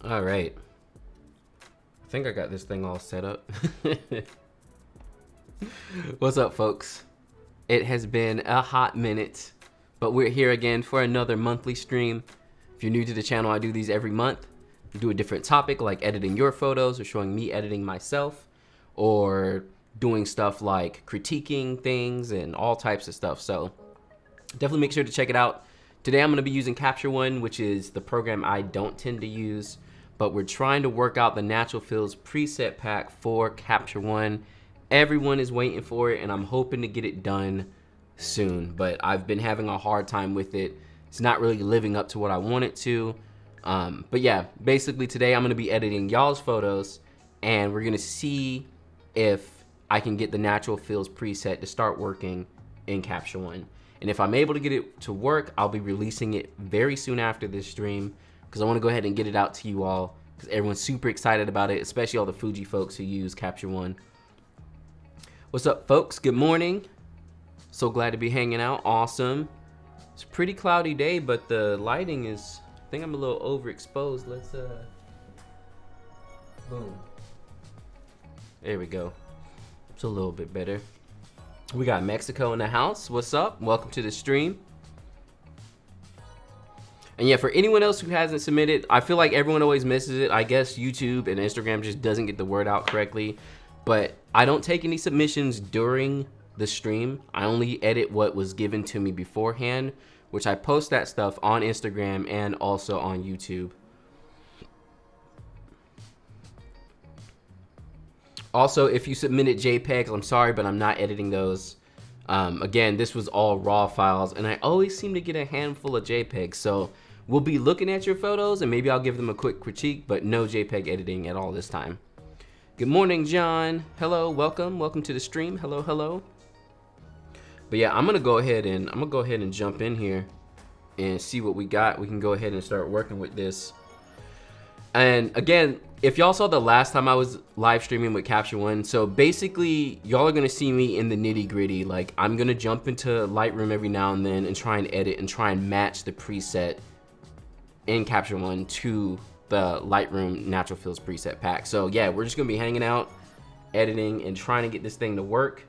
All right. I think I got this thing all set up. What's up, folks? It has been a hot minute, but we're here again for another monthly stream. If you're new to the channel, I do these every month. We do a different topic like editing your photos or showing me editing myself, or doing stuff like critiquing things and all types of stuff. So definitely make sure to check it out. Today I'm going to be using Capture One, which is the program I don't tend to use, but we're trying to work out the natural fills preset pack for Capture One. Everyone is waiting for it, and I'm hoping to get it done soon, but I've been having a hard time with it. It's not really living up to what I want it to. But yeah, basically today I'm going to be editing y'all's photos, and we're going to see if I can get the natural fills preset to start working in Capture One. And if I'm able to get it to work, I'll be releasing it very soon after this stream, because I want to go ahead and get it out to you all, because everyone's super excited about it, especially all the Fuji folks who use Capture One. What's up, folks? Good morning. So glad to be hanging out. Awesome. It's a pretty cloudy day, but the lighting is, I think I'm a little overexposed. Let's boom. There we go. It's a little bit better. We got Mexico in the house. What's up? Welcome to the stream. And yeah, for anyone else who hasn't submitted, I feel like everyone always misses it. I guess YouTube and Instagram just doesn't get the word out correctly. But I don't take any submissions during the stream. I only edit what was given to me beforehand, which I post that stuff on Instagram and also on YouTube. Also, if you submitted JPEGs, I'm sorry, but I'm not editing those. Again, this was all raw files, and I always seem to get a handful of JPEGs. So we'll be looking at your photos, and maybe I'll give them a quick critique, but no JPEG editing at all this time. Good morning, John. Hello, welcome to the stream. Hello, hello. But yeah, I'm gonna go ahead and jump in here and see what we got. We can go ahead and start working with this. And again, if y'all saw the last time I was live streaming with Capture One, so basically y'all are gonna see me in the nitty gritty. Like, I'm gonna jump into Lightroom every now and then and try and edit and try and match the preset in Capture One to the Lightroom natural fills preset pack. So yeah, we're just gonna be hanging out, editing, and trying to get this thing to work.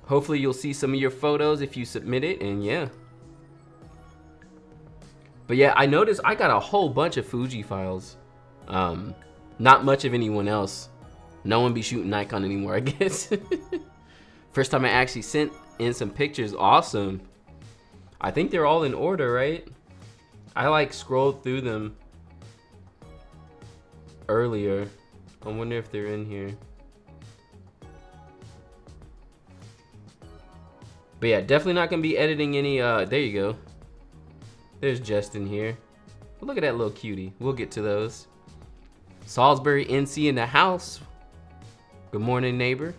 Hopefully you'll see some of your photos if you submit it, and yeah. But yeah, I noticed I got a whole bunch of Fuji files. Not much of anyone else. No one be shooting Nikon anymore, I guess. First time I actually sent in some pictures. Awesome. I think they're all in order, right? I like scrolled through them earlier. I wonder if they're in here. But yeah, definitely not gonna be editing any, there you go. There's Justin here. Look at that little cutie. We'll get to those. Salisbury NC in the house. Good morning, neighbor.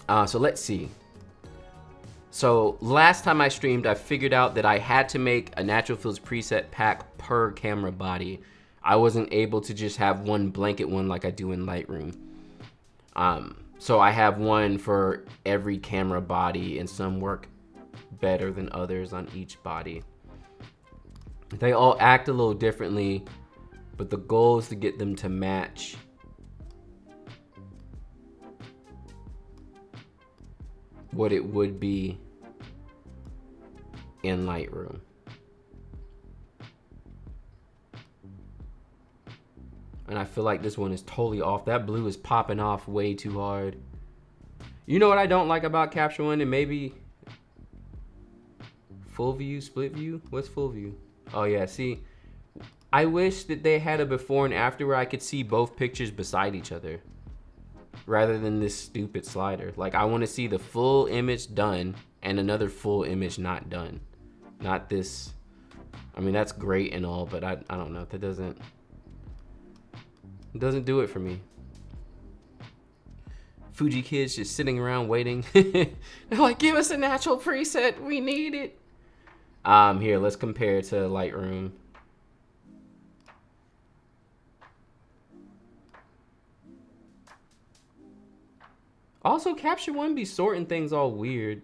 So let's see. So last time I streamed, I figured out that I had to make a natural fills preset pack per camera body. I wasn't able to just have one blanket one like I do in Lightroom. So I have one for every camera body, and some work better than others on each body. They all act a little differently, but the goal is to get them to match what it would be in Lightroom. And I feel like this one is totally off. That blue is popping off way too hard. You know what I don't like about Capture One, and maybe full view, split view? What's full view? Oh yeah, see, I wish that they had a before and after where I could see both pictures beside each other, rather than this stupid slider. Like, I want to see the full image done and another full image not done. Not this. I mean, that's great and all, but I don't know. That doesn't do it for me. Fuji kids just sitting around waiting. They're like, give us a natural preset. We need it. Here, let's compare to Lightroom. Also, Capture One be sorting things all weird.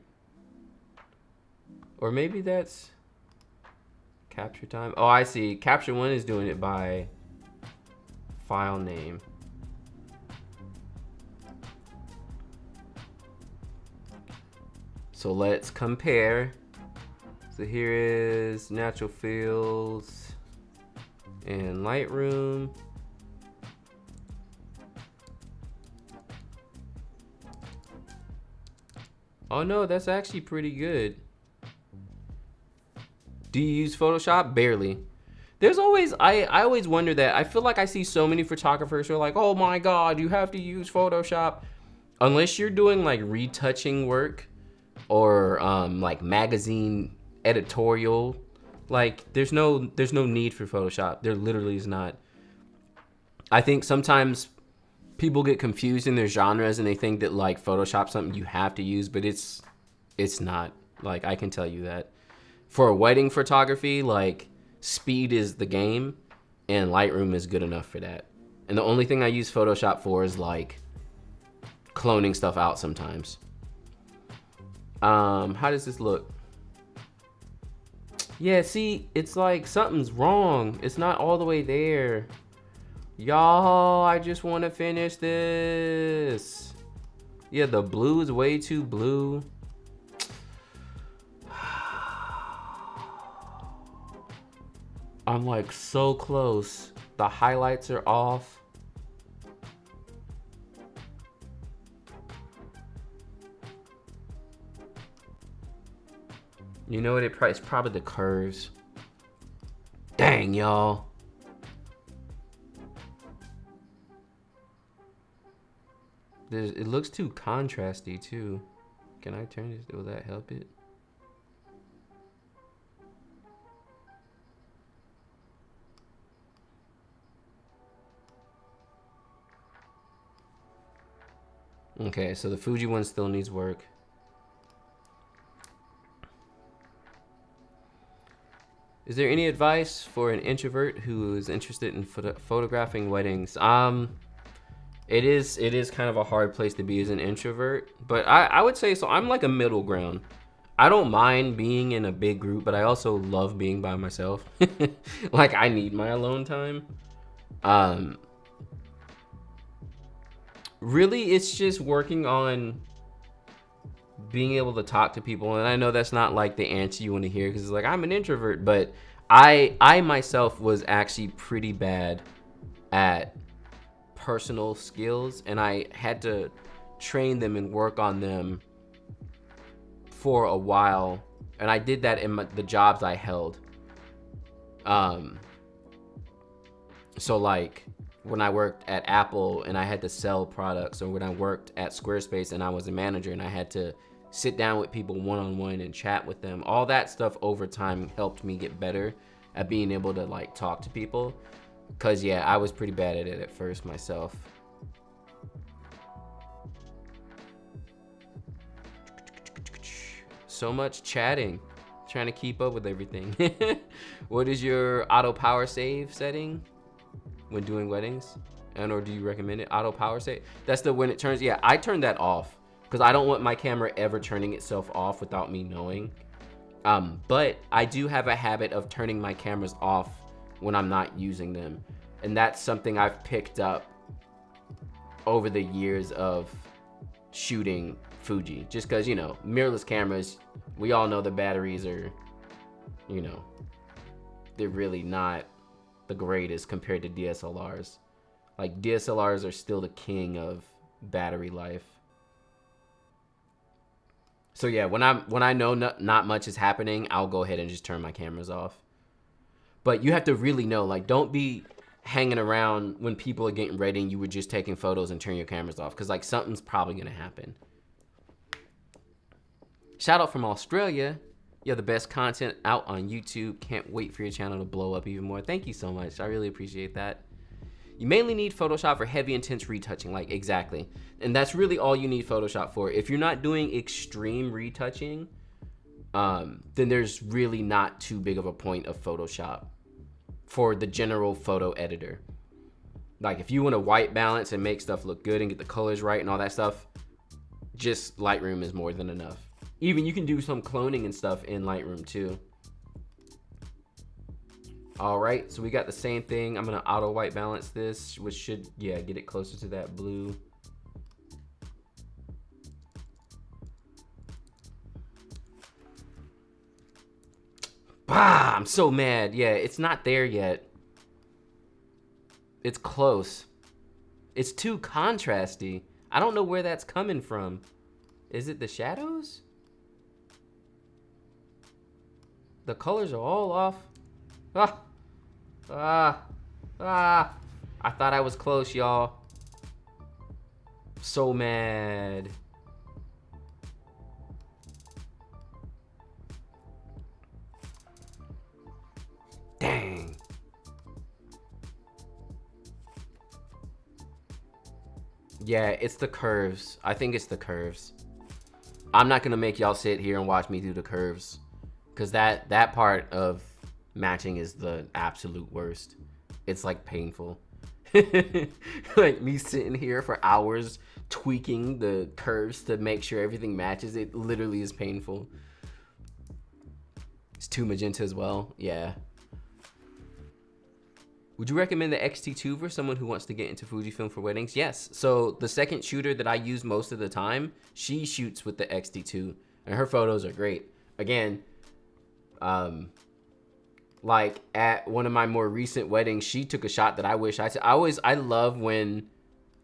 Or maybe that's... Capture time. Oh, I see. Capture One is doing it by file name. So let's compare. So here is natural fields in Lightroom. Oh no, that's actually pretty good. Do you use Photoshop? Barely. There's always, I always wonder that. I feel like I see so many photographers who are like, oh my God, you have to use Photoshop. Unless you're doing like retouching work or like magazine editorial, like there's no need for Photoshop. There literally is not. I think sometimes people get confused in their genres and they think that like Photoshop's something you have to use, but it's not. Like, I can tell you that. For wedding photography, like, speed is the game, and Lightroom is good enough for that. And the only thing I use Photoshop for is like cloning stuff out sometimes. How does this look? Yeah, see, it's like something's wrong. It's not all the way there. Y'all, I just want to finish this. Yeah, the blue is way too blue. I'm like so close. The highlights are off. You know what? It's probably the curves. Dang, y'all. It looks too contrasty too. Can I turn this? Will that help it? Okay, so the Fuji one still needs work. Is there any advice for an introvert who is interested in photographing weddings? It is kind of a hard place to be as an introvert, but I would say so. I'm like a middle ground. I don't mind being in a big group, but I also love being by myself. Like, I need my alone time. Really, it's just working on being able to talk to people. And I know that's not like the answer you want to hear, because it's like, I'm an introvert, but I myself was actually pretty bad at personal skills, and I had to train them and work on them for a while. And I did that in the jobs I held. So like when I worked at Apple and I had to sell products, or when I worked at Squarespace and I was a manager and I had to sit down with people one-on-one and chat with them, all that stuff over time helped me get better at being able to like talk to people. Cause yeah, I was pretty bad at it at first myself. So much chatting, trying to keep up with everything. What is your auto power save setting when doing weddings? And or do you recommend it? Auto power save? That's the when it turns, yeah, I turned that off because I don't want my camera ever turning itself off without me knowing. But I do have a habit of turning my cameras off when I'm not using them. And that's something I've picked up over the years of shooting Fuji. Just because, you know, mirrorless cameras, we all know the batteries are, you know, they're really not the greatest compared to DSLRs. Like, DSLRs are still the king of battery life. So yeah, when I know not much is happening, I'll go ahead and just turn my cameras off. But you have to really know, like, don't be hanging around when people are getting ready and you were just taking photos and turn your cameras off, because like something's probably gonna happen. Shout out from Australia. You have the best content out on YouTube. Can't wait for your channel to blow up even more. Thank you so much. I really appreciate that. You mainly need Photoshop for heavy, intense retouching. Like, exactly. And that's really all you need Photoshop for. If you're not doing extreme retouching, then there's really not too big of a point of Photoshop for the general photo editor. Like, if you want to white balance and make stuff look good and get the colors right and all that stuff, just Lightroom is more than enough. Even you can do some cloning and stuff in Lightroom too. All right, so we got the same thing. I'm gonna auto white balance this, which should, yeah, get it closer to that blue. Bah, I'm so mad. Yeah, it's not there yet. It's close. It's too contrasty. I don't know where that's coming from. Is it the shadows? The colors are all off. I thought I was close, y'all. So mad. Dang. Yeah, it's the curves. I think it's the curves. I'm not gonna make y'all sit here and watch me do the curves, because that part of matching is the absolute worst. It's like painful. Like me sitting here for hours tweaking the curves to make sure everything matches. It literally is painful. It's too magenta as well. Yeah. Would you recommend the X-T2 for someone who wants to get into Fujifilm for weddings? Yes. So the second shooter that I use most of the time, she shoots with the X-T2 and her photos are great. Again, like at one of my more recent weddings, she took a shot that I wish I love when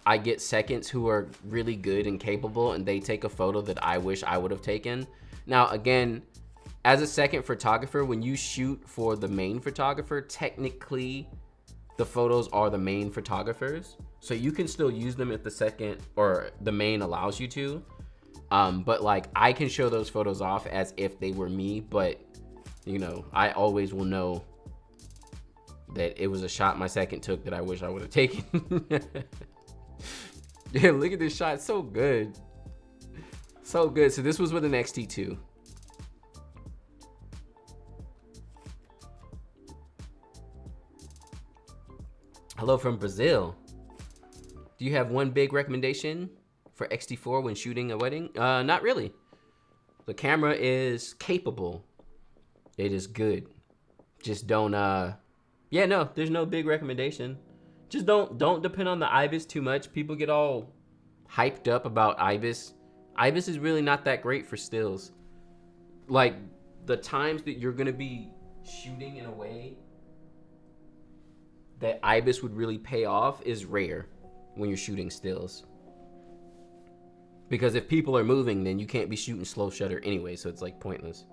I get seconds who are really good and capable and they take a photo that I wish I would have taken. Now, again, as a second photographer, when you shoot for the main photographer, technically the photos are the main photographers. So you can still use them if the second or the main allows you to. But like I can show those photos off as if they were me, but you know, I always will know that it was a shot my second took that I wish I would have taken. Yeah, look at this shot, it's so good. So good. So this was with an X-T2. Hello from Brazil. Do you have one big recommendation for X-T4 when shooting a wedding? Not really. The camera is capable. It is good. Just don't, yeah, no, there's no big recommendation. Just don't depend on the IBIS too much. People get all hyped up about IBIS. IBIS is really not that great for stills. Like, the times that you're gonna be shooting in a way that IBIS would really pay off is rare when you're shooting stills. Because if people are moving, then you can't be shooting slow shutter anyway, so it's like pointless.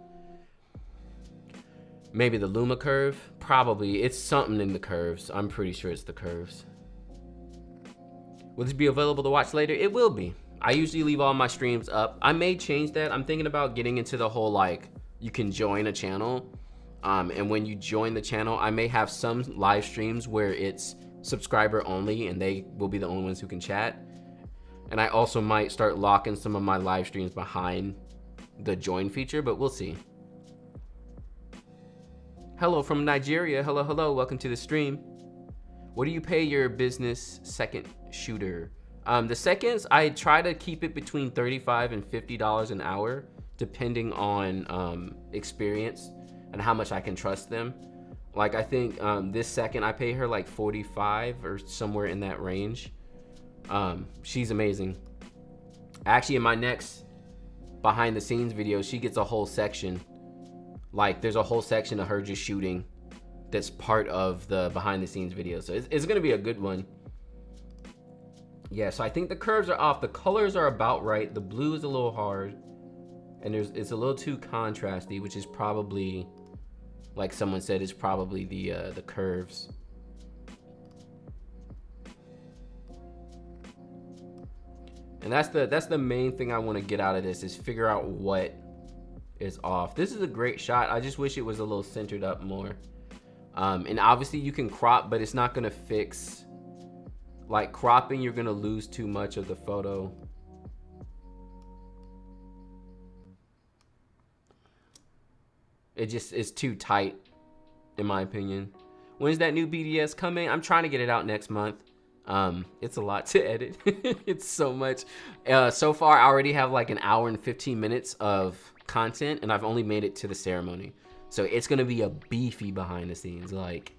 Maybe the Luma curve? Probably. It's something in the curves. I'm pretty sure it's the curves. Will this be available to watch later? It will be. I usually leave all my streams up. I may change that. I'm thinking about getting into the whole, like, you can join a channel. And when you join the channel, I may have some live streams where it's subscriber only and they will be the only ones who can chat. And I also might start locking some of my live streams behind the join feature, but we'll see. Hello from Nigeria. Hello, hello. Welcome to the stream. What do you pay your business second shooter? The seconds, I try to keep it between $35 and $50 an hour, depending on experience and how much I can trust them. Like I think this second I pay her like 45 or somewhere in that range. She's amazing. Actually, in my next behind the scenes video, she gets a whole section. Like there's a whole section of her just shooting that's part of the behind the scenes video. So it's gonna be a good one. Yeah, so I think the curves are off. The colors are about right. The blue is a little hard. And it's a little too contrasty, which is probably, like someone said, is probably the curves. And that's the main thing I want to get out of this, is figure out what is off. This is a great shot. I just wish it was a little centered up more. And obviously you can crop, but it's not gonna fix, like cropping, you're gonna lose too much of the photo. It just is too tight, in my opinion. When's that new BDS coming? I'm trying to get it out next month. It's a lot to edit. It's so much. So far, I already have like an hour and 15 minutes of content, and I've only made it to the ceremony. So it's gonna be a beefy behind the scenes. Like,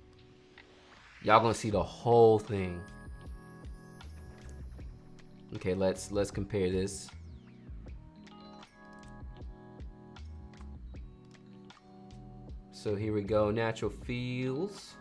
Y'all gonna see the whole thing. Okay, let's compare this. So here we go, natural feels.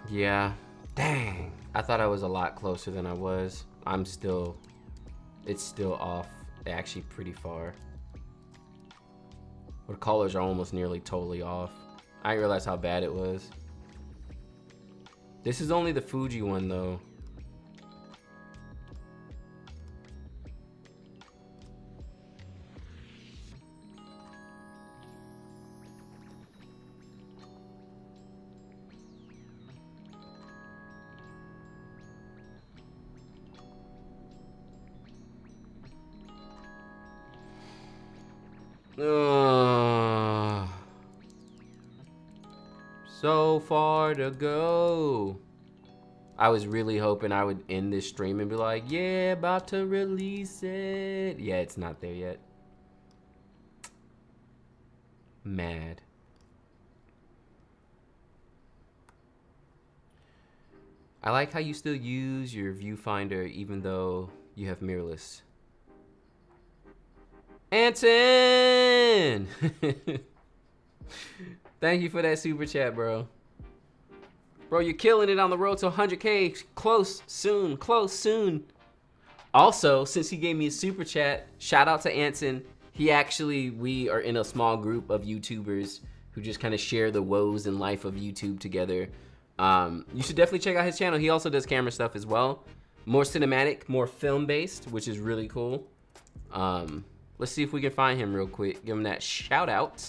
Yeah, dang. I thought I was a lot closer than I was. It's still off actually pretty far. The colors are almost nearly totally off. I didn't realize how bad it was. This is only the Fuji one though. So far to go. I was really hoping I would end this stream and be like, yeah, about to release it. Yeah, it's not there yet. Mad. I like how you still use your viewfinder even though you have mirrorless. Anton! Thank you for that super chat, bro. Bro, you're killing it on the road to 100K. Close soon, close soon. Also, since he gave me a super chat, shout out to Anton. We are in a small group of YouTubers who just kind of share the woes and life of YouTube together. You should definitely check out his channel. He also does camera stuff as well. More cinematic, more film-based, which is really cool. Let's see if we can find him real quick. Give him that shout out.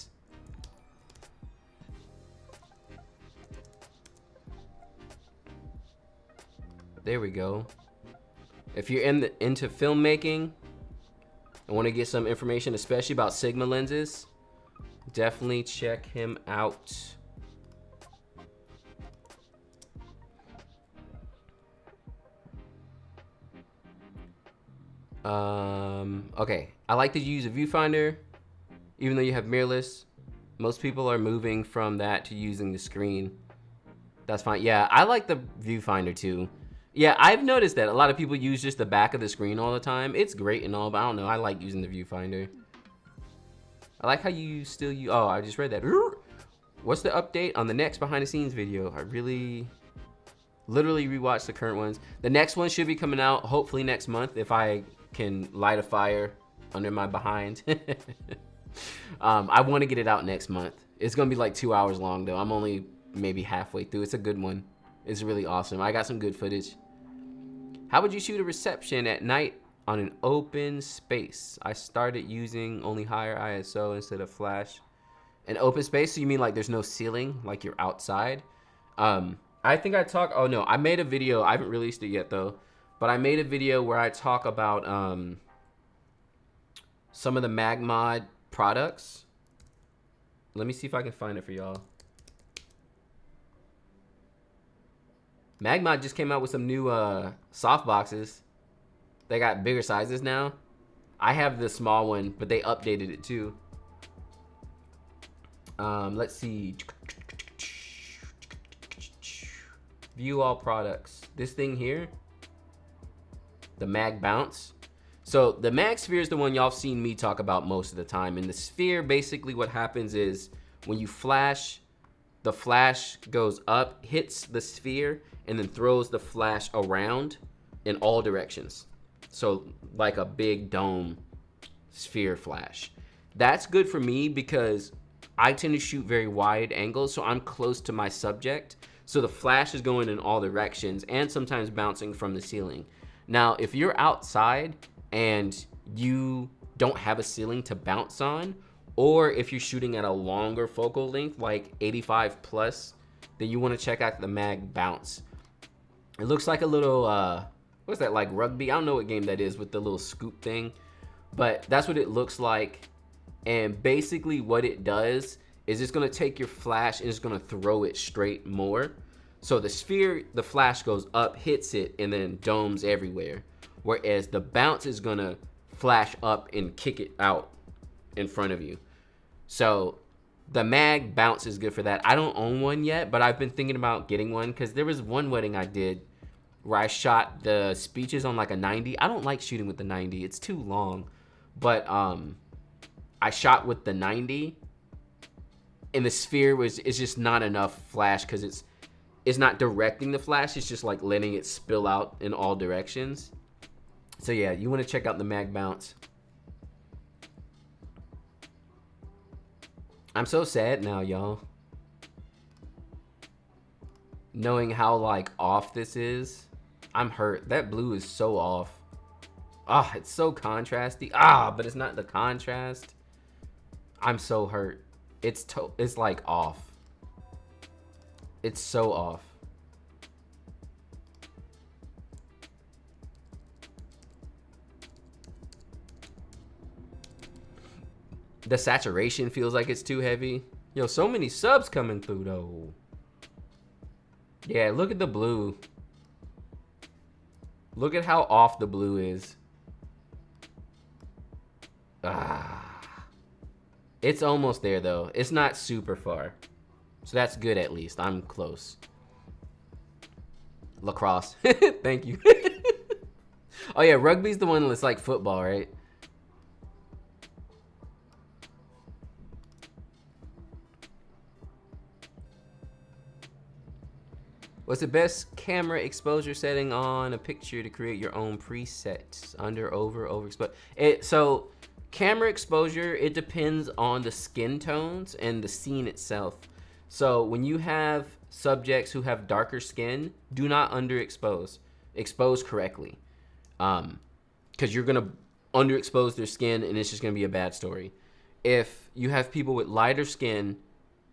There we go. If you're into filmmaking and want to get some information, especially about Sigma lenses, definitely check him out. Okay, I like to use a viewfinder, even though you have mirrorless. Most people are moving from that to using the screen. That's fine. Yeah, I like the viewfinder too. Yeah, I've noticed that a lot of people use just the back of the screen all the time. It's great and all, but I don't know. I like using the viewfinder. I like how you still use... Oh, I just read that. What's the update on the next behind the scenes video? I literally rewatched the current ones. The next one should be coming out hopefully next month if I can light a fire under my behind. I want to get it out next month. It's going to be like 2 hours long though. I'm only maybe halfway through. It's a good one. It's really awesome. I got some good footage. How would you shoot a reception at night on an open space? I started using only higher ISO instead of flash. An open space, so you mean like there's no ceiling, like you're outside? I think oh no, I made a video, I haven't released it yet though, but I made a video where I talk about some of the Magmod products. Let me see if I can find it for y'all. Magmod just came out with some new soft boxes. They got bigger sizes now. I have the small one, but they updated it too. Let's see. View all products. This thing here, the Mag Bounce. So the Mag Sphere is the one y'all have seen me talk about most of the time. And the Sphere, basically what happens is when you flash, the flash goes up, hits the sphere, and then throws the flash around in all directions. So like a big dome sphere flash. That's good for me because I tend to shoot very wide angles, so I'm close to my subject. So the flash is going in all directions and sometimes bouncing from the ceiling. Now, if you're outside and you don't have a ceiling to bounce on, or if you're shooting at a longer focal length, like 85 plus, then you want to check out the Mag Bounce. It looks like a little, what's that, like rugby? I don't know what game that is with the little scoop thing, but that's what it looks like. And basically what it does is it's gonna take your flash and it's gonna throw it straight more. So the sphere, the flash goes up, hits it, and then domes everywhere. Whereas the bounce is gonna flash up and kick it out in front of you. So the mag bounce is good for that. I don't own one yet, but I've been thinking about getting one because there was one wedding I did where I shot the speeches on like a 90. I don't like shooting with the 90. It's too long. But I shot with the 90 and the sphere is just not enough flash because it's not directing the flash. It's just like letting it spill out in all directions. So yeah, you want to check out the mag bounce. I'm so sad now, y'all. Knowing how like off this is, I'm hurt. That blue is so off. Ah, it's so contrasty. Ah, but it's not the contrast. I'm so hurt. It's like off. It's so off. The saturation feels like it's too heavy. Yo, so many subs coming through though. Yeah, look at the blue. Look at how off the blue is. Ah. It's almost there though. It's not super far. So that's good at least. I'm close. Lacrosse. Thank you. Oh yeah, rugby's the one that's like football, right? What's the best camera exposure setting on a picture to create your own presets? Under, over, overexposure. So camera exposure, it depends on the skin tones and the scene itself. So when you have subjects who have darker skin, do not underexpose. Expose correctly. Because you're gonna underexpose their skin and it's just gonna be a bad story. If you have people with lighter skin,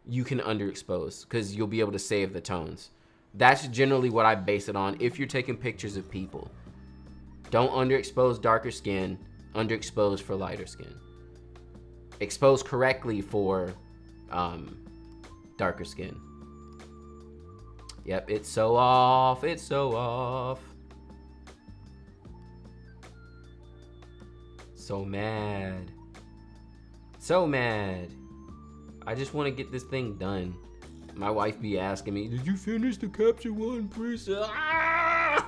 you can underexpose because you'll be able to save the tones. That's generally what I base it on if you're taking pictures of people. Don't underexpose darker skin, underexpose for lighter skin. Expose correctly for darker skin. Yep, it's so off, it's so off. So mad. So mad. I just want to get this thing done. My wife be asking me, did you finish the Capture One preset? Ah!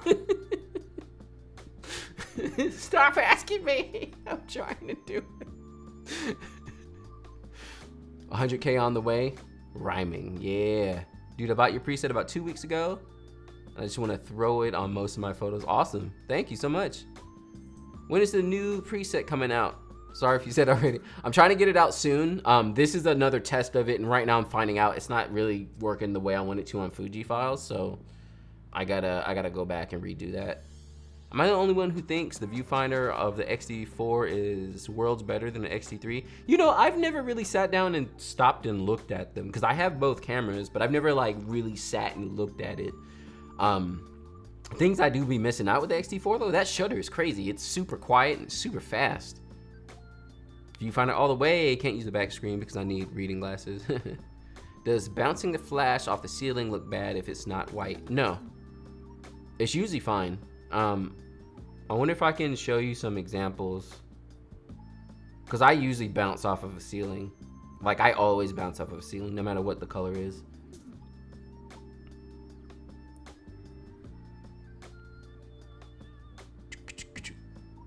Stop asking me. I'm trying to do it. 100K on the way. Rhyming, yeah. Dude, I bought your preset about 2 weeks ago. I just want to throw it on most of my photos. Awesome. Thank you so much. When is the new preset coming out? Sorry if you said already. I'm trying to get it out soon. This is another test of it, and right now I'm finding out it's not really working the way I want it to on Fuji files, so I gotta go back and redo that. Am I the only one who thinks the viewfinder of the X-T4 is worlds better than the X-T3? You know, I've never really sat down and stopped and looked at them, because I have both cameras, but I've never like really sat and looked at it. Things I do be missing out with the X-T4 though, that shutter is crazy. It's super quiet and super fast. Viewfinder all the way, can't use the back screen because I need reading glasses. Does bouncing the flash off the ceiling look bad if it's not white? No, it's usually fine. I wonder if I can show you some examples, because I usually bounce off of a ceiling. Like I always bounce off of a ceiling no matter what the color is.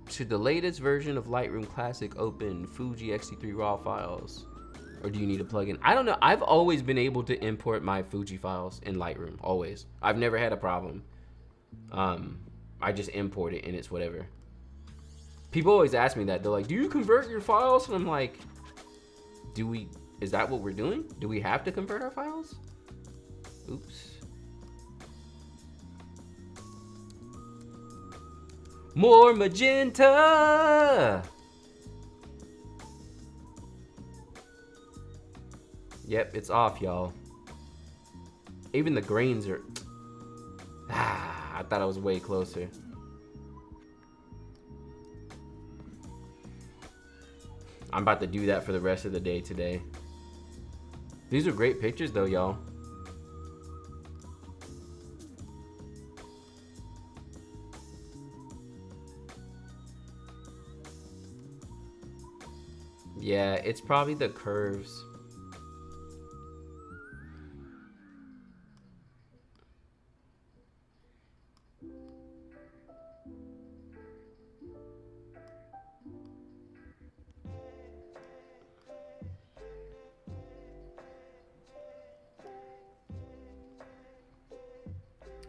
Should the latest version of Lightroom Classic open Fuji X-T3 RAW files? Or do you need a plugin? I don't know. I've always been able to import my Fuji files in Lightroom, always. I've never had a problem. I just import it and it's whatever. People always ask me that. They're like, do you convert your files? And I'm like, is that what we're doing? Do we have to convert our files? Oops. More magenta. Yep, it's off, y'all. Even the grains are... I thought I was way closer. I'm about to do that for the rest of the day today. These are great pictures though, y'all. Yeah, it's probably the curves.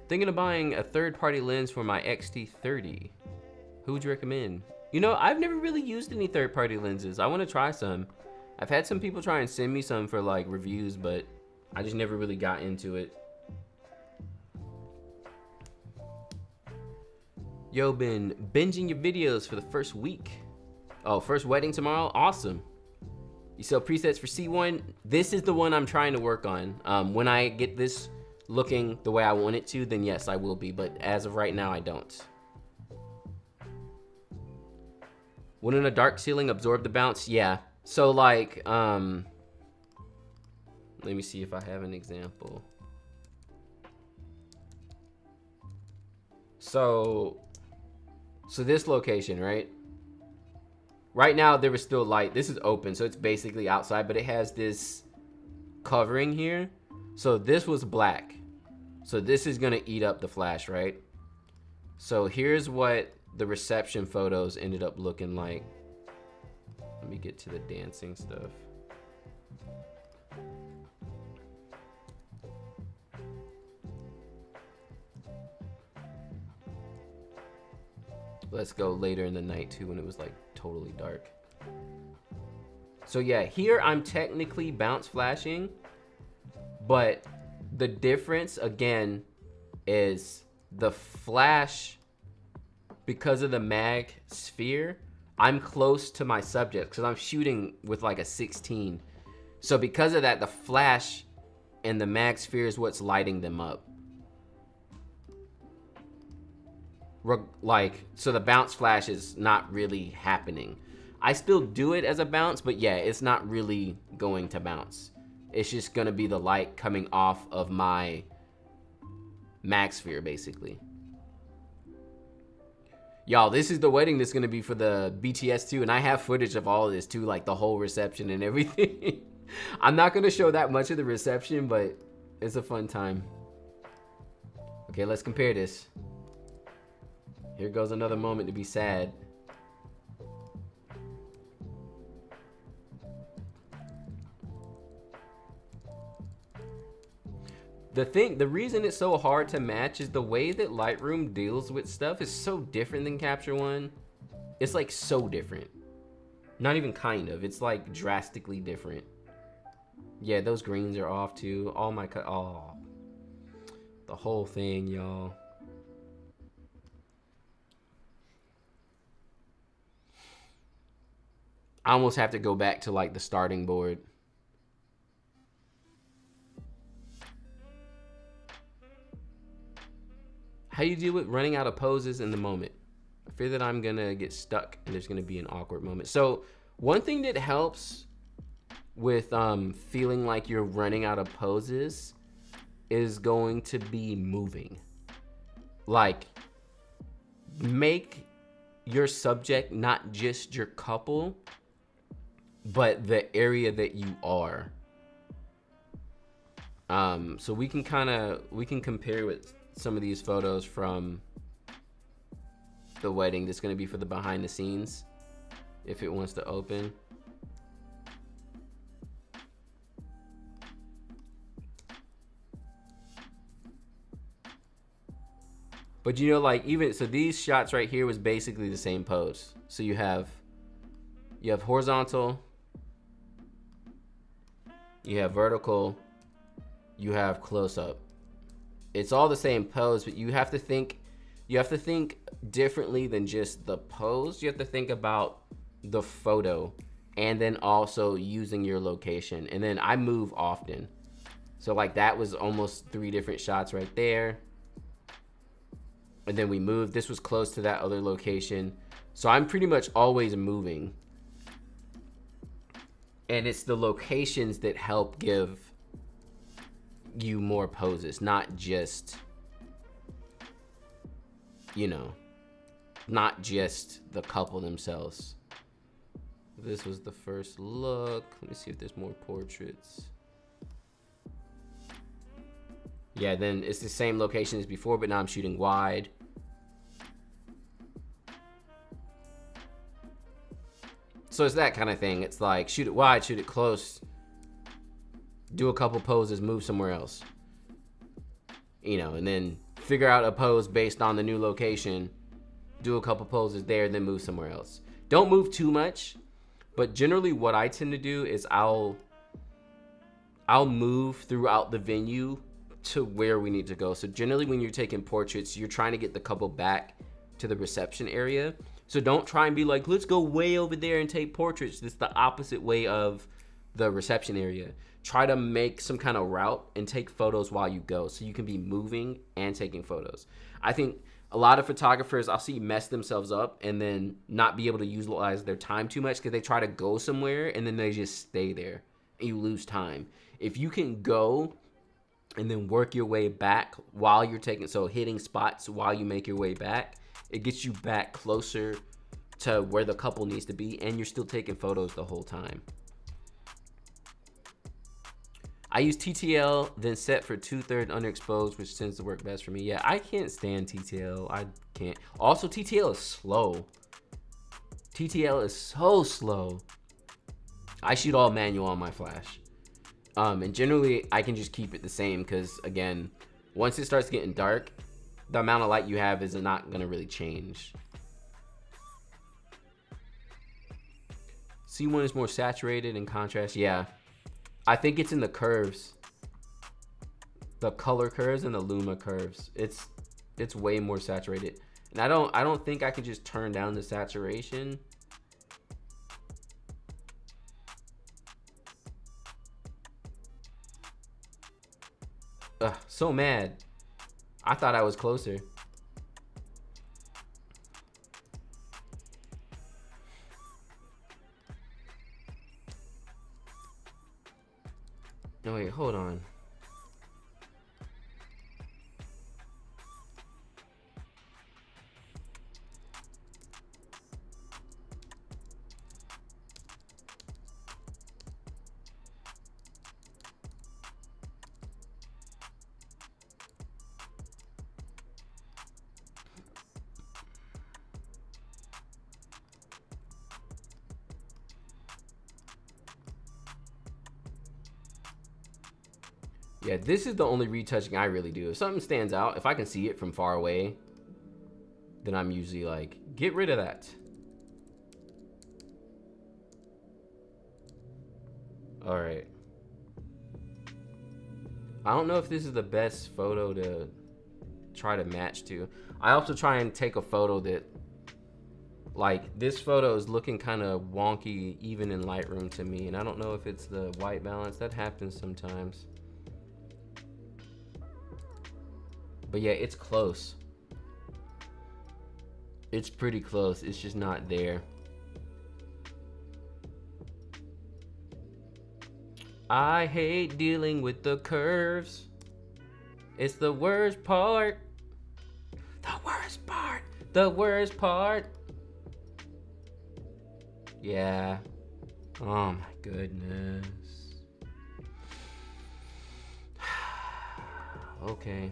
Thinking of buying a third-party lens for my XT30. Who would you recommend? You know, I've never really used any third-party lenses. I want to try some. I've had some people try and send me some for like reviews, but I just never really got into it. Yo, been binging your videos for the first week. Oh, first wedding tomorrow? Awesome. You sell presets for C1? This is the one I'm trying to work on. When I get this looking the way I want it to, then yes, I will be. But as of right now, I don't. Wouldn't a dark ceiling absorb the bounce? Yeah. So like, let me see if I have an example. So this location, right? Right now there was still light. This is open, so it's basically outside, but it has this covering here. So this was black. So this is gonna eat up the flash, right? So here's what the reception photos ended up looking like. Let me get to the dancing stuff. Let's go later in the night too, when it was like totally dark. So yeah, here I'm technically bounce flashing, but the difference again is the flash, because of the mag sphere, I'm close to my subject because I'm shooting with like a 16. So because of that, the flash and the mag sphere is what's lighting them up. So the bounce flash is not really happening. I still do it as a bounce, but yeah, it's not really going to bounce. It's just gonna be the light coming off of my mag sphere, basically. Y'all, this is the wedding that's gonna be for the BTS too, and I have footage of all of this too, like the whole reception and everything. I'm not gonna show that much of the reception, but it's a fun time. Okay, let's compare this. Here goes another moment to be sad. The reason it's so hard to match is the way that Lightroom deals with stuff is so different than Capture One. It's like so different. Not even kind of, it's like drastically different. Yeah, those greens are off too. All my the whole thing, y'all. I almost have to go back to like the starting board. How do you deal with running out of poses in the moment? I fear that I'm gonna get stuck and there's gonna be an awkward moment. So one thing that helps with feeling like you're running out of poses is going to be moving. Like, make your subject not just your couple, but the area that you are. So we can compare with some of these photos from the wedding. That's going to be for the behind the scenes, if it wants to open. But you know, like, even so, these shots right here was basically the same pose. So you have horizontal, you have vertical, you have close up. It's all the same pose, but you have to think differently than just the pose. You have to think about the photo and then also using your location. And then I move often. So like that was almost 3 different shots right there. And then we moved. This was close to that other location. So I'm pretty much always moving. And it's the locations that help give you more poses, not just, you know, not just the couple themselves. This was the first look. Let me see if there's more portraits. Yeah, then it's the same location as before, but now I'm shooting wide. So it's that kind of thing. It's like, shoot it wide, shoot it close, do a couple poses, move somewhere else. You know, and then figure out a pose based on the new location, do a couple poses there, then move somewhere else. Don't move too much, but generally what I tend to do is I'll move throughout the venue to where we need to go. So generally when you're taking portraits, you're trying to get the couple back to the reception area. So don't try and be like, let's go way over there and take portraits. That's the opposite way of the reception area. Try to make some kind of route and take photos while you go, so you can be moving and taking photos. I think a lot of photographers I'll see mess themselves up and then not be able to utilize their time too much because they try to go somewhere and then they just stay there and you lose time. If you can go and then work your way back while you're taking, so hitting spots while you make your way back, it gets you back closer to where the couple needs to be, and you're still taking photos the whole time. I use TTL, then set for 2/3 underexposed, which tends to work best for me. Yeah, I can't stand TTL. I can't. Also, TTL is slow. TTL is so slow. I shoot all manual on my flash. And generally, I can just keep it the same because, again, once it starts getting dark, the amount of light you have is not going to really change. C1 is more saturated in contrast. Yeah. I think it's in the curves. The color curves and the luma curves. It's way more saturated. And I don't think I can just turn down the saturation. Ugh, so mad. I thought I was closer. No, wait, hold on. Yeah, this is the only retouching I really do. If something stands out, if I can see it from far away, then I'm usually like, get rid of that. All right. I don't know if this is the best photo to try to match to. I also try and take a photo that, like, this photo is looking kind of wonky even in Lightroom to me, and I don't know if it's the white balance. That happens sometimes. But yeah, it's close. It's pretty close. It's just not there. I hate dealing with the curves. It's the worst part. The worst part. The worst part. Yeah. Oh my goodness. Okay.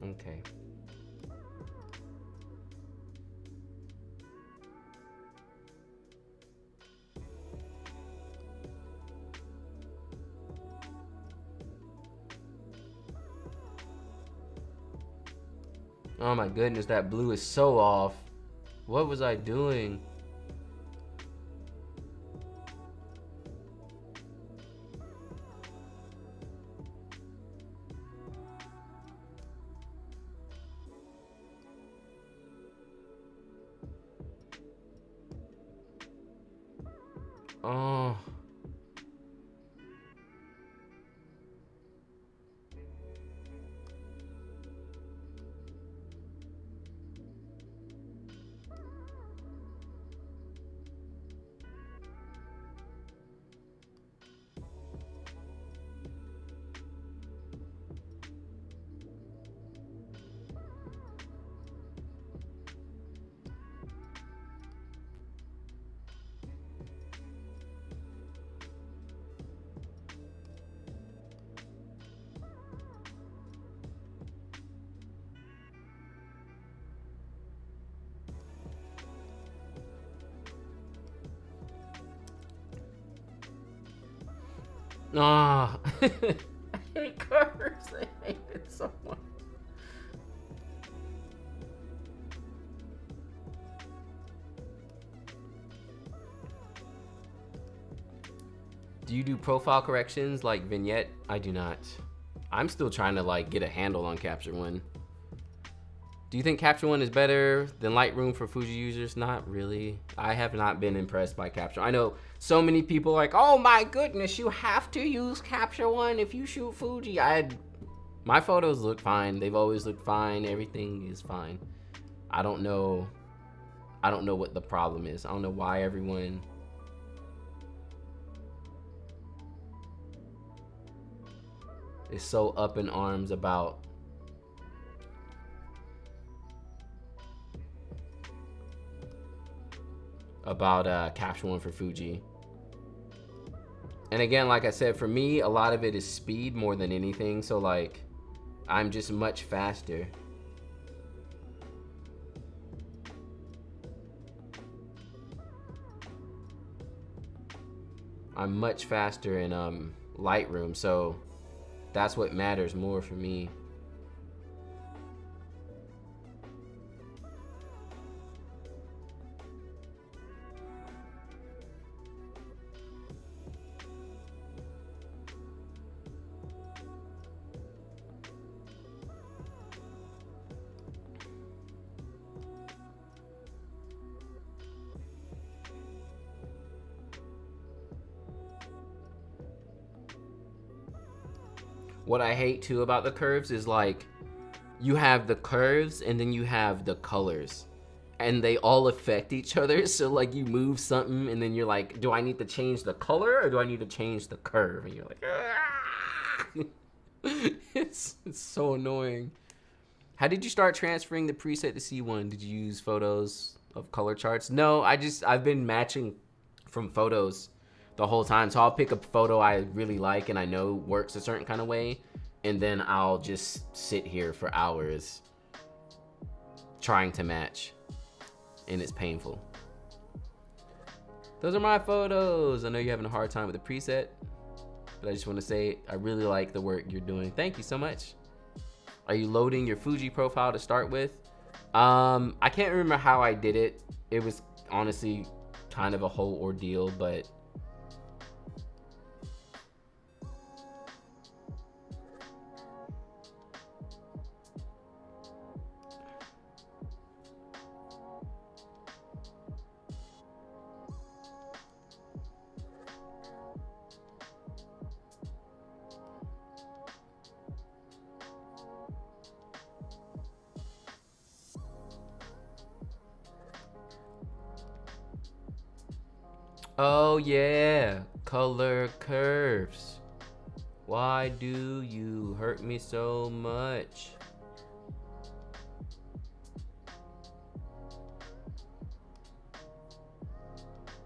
Okay. Oh my goodness, that blue is so off. What was I doing? Oh. Ah, I hate curves. I hate it so much. Do you do profile corrections like vignette? I do not. I'm still trying to like get a handle on Capture One. Do you think Capture One is better than Lightroom for Fuji users? Not really. I have not been impressed by Capture. I know so many people are like, oh my goodness, you have to use Capture One if you shoot Fuji. My photos look fine. They've always looked fine. Everything is fine. I don't know what the problem is. I don't know why everyone is so up in arms about Capture One for Fuji. And again, like I said, for me, a lot of it is speed more than anything. So like, I'm just much faster. I'm much faster in Lightroom, so that's what matters more for me. What I hate too about the curves is like, you have the curves and then you have the colors and they all affect each other. So like you move something and then you're like, do I need to change the color or do I need to change the curve? And you're like, ah! it's so annoying. How did you start transferring the preset to C1? Did you use photos of color charts? No, I've been matching from photos the whole time. So I'll pick a photo I really like and I know works a certain kind of way, and then I'll just sit here for hours trying to match, and it's painful. Those are my photos. I know you're having a hard time with the preset, but I just want to say I really like the work you're doing. Thank you so much. Are you loading your Fuji profile to start with? I can't remember how I did it. It was honestly kind of a whole ordeal, but oh yeah, color curves. Why do you hurt me so much?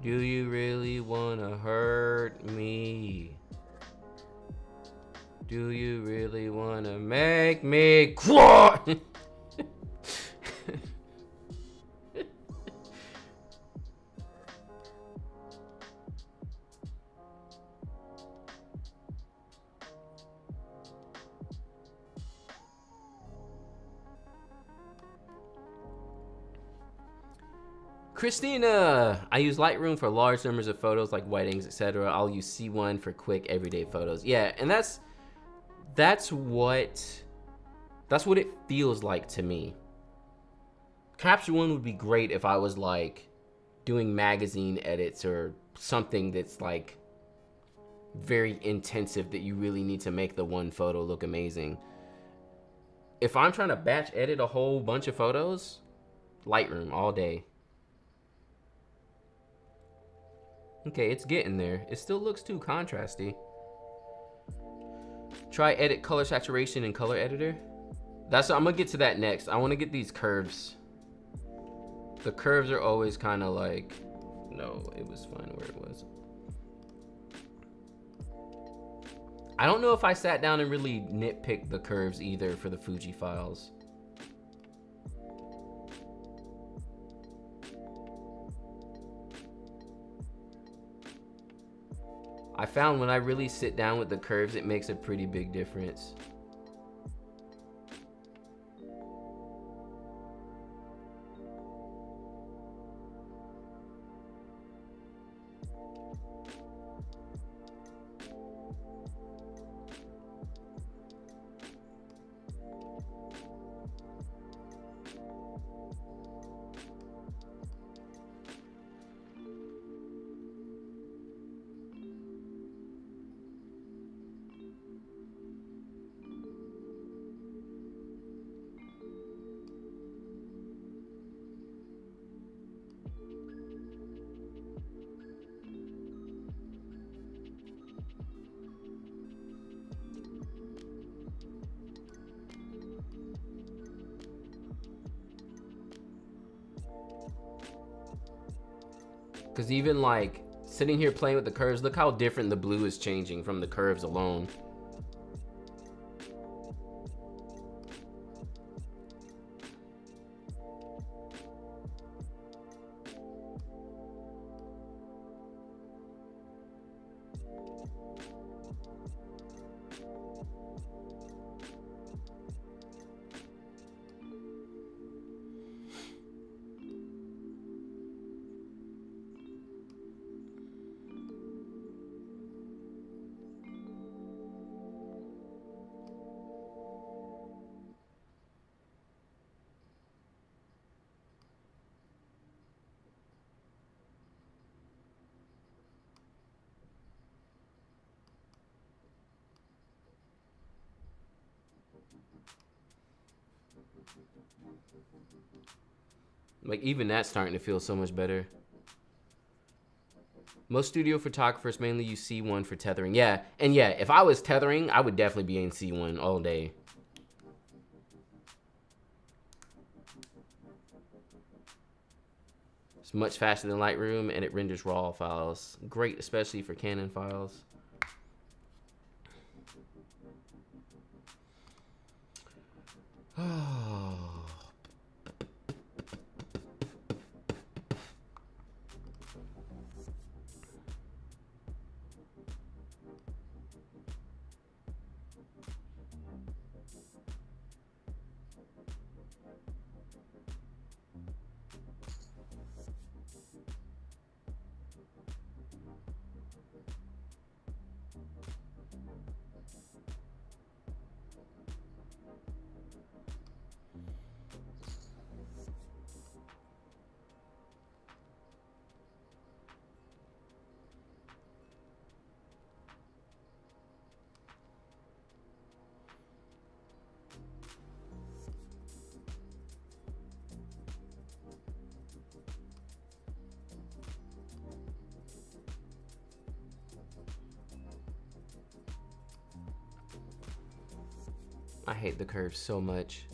Do you really wanna hurt me? Do you really wanna make me cry? Christina, I use Lightroom for large numbers of photos like weddings, etc. I'll use C1 for quick everyday photos. Yeah, and that's what it feels like to me. Capture One would be great if I was like doing magazine edits or something that's like very intensive that you really need to make the one photo look amazing. If I'm trying to batch edit a whole bunch of photos, Lightroom all day. Okay, it's getting there. It still looks too contrasty. Try edit color saturation in color editor. I'm gonna get to that next. I wanna get these curves. The curves are always kind of like, no, it was fine where it was. I don't know if I sat down and really nitpicked the curves either for the Fuji files. I found when I really sit down with the curves, it makes a pretty big difference. Because even like sitting here playing with the curves, look how different the blue is changing from the curves alone. Like even that's starting to feel so much better. Most studio photographers mainly use C1 for tethering. Yeah, and yeah, if I was tethering, I would definitely be in C1 all day. It's much faster than Lightroom and it renders RAW files. Great, especially for Canon files. I hate the curves so much.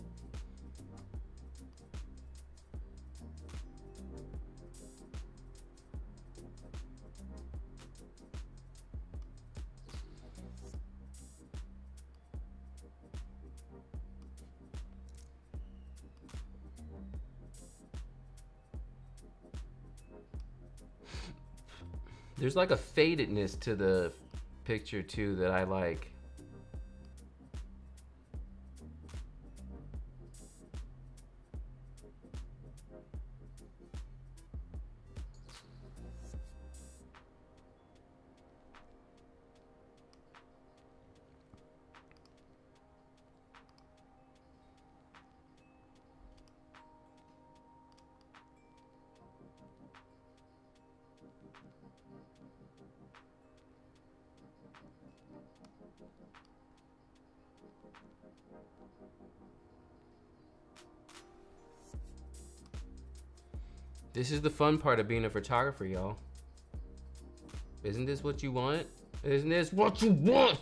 There's like a fadedness to the picture too that I like. This is the fun part of being a photographer, y'all. Isn't this what you want? Isn't this what you want?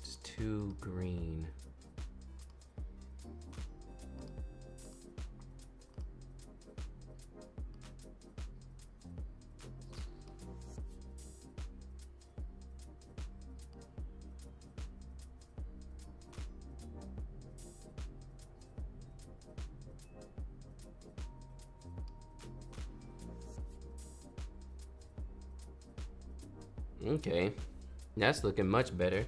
It's too green. Okay, that's looking much better.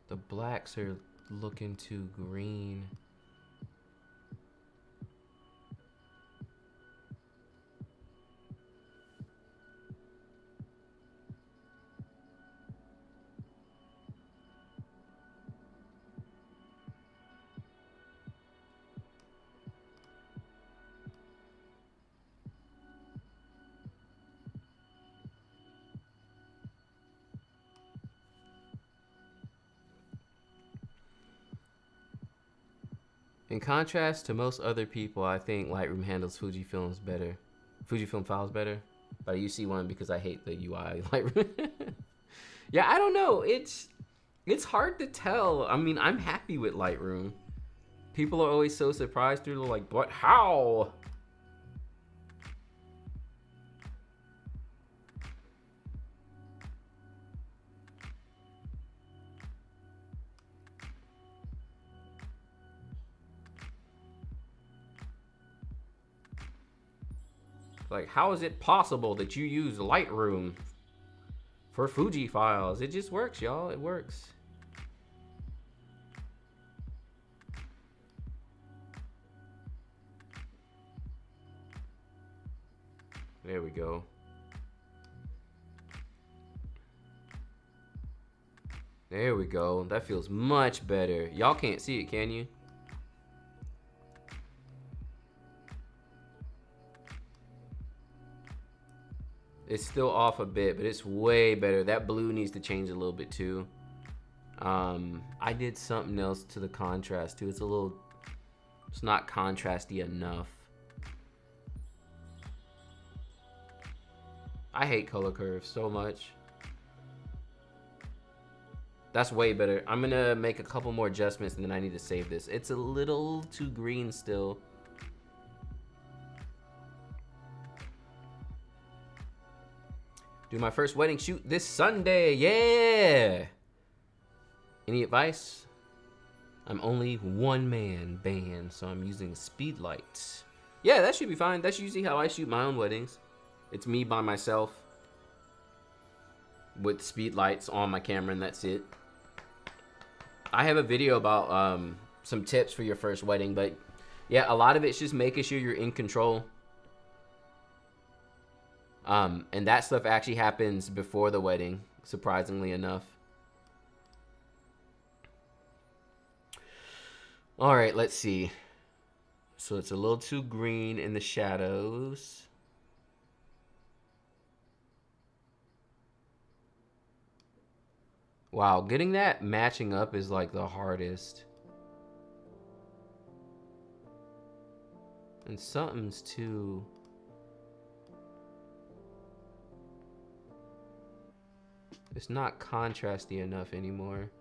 The blacks are looking too green. In contrast to most other people, I think Lightroom handles Fujifilms better. Fujifilm files better. But I use C1 because I hate the UI Lightroom. Yeah, I don't know. It's hard to tell. I mean, I'm happy with Lightroom. People are always so surprised. They're like, "What? How?" Like, how is it possible that you use Lightroom for Fuji files? It just works, y'all. It works. There we go. There we go. That feels much better. Y'all can't see it, can you? It's still off a bit, but it's way better. That blue needs to change a little bit too. I did something else to the contrast too. It's not contrasty enough. I hate color curves so much. That's way better. I'm gonna make a couple more adjustments and then I need to save this. It's a little too green still. Do my first wedding shoot this Sunday. Yeah. Any advice? I'm only one man band, so I'm using speed lights. Yeah, that should be fine. That's usually how I shoot my own weddings. It's me by myself with speed lights on my camera, and that's it. I have a video about some tips for your first wedding, but yeah, a lot of it's just making sure you're in control. And that stuff actually happens before the wedding, surprisingly enough. All right, let's see. So it's a little too green in the shadows. Wow, getting that matching up is like the hardest. And something's too... It's not contrasty enough anymore.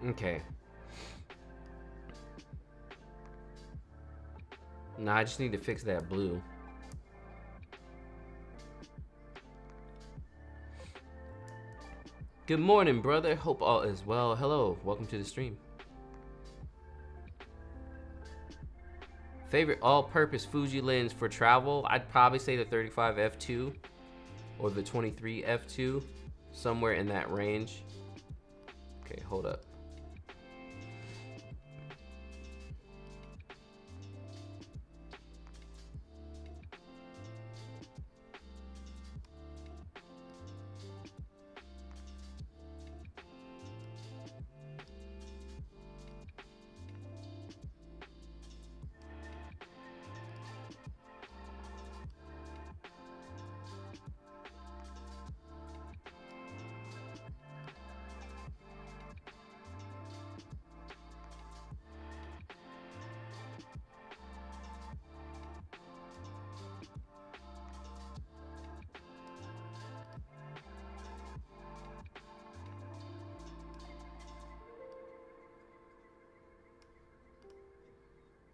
Okay. Nah, I just need to fix that blue. Good morning, brother. Hope all is well. Hello, welcome to the stream. Favorite all-purpose Fuji lens for travel? I'd probably say the 35 f2. or the 23 f2, somewhere in that range. Okay, hold up.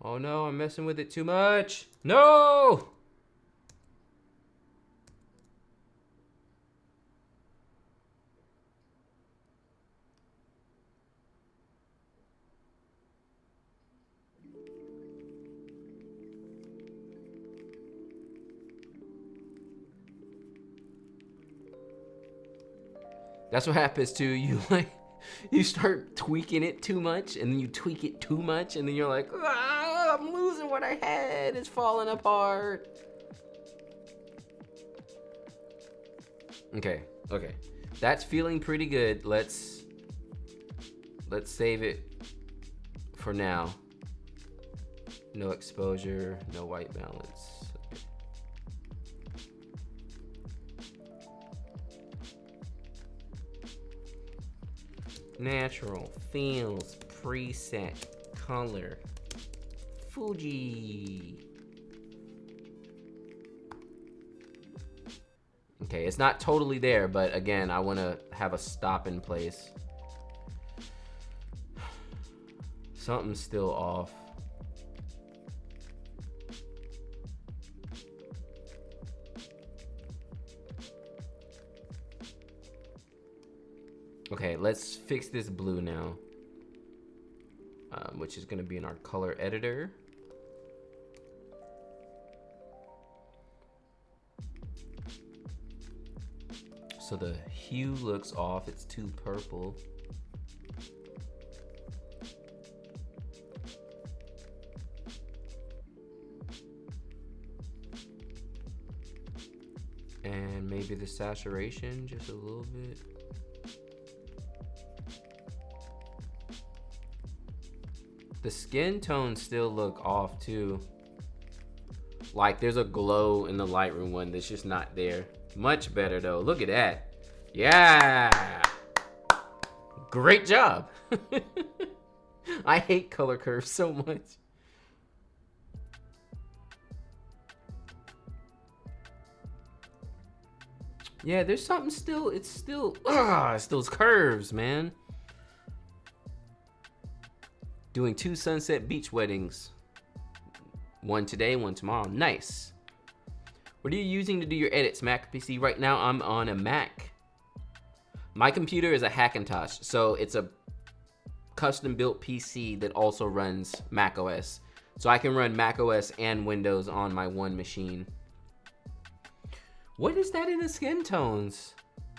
Oh no, I'm messing with it too much. No! That's what happens to you. Like, you start tweaking it too much, and then you tweak it too much, and then you're like, ah, I'm losing what I had. It's falling apart. Okay, okay. That's feeling pretty good. Let's save it for now. No exposure, no white balance. Natural, feels, preset, color, Fuji. Okay, it's not totally there, but again, I want to have a stop in place. Something's still off. Okay, let's fix this blue now, which is going to be in our color editor. So the hue looks off, it's too purple. And maybe the saturation just a little bit. The skin tones still look off too. Like there's a glow in the Lightroom one that's just not there. Much better though. Look at that. Yeah. Great job. I hate color curves so much. Yeah, there's something still, it's still those curves, man. Doing 2 sunset beach weddings. One today, one tomorrow. Nice. What are you using to do your edits, Mac PC? Right now, I'm on a Mac. My computer is a Hackintosh, so it's a custom-built PC that also runs Mac OS. So I can run Mac OS and Windows on my one machine. What is that in the skin tones?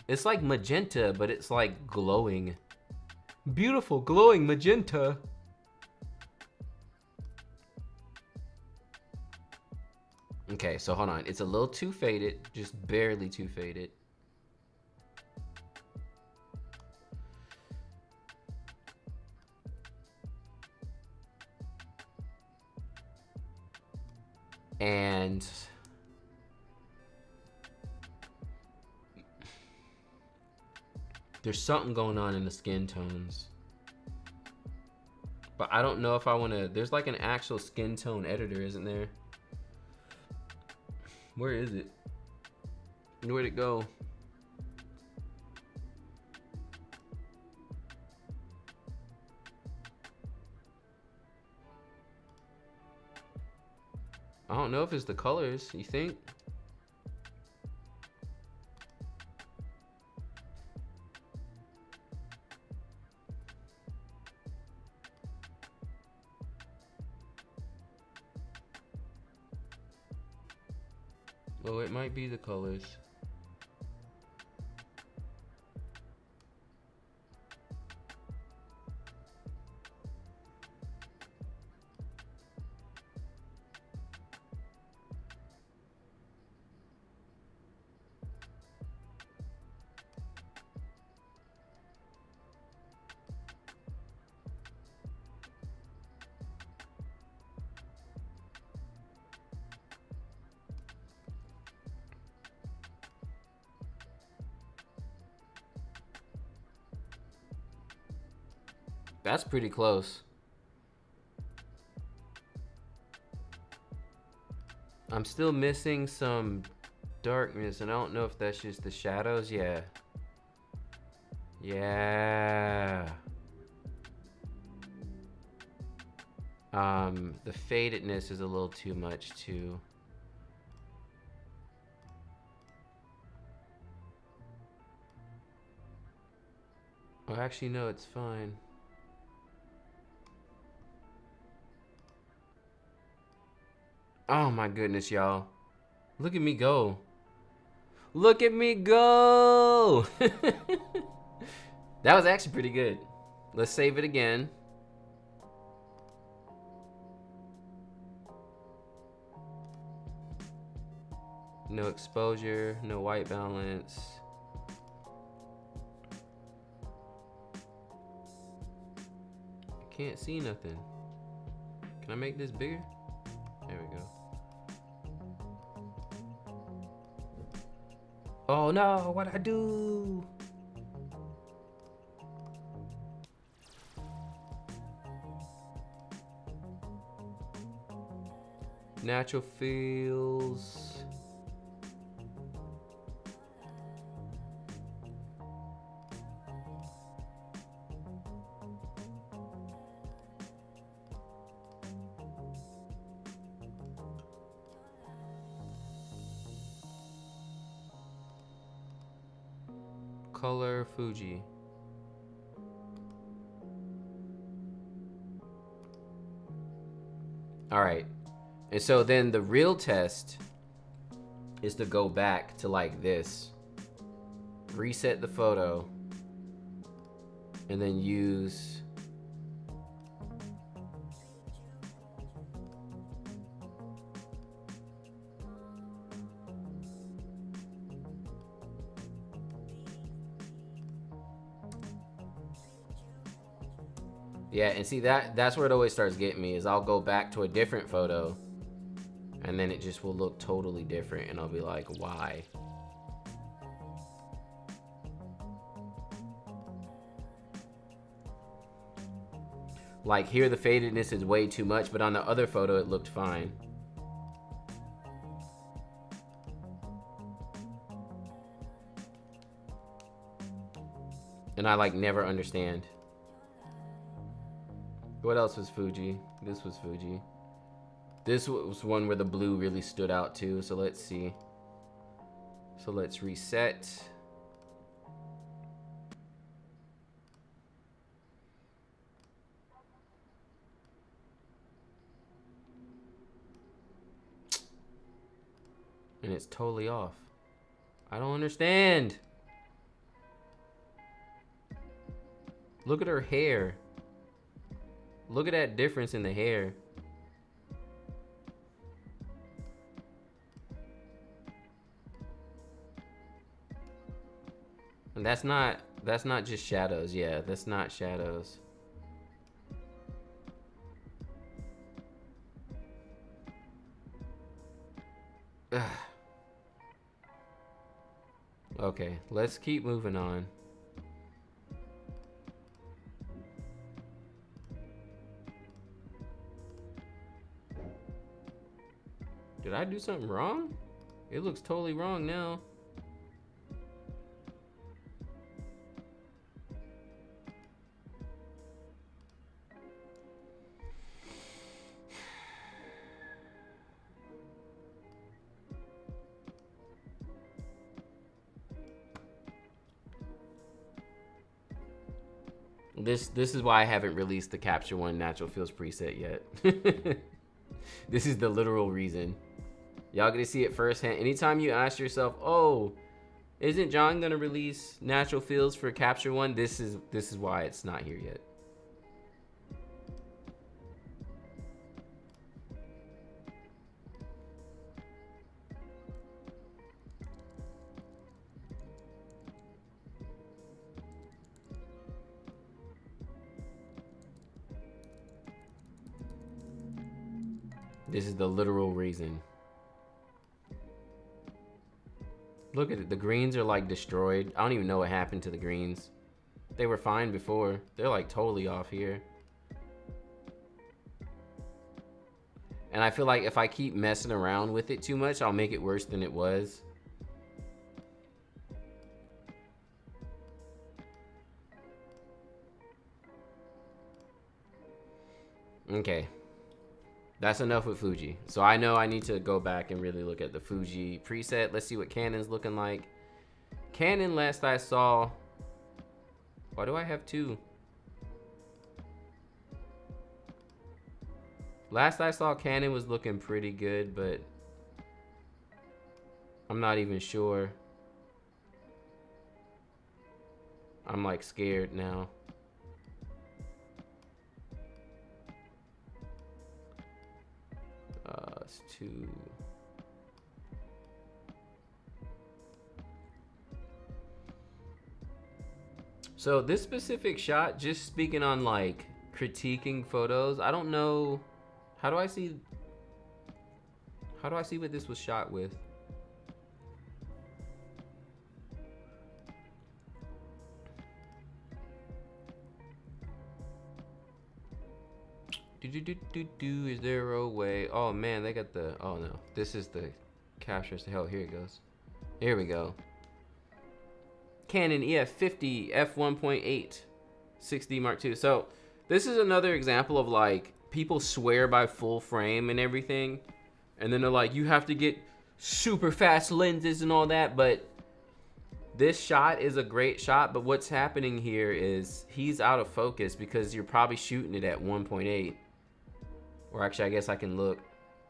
It's like magenta, but it's like glowing. Beautiful, glowing magenta. Okay, so hold on. It's a little too faded, just barely too faded. And there's something going on in the skin tones. But I don't know if I want to, there's like an actual skin tone editor, isn't there? Where is it? Where'd it go? I don't know if it's the colors, you think? Oh, it might be the colors. That's pretty close. I'm still missing some darkness, and I don't know if that's just the shadows. Yeah. Yeah. The fadedness is a little too much too. Oh, actually, no, it's fine. Oh my goodness, y'all. Look at me go. Look at me go. That was actually pretty good. Let's save it again. No exposure, no white balance. I can't see nothing. Can I make this bigger? There we go. Oh no, what'd I do? Natural feels. Color Fuji. All right. And so then the real test is to go back to like this, reset the photo, and then use yeah, and see that's where it always starts getting me, is I'll go back to a different photo and then it just will look totally different and I'll be like, why? Like here the fadedness is way too much, but on the other photo it looked fine. And I like never understand. What else was Fuji? This was Fuji. This was one where the blue really stood out too, so let's see. So let's reset. And it's totally off. I don't understand. Look at her hair. Look at that difference in the hair. And that's not just shadows. Yeah, that's not shadows. Ugh. Okay, let's keep moving on. Did I do something wrong? It looks totally wrong now. This is why I haven't released the Capture One Natural Feels preset yet. This is the literal reason. Y'all get to see it firsthand. Anytime you ask yourself, oh, isn't John gonna release Natural Feels for Capture One? This is why it's not here yet. This is the literal reason. Look at it. The greens are like destroyed. I don't even know what happened to the greens. They were fine before. They're like totally off here. And I feel like if I keep messing around with it too much, I'll make it worse than it was. Okay. That's enough with Fuji. So I know I need to go back and really look at the Fuji preset. Let's see what Canon's looking like. Canon, last I saw... Why do I have two? Last I saw, Canon was looking pretty good, but I'm not even sure. I'm like scared now. It's two. So this specific shot, just speaking on like critiquing photos, I don't know. How do I see what this was shot with? Is there a way? Oh man, they got the, oh no, this is the captures to hell. Here it goes. Here we go. Canon EF50 f1.8 6D Mark II. So this is another example of like people swear by full frame and everything, and then they're like, you have to get super fast lenses and all that. But this shot is a great shot, but what's happening here is he's out of focus because you're probably shooting it at 1.8. Or actually, I guess I can look.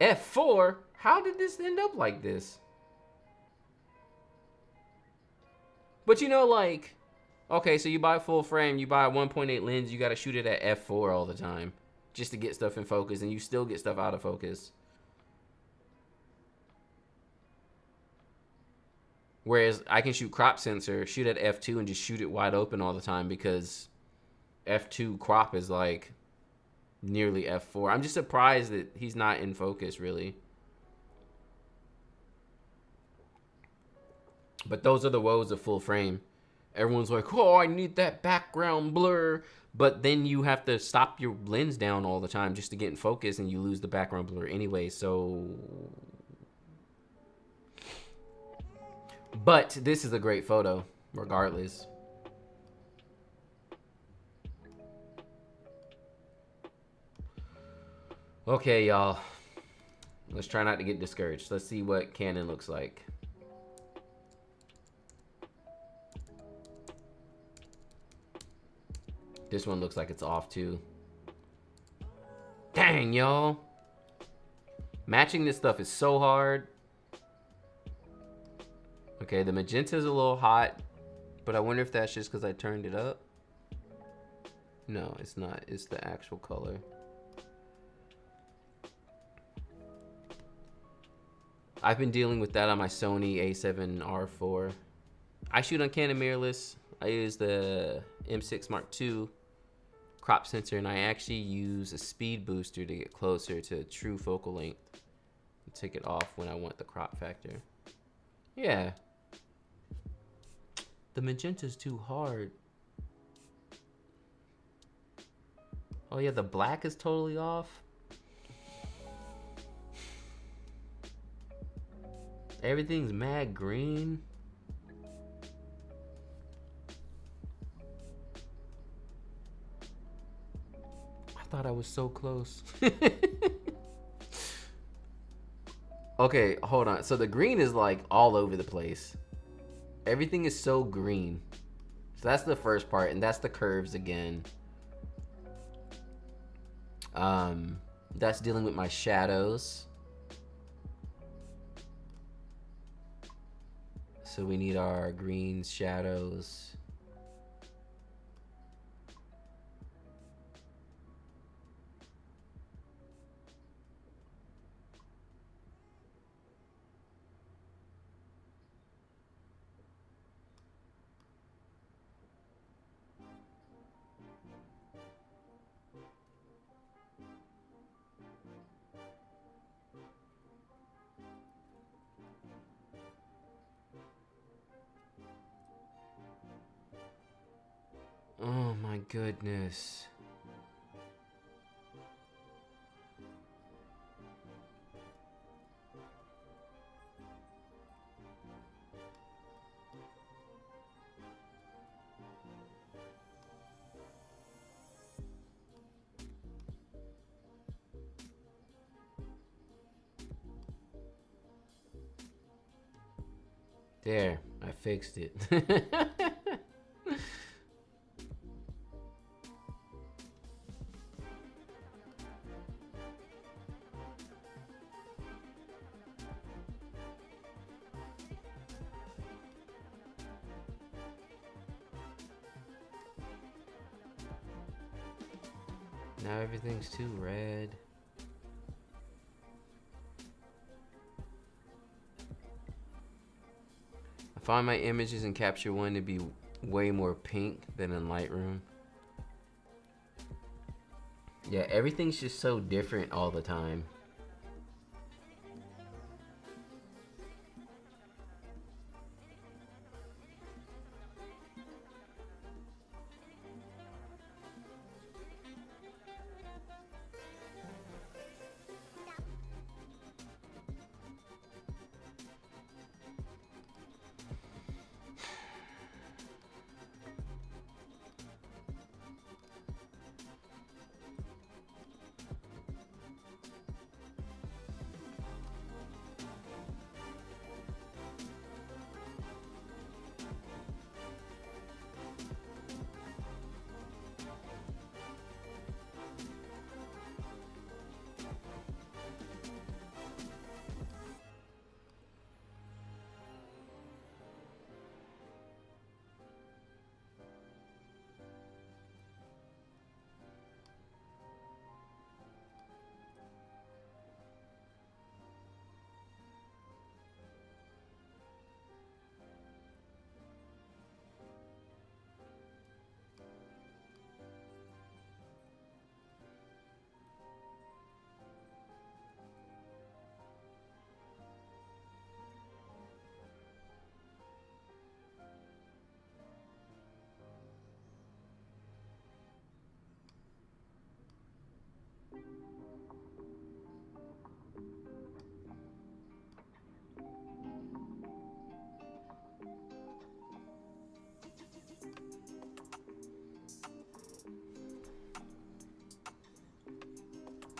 F4? How did this end up like this? But you know, like, okay, so you buy full frame, you buy a 1.8 lens, you gotta shoot it at F4 all the time just to get stuff in focus, and you still get stuff out of focus. Whereas I can shoot crop sensor, shoot at F2 and just shoot it wide open all the time because F2 crop is like nearly F4. I'm just surprised that he's not in focus really. But those are the woes of full frame. Everyone's like, oh, I need that background blur. But then you have to stop your lens down all the time just to get in focus, and you lose the background blur anyway, so... But this is a great photo, regardless. Okay, y'all. Let's try not to get discouraged. Let's see what Canon looks like. This one looks like it's off too. Dang, y'all. Matching this stuff is so hard. Okay, the magenta's a little hot, but I wonder if that's just because I turned it up. No, it's not. It's the actual color. I've been dealing with that on my Sony a7R4. I shoot on Canon mirrorless. I use the M6 Mark II crop sensor, and I actually use a speed booster to get closer to true focal length. And take it off when I want the crop factor. Yeah. The magenta's too hard. Oh yeah, the black is totally off. Everything's mad green. I thought I was so close. Okay, hold on. So the green is like all over the place. Everything is so green. So that's the first part, and that's the curves again. That's dealing with my shadows. So we need our green shadows. Oh my goodness. There, I fixed it. Now everything's too red. I find my images in Capture One to be way more pink than in Lightroom. Yeah, everything's just so different all the time.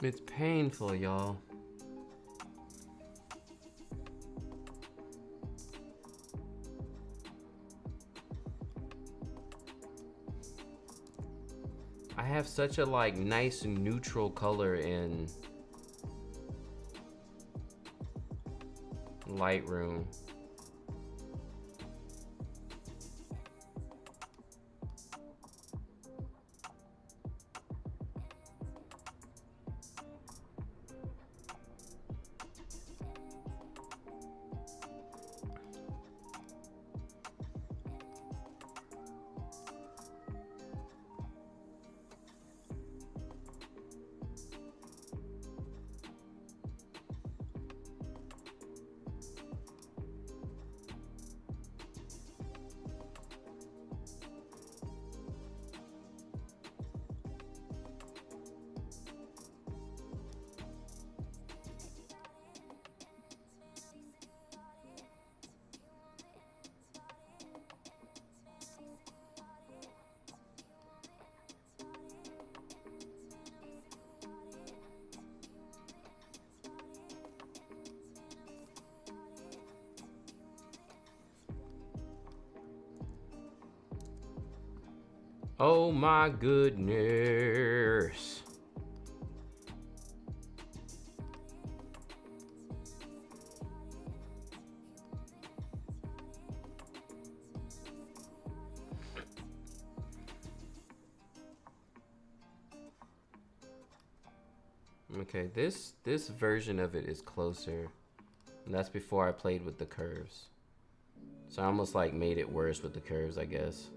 It's painful, y'all. I have such a like nice neutral color in Lightroom. Oh my goodness. Okay, this version of it is closer. And that's before I played with the curves. So I almost like made it worse with the curves, I guess.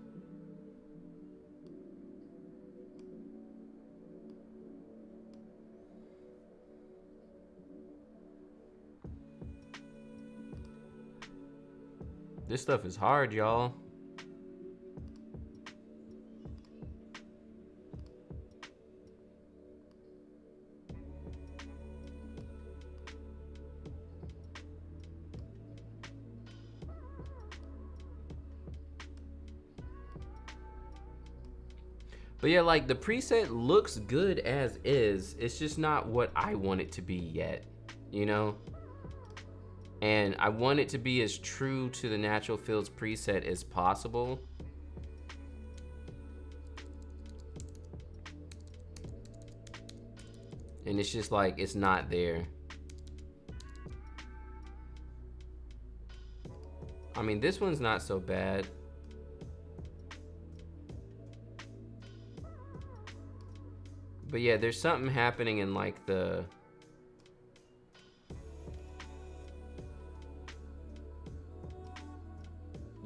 This stuff is hard, y'all. But yeah, like the preset looks good as is. It's just not what I want it to be yet, you know? And I want it to be as true to the natural fields preset as possible. And it's just like, it's not there. I mean, this one's not so bad. But yeah, there's something happening in like the...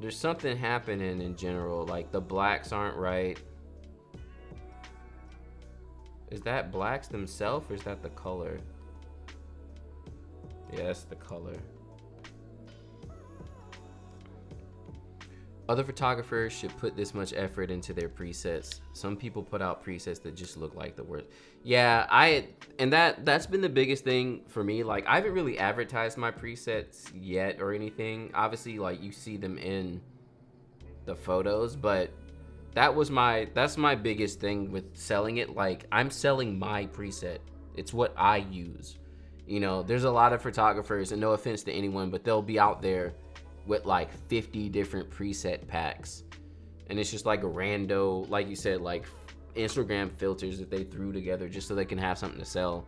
There's something happening in general, like the blacks aren't right. Is that blacks themselves or is that the color? Yeah, that's the color. Other photographers should put this much effort into their presets. Some people put out presets that just look like the worst. Yeah, that's been the biggest thing for me. Like, I haven't really advertised my presets yet or anything. Obviously, like, you see them in the photos, but that's my biggest thing with selling it. Like, I'm selling my preset. It's what I use. You know, there's a lot of photographers, and no offense to anyone, but they'll be out there with like 50 different preset packs, and it's just like a rando, like you said, like Instagram filters that they threw together just so they can have something to sell.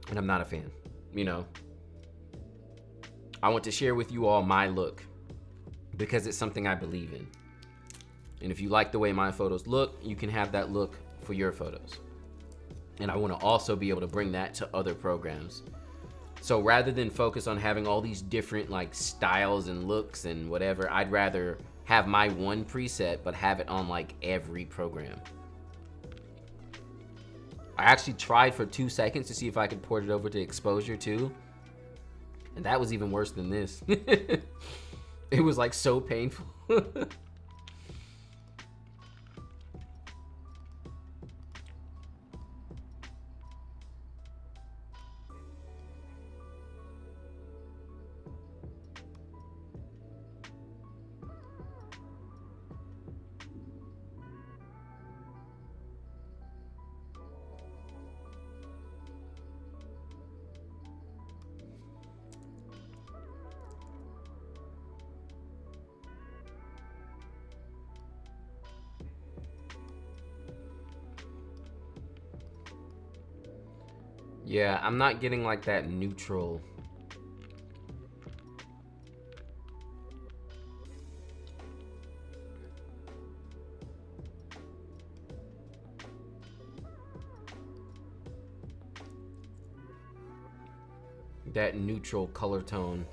And I'm not a fan, you know. I want to share with you all my look because it's something I believe in, and if you like the way my photos look, you can have that look for your photos. And I want to also be able to bring that to other programs. So rather than focus on having all these different like styles and looks and whatever, I'd rather have my one preset, but have it on like every program. I actually tried for 2 seconds to see if I could port it over to exposure too. And that was even worse than this. It was like so painful. Yeah, I'm not getting like that neutral. That neutral color tone.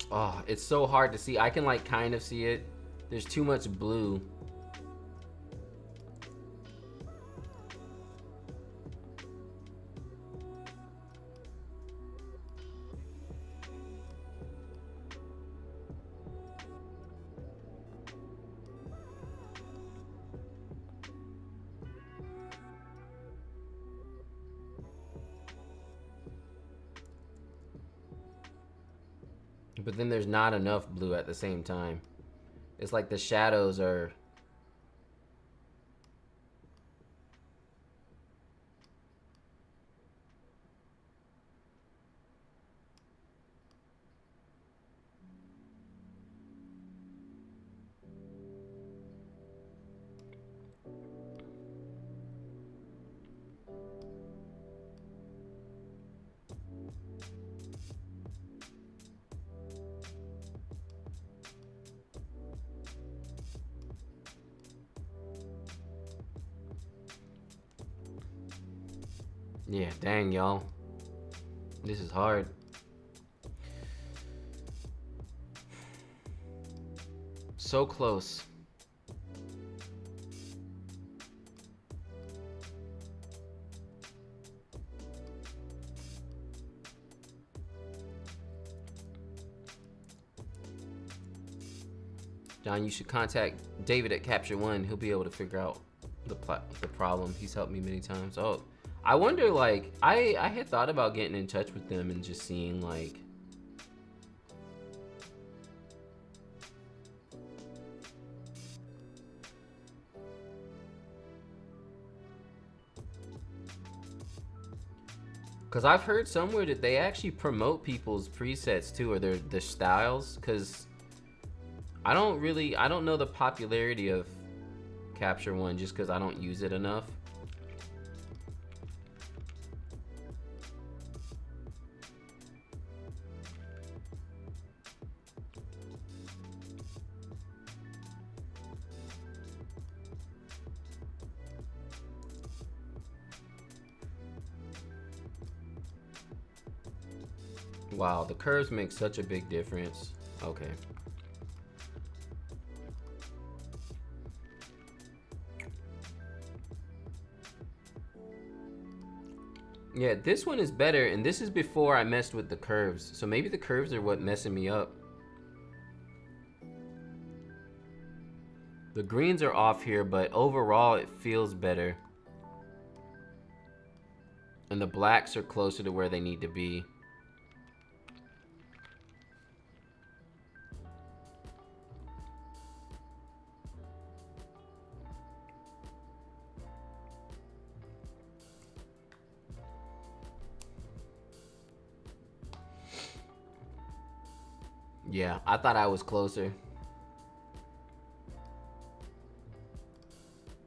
Oh, it's so hard to see. I can like kind of see it. There's too much blue. But then there's not enough blue at the same time. It's like the shadows are... Yeah, dang, y'all. This is hard. So close. John, you should contact David at Capture One. He'll be able to figure out the problem. He's helped me many times. Oh, I wonder, like, I had thought about getting in touch with them and just seeing, like, because I've heard somewhere that they actually promote people's presets too, or their styles, because I don't know the popularity of Capture One just because I don't use it enough. Wow, the curves make such a big difference. Okay. Yeah, this one is better, and this is before I messed with the curves. So maybe the curves are what messing me up. The greens are off here, but overall it feels better. And the blacks are closer to where they need to be. Yeah, I thought I was closer.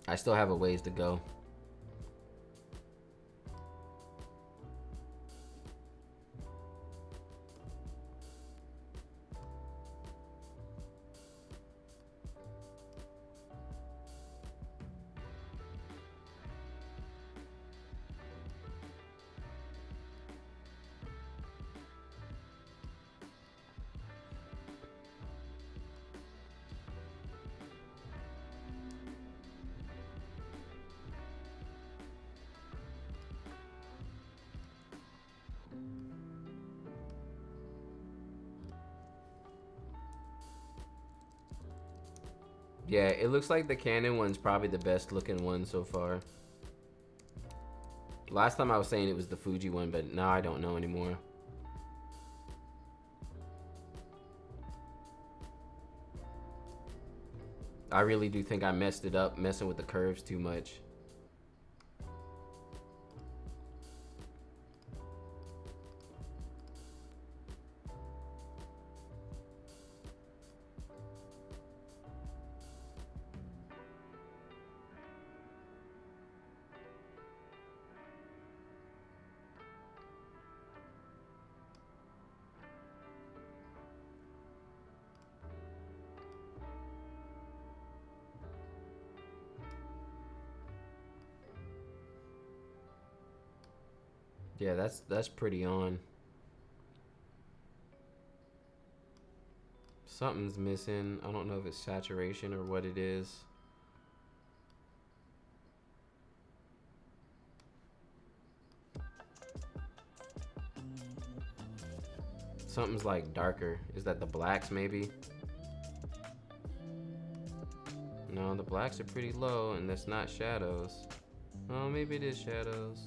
I still have a ways to go. Yeah, it looks like the Canon one's probably the best looking one so far. Last time I was saying it was the Fuji one, but now I don't know anymore. I really do think I messed it up messing with the curves too much. Yeah, that's pretty on. Something's missing. I don't know if it's saturation or what it is. Something's like darker. Is that the blacks maybe? No, the blacks are pretty low, and that's not shadows. Oh, maybe it is shadows.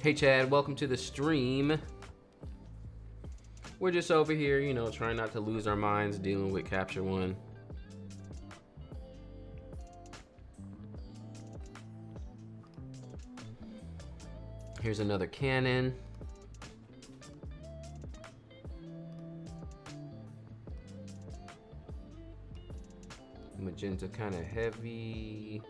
Hey Chad, welcome to the stream. We're just over here, you know, trying not to lose our minds dealing with Capture One. Here's another Canon. Magenta kind of heavy.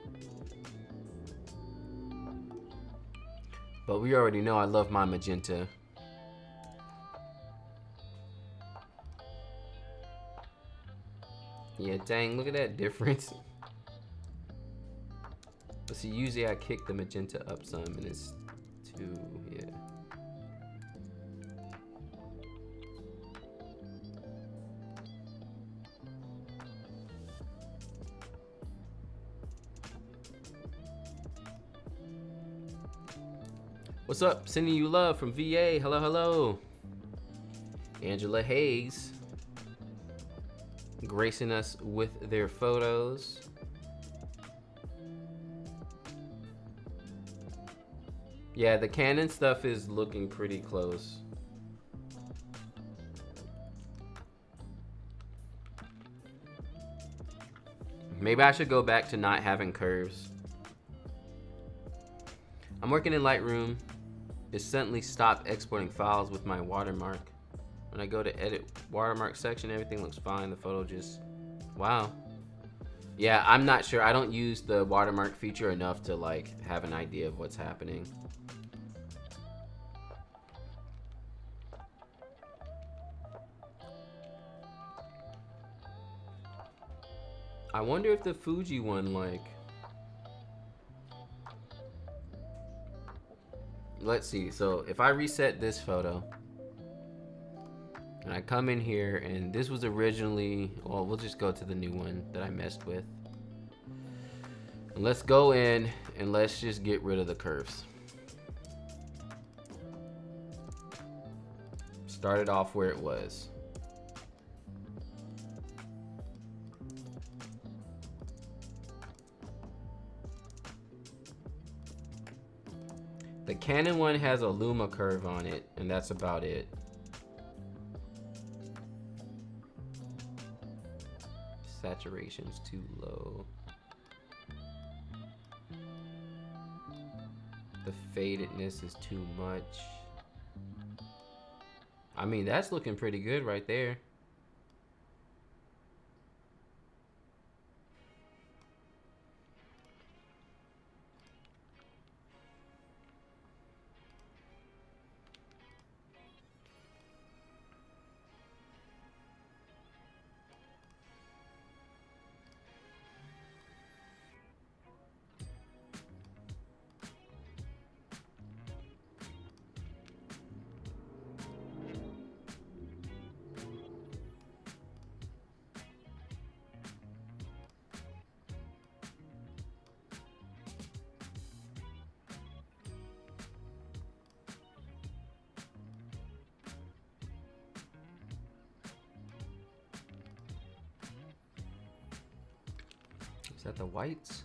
But we already know I love my magenta. Yeah, dang, look at that difference. But see, usually I kick the magenta up some and it's too, yeah. What's up? Sending you love from VA. Hello, hello. Angela Hayes gracing us with their photos. Yeah, the Canon stuff is looking pretty close. Maybe I should go back to not having curves. I'm working in Lightroom. It suddenly stopped exporting files with my watermark. When I go to edit watermark section, everything looks fine. The photo just, wow. Yeah, I'm not sure. I don't use the watermark feature enough to like have an idea of what's happening. I wonder if the Fuji one, like, let's see. So if I reset this photo and I come in here, and this was originally, well, we'll just go to the new one that I messed with. And let's go in and let's just get rid of the curves. Start it off where it was. The Canon one has a Luma curve on it, and that's about it. Saturation's too low. The fadedness is too much. I mean, that's looking pretty good right there. Is that the whites?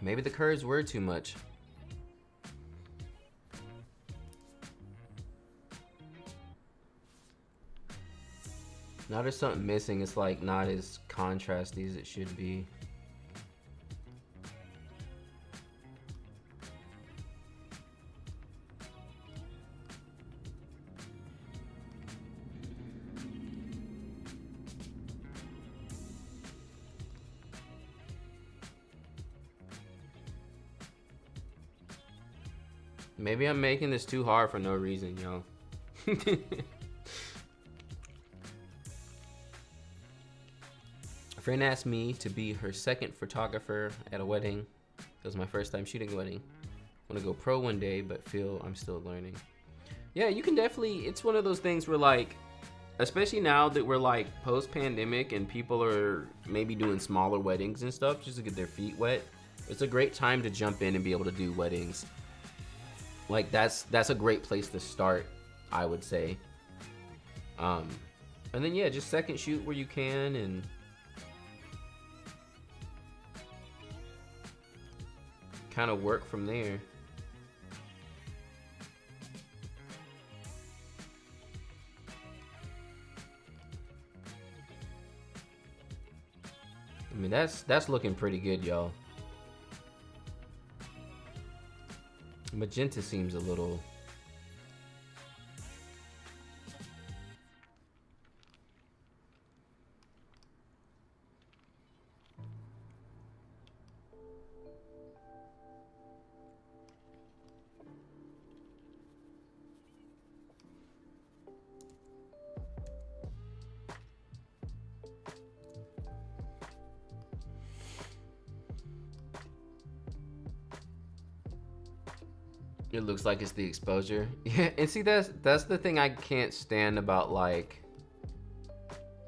Maybe the curves were too much. Now there's something missing. It's like not as contrasty as it should be. Maybe I'm making this too hard for no reason, yo. A friend asked me to be her second photographer at a wedding. It was my first time shooting a wedding. I want to go pro one day, but feel I'm still learning. Yeah, you can definitely, it's one of those things where like, especially now that we're like post-pandemic and people are maybe doing smaller weddings and stuff just to get their feet wet. It's a great time to jump in and be able to do weddings. Like that's a great place to start, I would say. And then yeah, just second shoot where you can and kind of work from there. I mean, that's looking pretty good, y'all. Magenta seems a little... It looks like it's the exposure. Yeah, and see, that's the thing I can't stand about like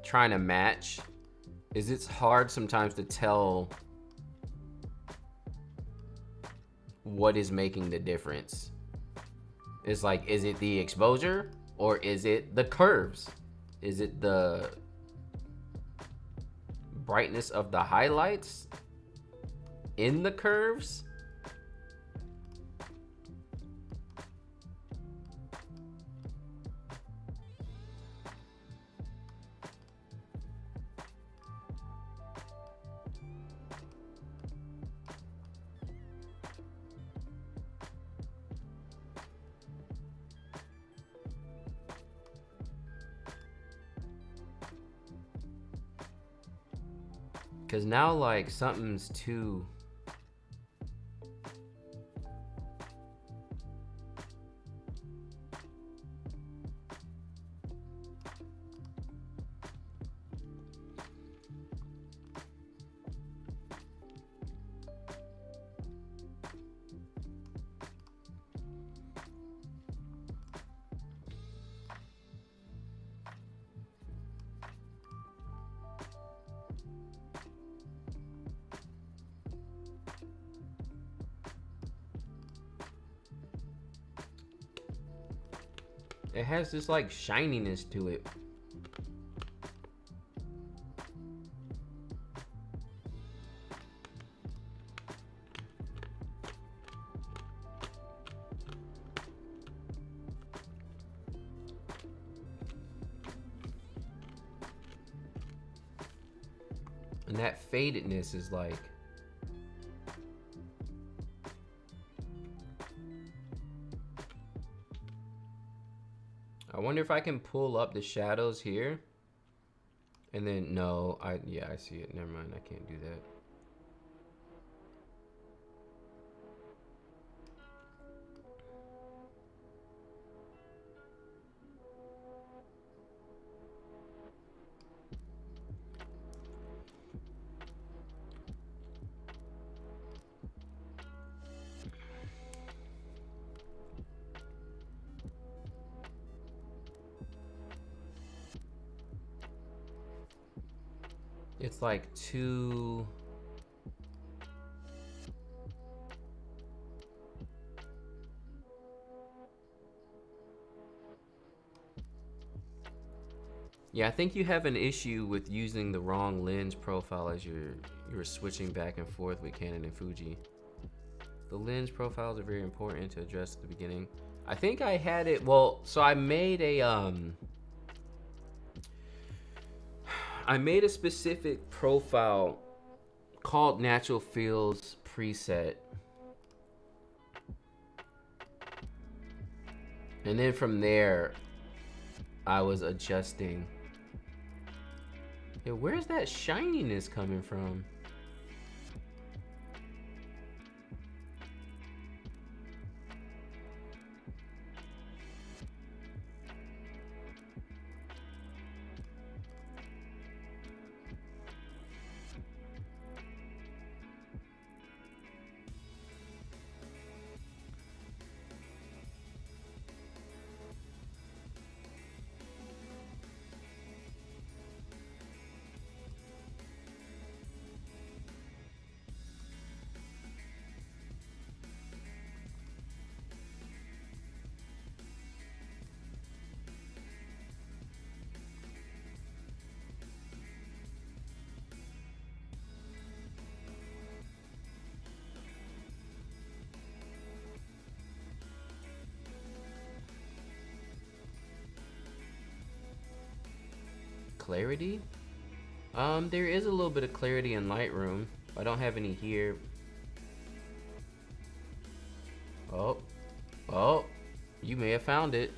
trying to match, is it's hard sometimes to tell what is making the difference. It's like, is it the exposure or is it the curves? Is it the brightness of the highlights in the curves? Cause now like something's too... It has this like shininess to it. And that fadedness is like... I wonder if I can pull up the shadows here. And then, no, yeah, I see it. Never mind, I can't do that. It's like too... Yeah, I think you have an issue with using the wrong lens profile as you're switching back and forth with Canon and Fuji. The lens profiles are very important to address at the beginning. I think I had it, well, so I made a specific profile called Natural Fields preset. And then from there, I was adjusting. Yeah, where's that shininess coming from? clarity? There is a little bit of clarity in Lightroom. I don't have any here. Oh, you may have found it.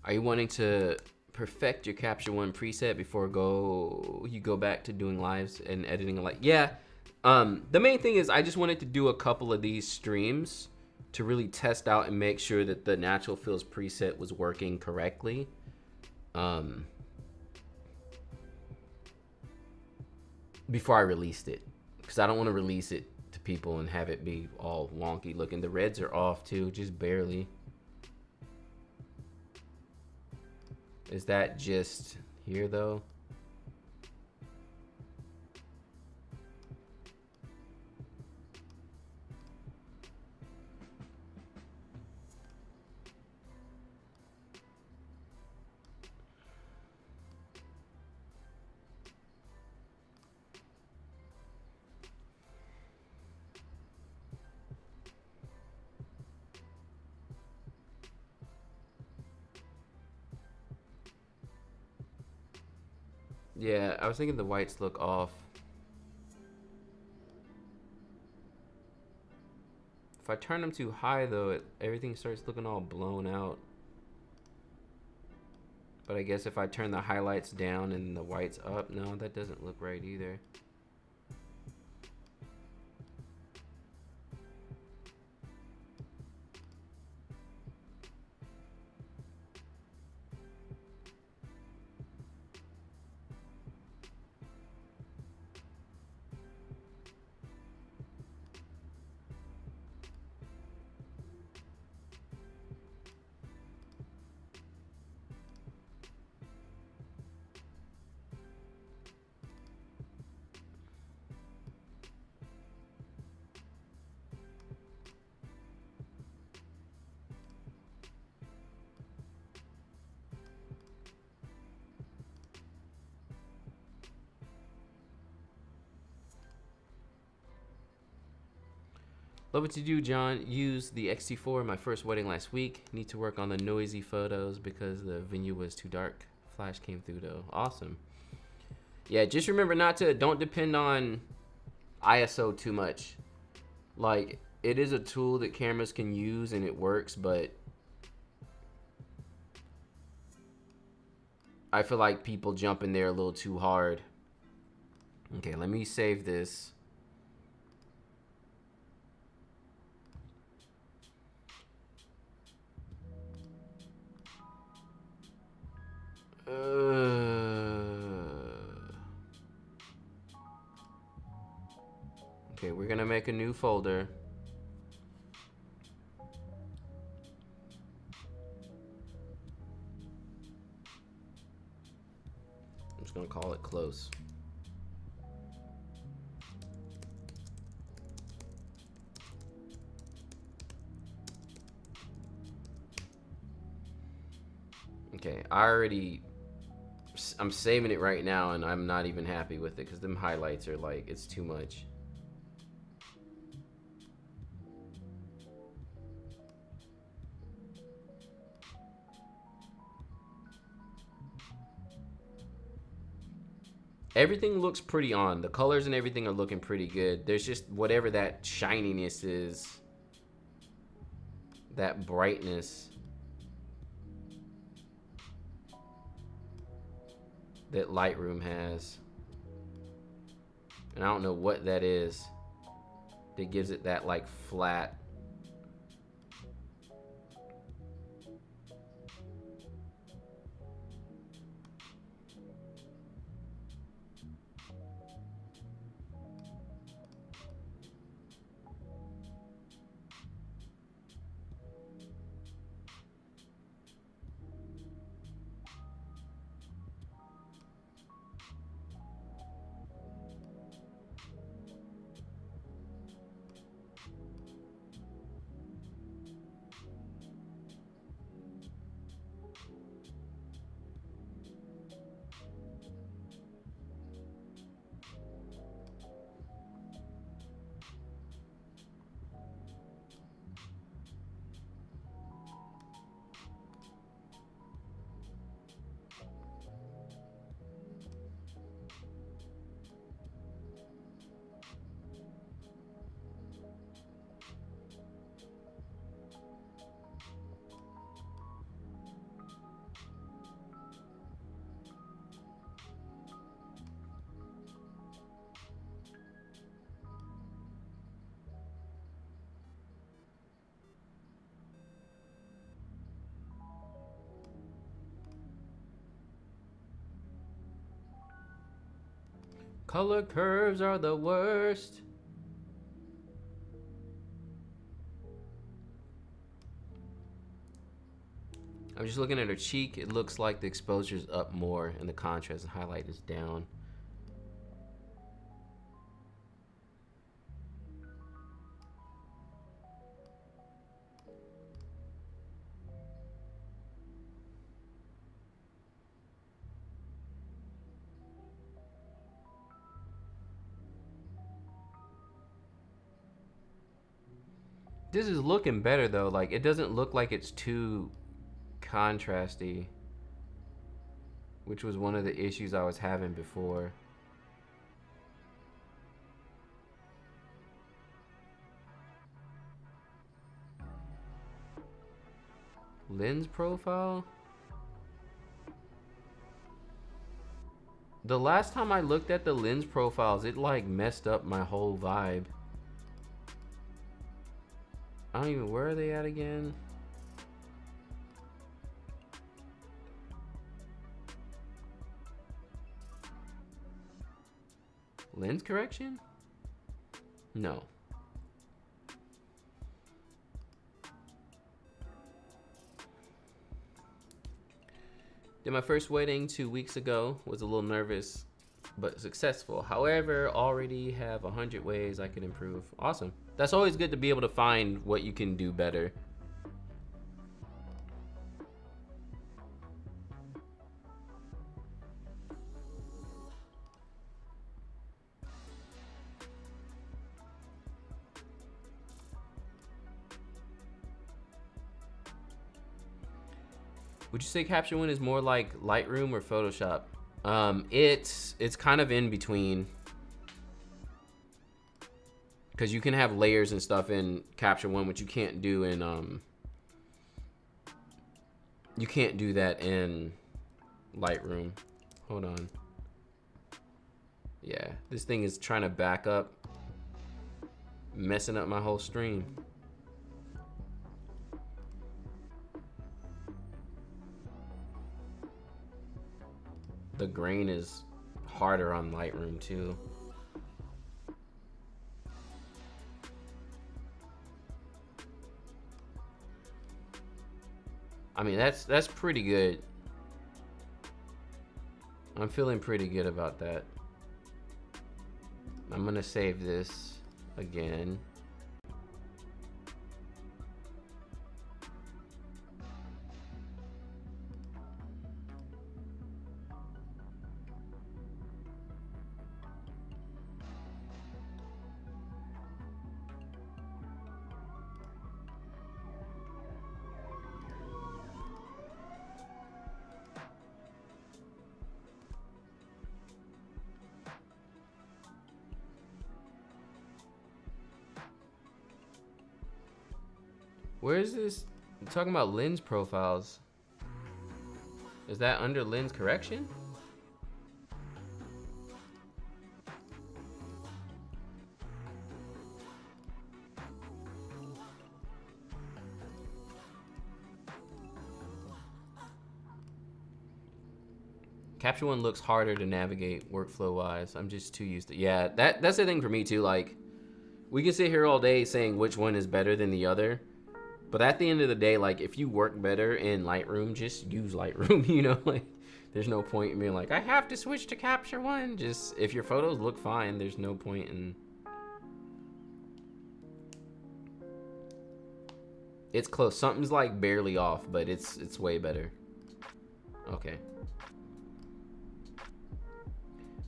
Are you wanting to perfect your Capture One preset before you go back to doing lives and editing? Like, yeah. The main thing is I just wanted to do a couple of these streams to really test out and make sure that the Natural Fills preset was working correctly. Before I released it, because I don't want to release it to people and have it be all wonky looking. The reds are off too, just barely. Is that just here though? Yeah, I was thinking the whites look off. If I turn them too high though, everything starts looking all blown out. But I guess if I turn the highlights down and the whites up, no, that doesn't look right either. Love what you do, John. Used the X-T4 in my first wedding last week. Need to work on the noisy photos because the venue was too dark. Flash came through though. Awesome. Yeah, just remember don't depend on ISO too much. Like, it is a tool that cameras can use and it works, but I feel like people jump in there a little too hard. Okay, let me save this. Okay, we're gonna make a new folder. I'm just gonna call it close. Okay, I'm saving it right now and I'm not even happy with it because them highlights are like, it's too much. Everything looks pretty on. The colors and everything are looking pretty good. There's just whatever that shininess is, that brightness. that Lightroom has. And I don't know what that is that gives it that like flat. Color curves are the worst. I'm just looking at her cheek. It looks like the exposure is up more and the contrast and highlight is down. This is looking better though. Like it doesn't look like it's too contrasty, which was one of the issues I was having before. Lens profile? The last time I looked at the lens profiles, it like messed up my whole vibe. I don't even, where are they at again? Lens correction? No. Did my first wedding 2 weeks ago. Was a little nervous, but successful. However, already have 100 ways I can improve. Awesome. That's always good to be able to find what you can do better. Would you say Capture One is more like Lightroom or Photoshop? It's kind of in between, because you can have layers and stuff in Capture One, which you can't do in you can't do that in Lightroom. Hold on. Yeah, this thing is trying to back up, messing up my whole stream. The grain is harder on Lightroom too. I mean, that's pretty good. I'm feeling pretty good about that. I'm gonna save this again. Where is this? I'm talking about lens profiles. Is that under lens correction? Capture One looks harder to navigate workflow wise. I'm just too used to, yeah, that's the thing for me too. Like, we can sit here all day saying which one is better than the other, but at the end of the day, like, if you work better in Lightroom, just use Lightroom, you know? Like, there's no point in being like, I have to switch to Capture One. Just, if your photos look fine, there's no point in... It's close. Something's like barely off, but it's way better. Okay.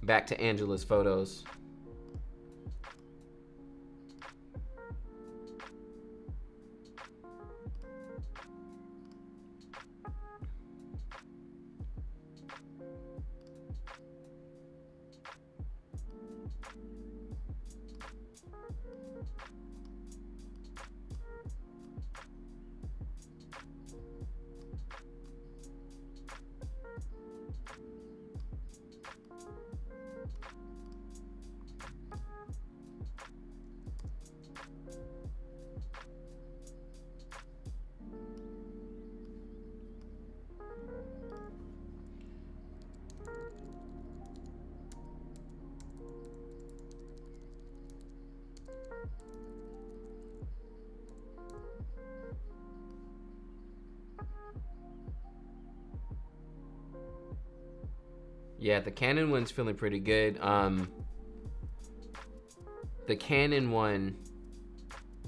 Back to Angela's photos. Yeah, the Canon one's feeling pretty good. The Canon one,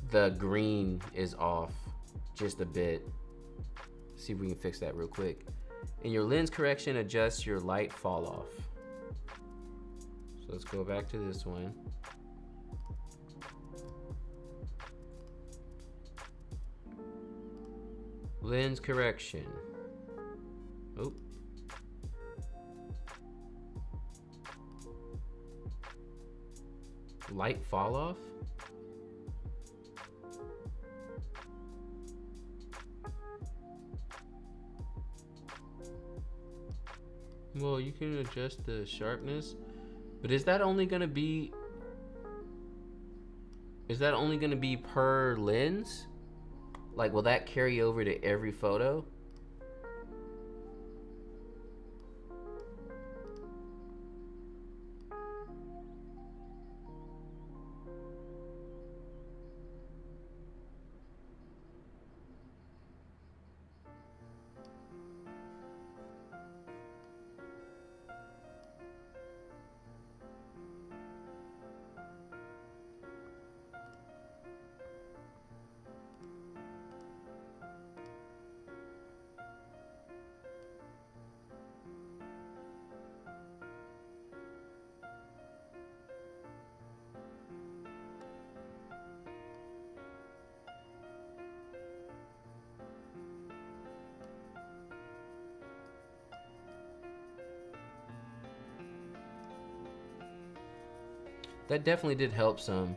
the green is off just a bit. See if we can fix that real quick. In your lens correction, adjust your light fall off. So let's go back to this one. Lens correction. Oh. Light fall off? Well, you can adjust the sharpness, but is that only gonna be per lens? Like, will that carry over to every photo? That definitely did help some.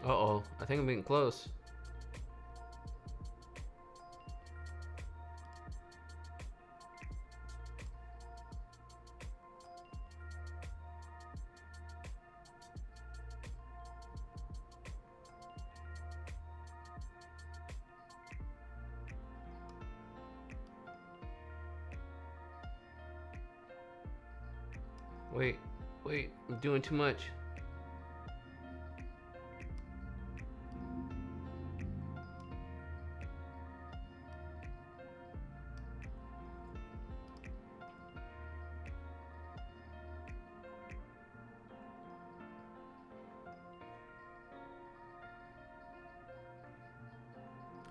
Uh-oh, I think I'm getting close. Wait, I'm doing too much.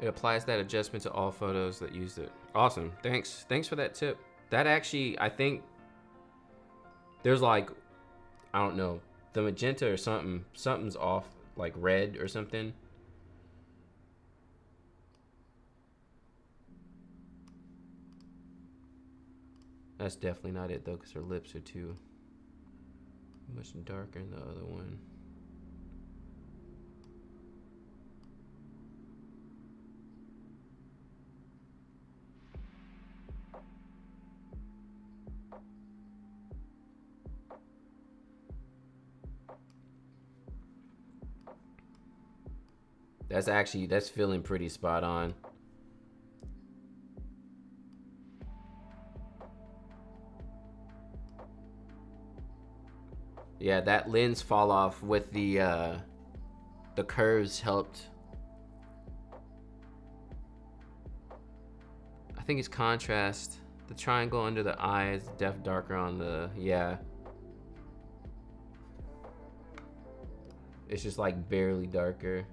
It applies that adjustment to all photos that use it. Awesome. Thanks for that tip. That actually, I think there's like, I don't know, the magenta or something's off, like red or something. That's definitely not it though, because her lips are too much darker than the other one. That's feeling pretty spot on. Yeah, that lens fall off with the curves helped. I think it's contrast. The triangle under the eye is def darker on the, yeah. It's just like barely darker.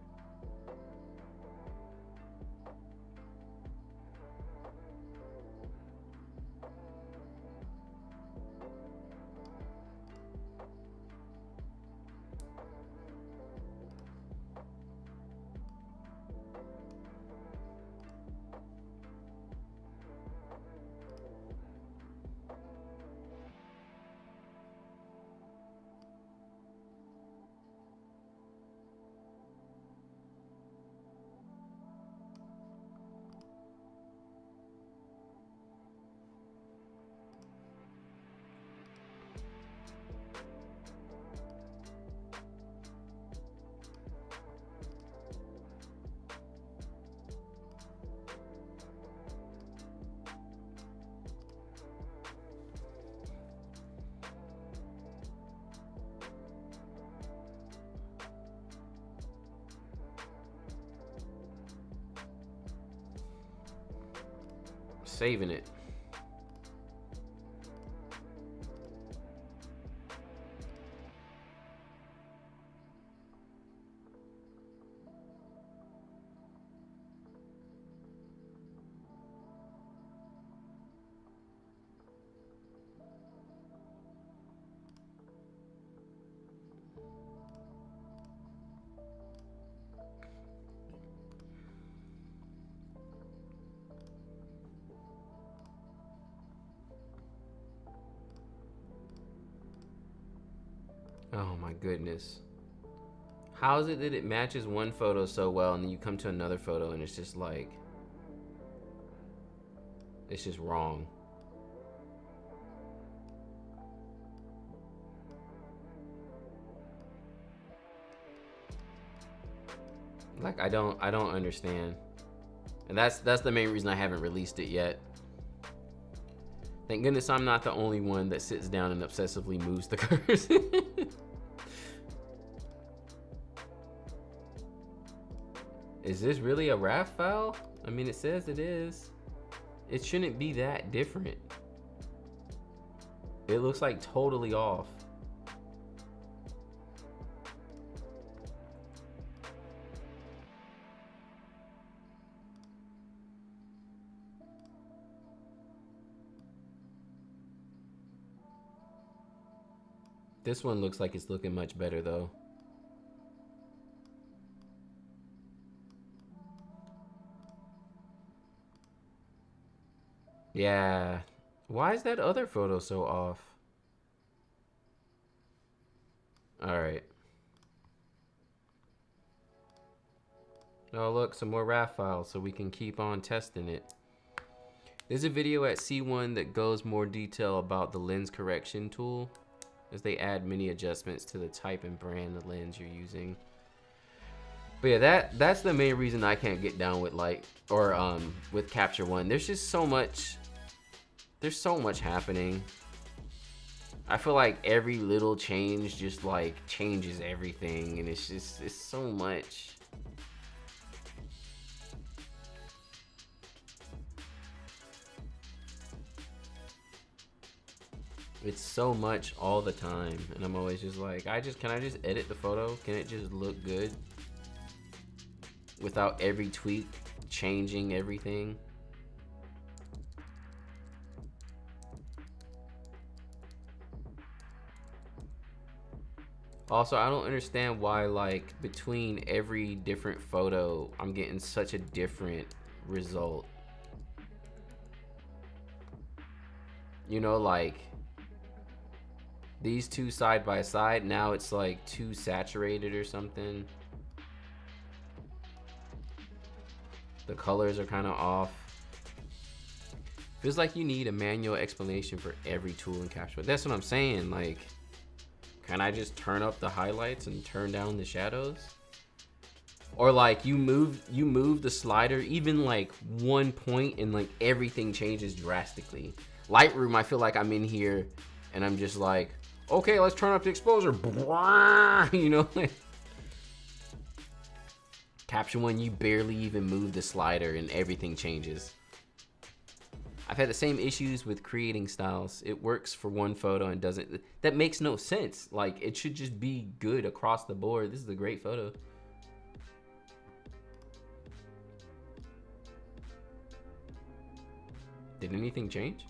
Saving it. Oh my goodness. How is it that it matches one photo so well and then you come to another photo and it's just like, it's just wrong? Like I don't understand. And that's the main reason I haven't released it yet. Thank goodness I'm not the only one that sits down and obsessively moves the curves. Is this really a RAW file? I mean, it says it is. It shouldn't be that different. It looks like totally off. This one looks like it's looking much better though. Yeah. Why is that other photo so off? All right. Oh, look, some more RAW files so we can keep on testing it. There's a video at C1 that goes more detail about the lens correction tool, as they add many adjustments to the type and brand of lens you're using. But yeah, that's the main reason I can't get down with with Capture One. There's just so much. There's so much happening. I feel like every little change just like changes everything, and it's so much. It's so much all the time, and I'm always just like, can I just edit the photo? Can it just look good without every tweak changing everything? Also, I don't understand why, like, between every different photo, I'm getting such a different result. You know, like, these two side by side, now it's like too saturated or something. The colors are kind of off. Feels like you need a manual explanation for every tool in Capture. That's what I'm saying. Like, can I just turn up the highlights and turn down the shadows? Or like you move the slider even like 1 point and like everything changes drastically. Lightroom, I feel like I'm in here and I'm just like, okay, let's turn up the exposure. You know, Capture One, you barely even move the slider and everything changes. I've had the same issues with creating styles. It works for one photo and doesn't. That makes no sense. Like, it should just be good across the board. This is a great photo. Did anything change?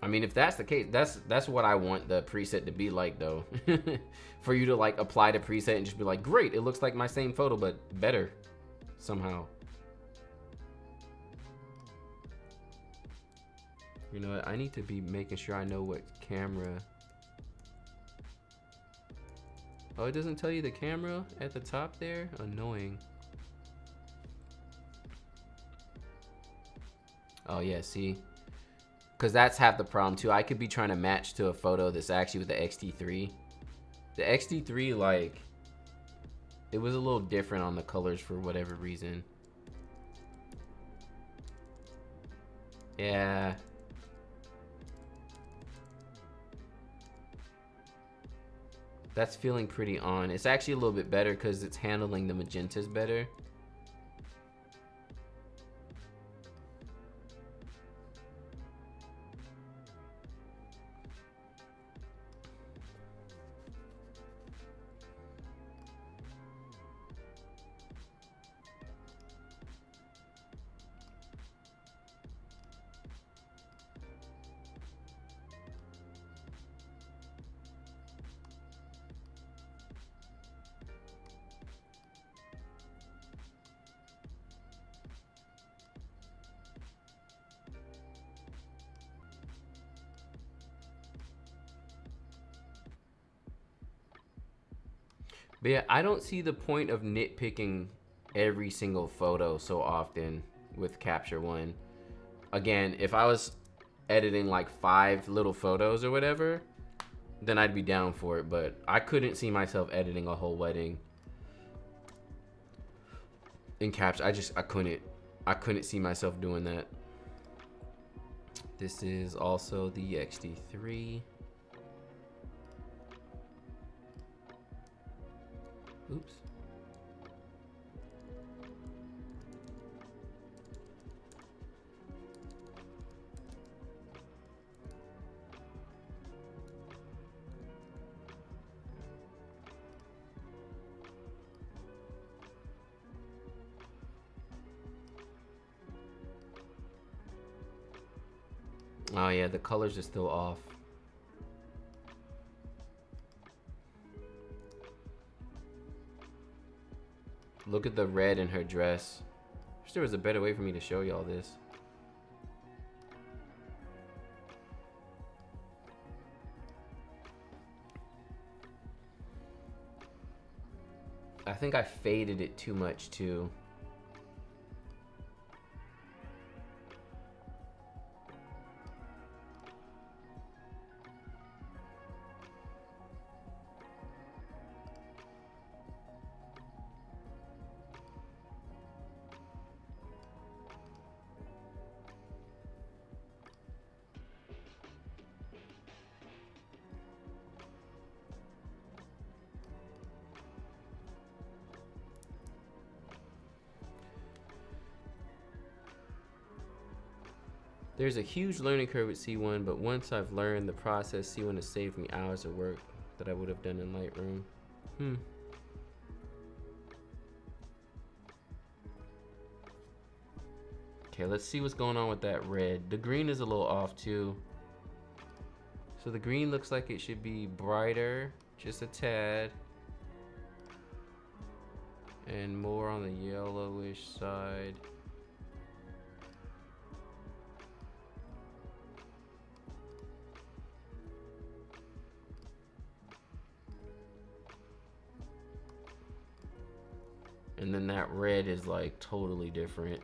I mean, if that's the case, that's what I want the preset to be like, though. For you to like apply the preset and just be like, great, it looks like my same photo but better somehow. You know what? I need to be making sure I know what camera. Oh, it doesn't tell you the camera at the top there? Annoying. Oh yeah, see? Because that's half the problem too. I could be trying to match to a photo that's actually with the XT3. The XT3, like, it was a little different on the colors for whatever reason. Yeah. That's feeling pretty on. It's actually a little bit better because it's handling the magentas better. But yeah, I don't see the point of nitpicking every single photo so often with Capture One. Again, if I was editing like 5 little photos or whatever, then I'd be down for it. But I couldn't see myself editing a whole wedding in Capture. I couldn't see myself doing that. This is also the XT3. Oops. Oh yeah, the colors are still off. Look at the red in her dress. I wish there was a better way for me to show y'all this. I think I faded it too much too. There's a huge learning curve with C1, but once I've learned the process, C1 has saved me hours of work that I would have done in Lightroom. Okay, let's see what's going on with that red. The green is a little off too. So the green looks like it should be brighter, just a tad. And more on the yellowish side. And then that red is like totally different.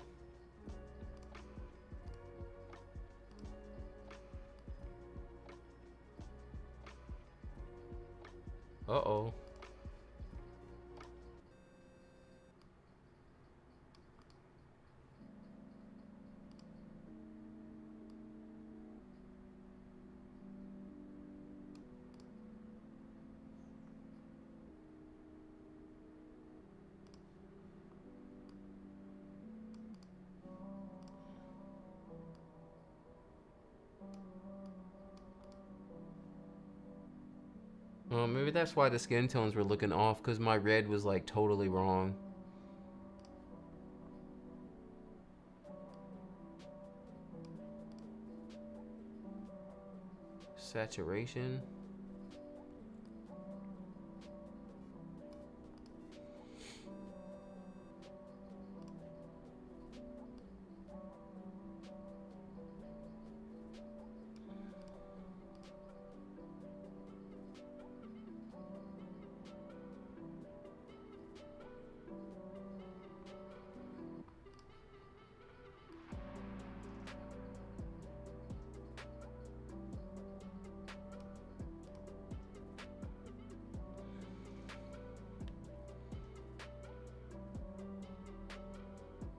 Uh-oh. Maybe that's why the skin tones were looking off, because my red was like totally wrong. Saturation.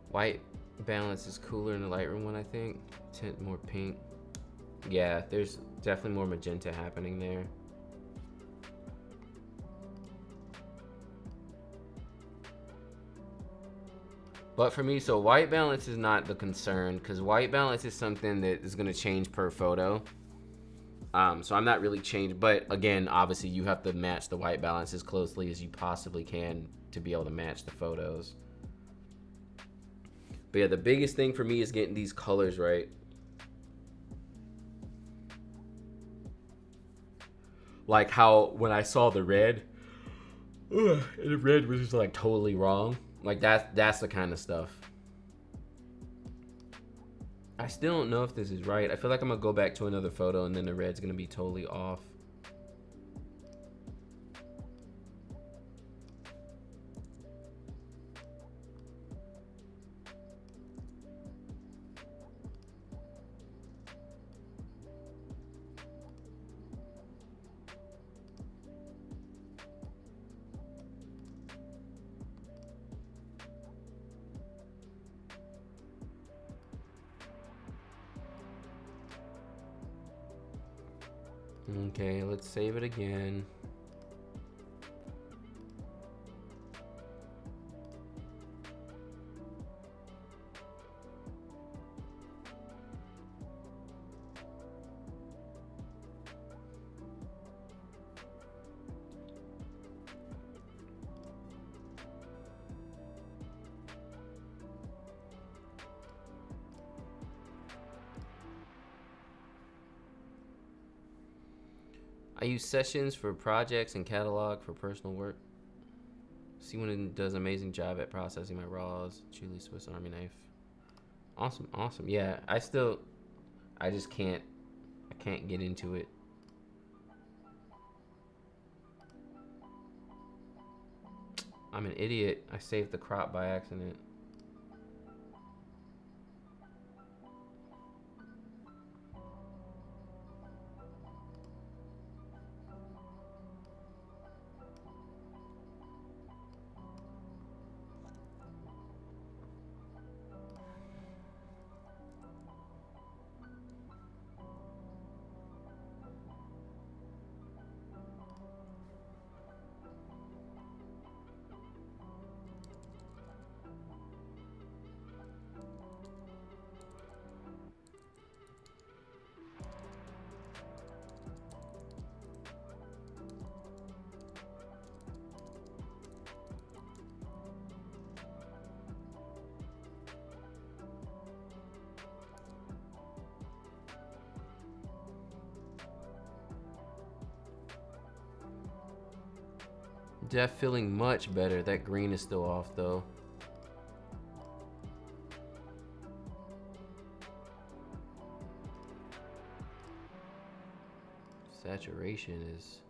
White balance is cooler in the Lightroom one, I think. Tint more pink. Yeah, there's definitely more magenta happening there. But for me, so white balance is not the concern, because white balance is something that is going to change per photo. So I'm not really changed, but again, obviously you have to match the white balance as closely as you possibly can to be able to match the photos. But yeah, the biggest thing for me is getting these colors right. Like how when I saw the red, the red was just like totally wrong. Like that's the kind of stuff. I still don't know if this is right. I feel like I'm gonna go back to another photo and then the red's gonna be totally off. Okay, let's save it again. I use sessions for projects and catalog for personal work. C1 does an amazing job at processing my raws. Chili Swiss Army knife. Awesome, awesome. Yeah, I just can't get into it. I'm an idiot. I saved the crop by accident. Depth feeling much better. That green is still off though. Saturation is...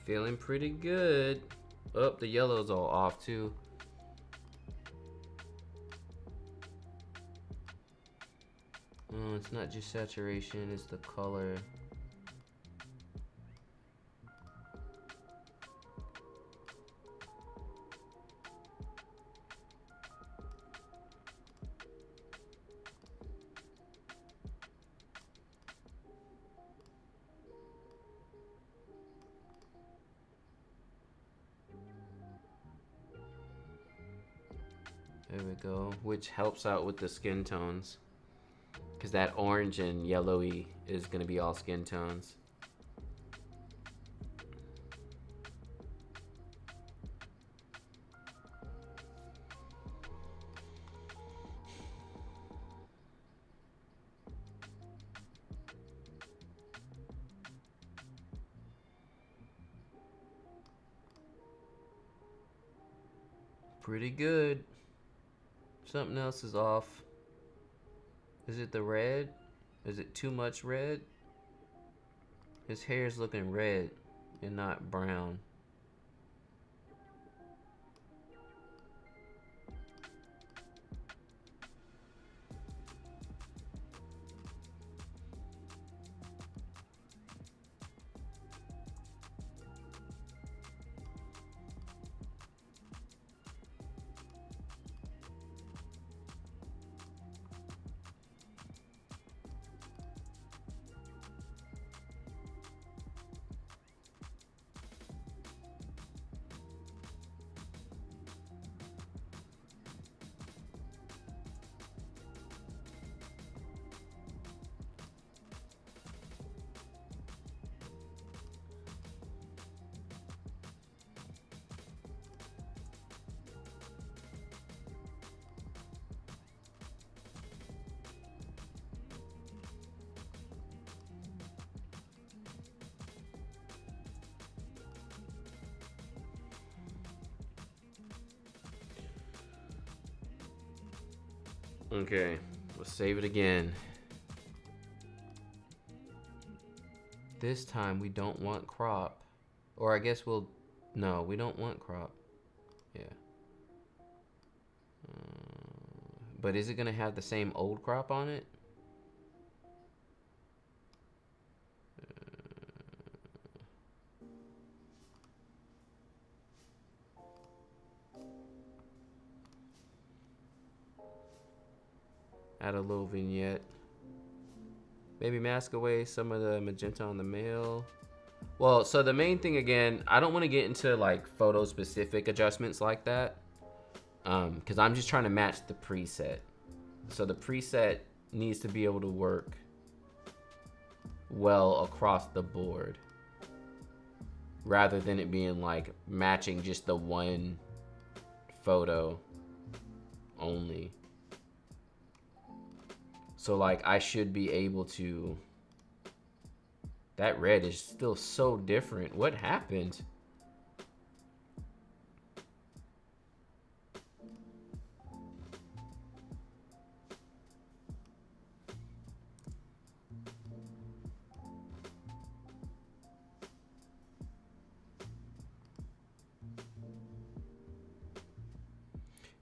Feeling pretty good. Oh, the yellow's all off too. Oh, it's not just saturation, it's the color. There we go, which helps out with the skin tones. Because that orange and yellowy is going to be all skin tones. Pretty good. Something else is off. Is it the red? Is it too much red? His hair is looking red and not brown. Okay, let's save it again. This time we don't want crop. Or I guess we'll... No, we don't want crop. Yeah. But is it going to have the same old crop on it? Add a little vignette. Maybe mask away some of the magenta on the male. Well, so the main thing again, I don't want to get into like photo specific adjustments like that. Because I'm just trying to match the preset. So the preset needs to be able to work well across the board. Rather than it being like matching just the one photo only. So like I should be able to... That red is still so different. What happened?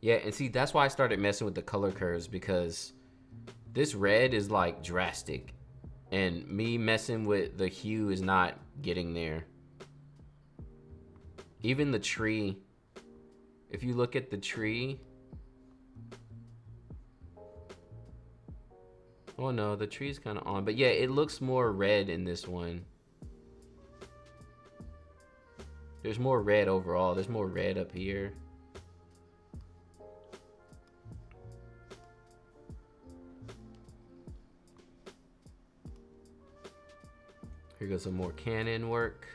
Yeah, and see, that's why I started messing with the color curves, because this red is like drastic. And me messing with the hue is not getting there. Even the tree, if you look at the tree. Oh no, the tree's kind of on. But yeah, it looks more red in this one. There's more red overall. There's more red up here. Here goes some more Canon work.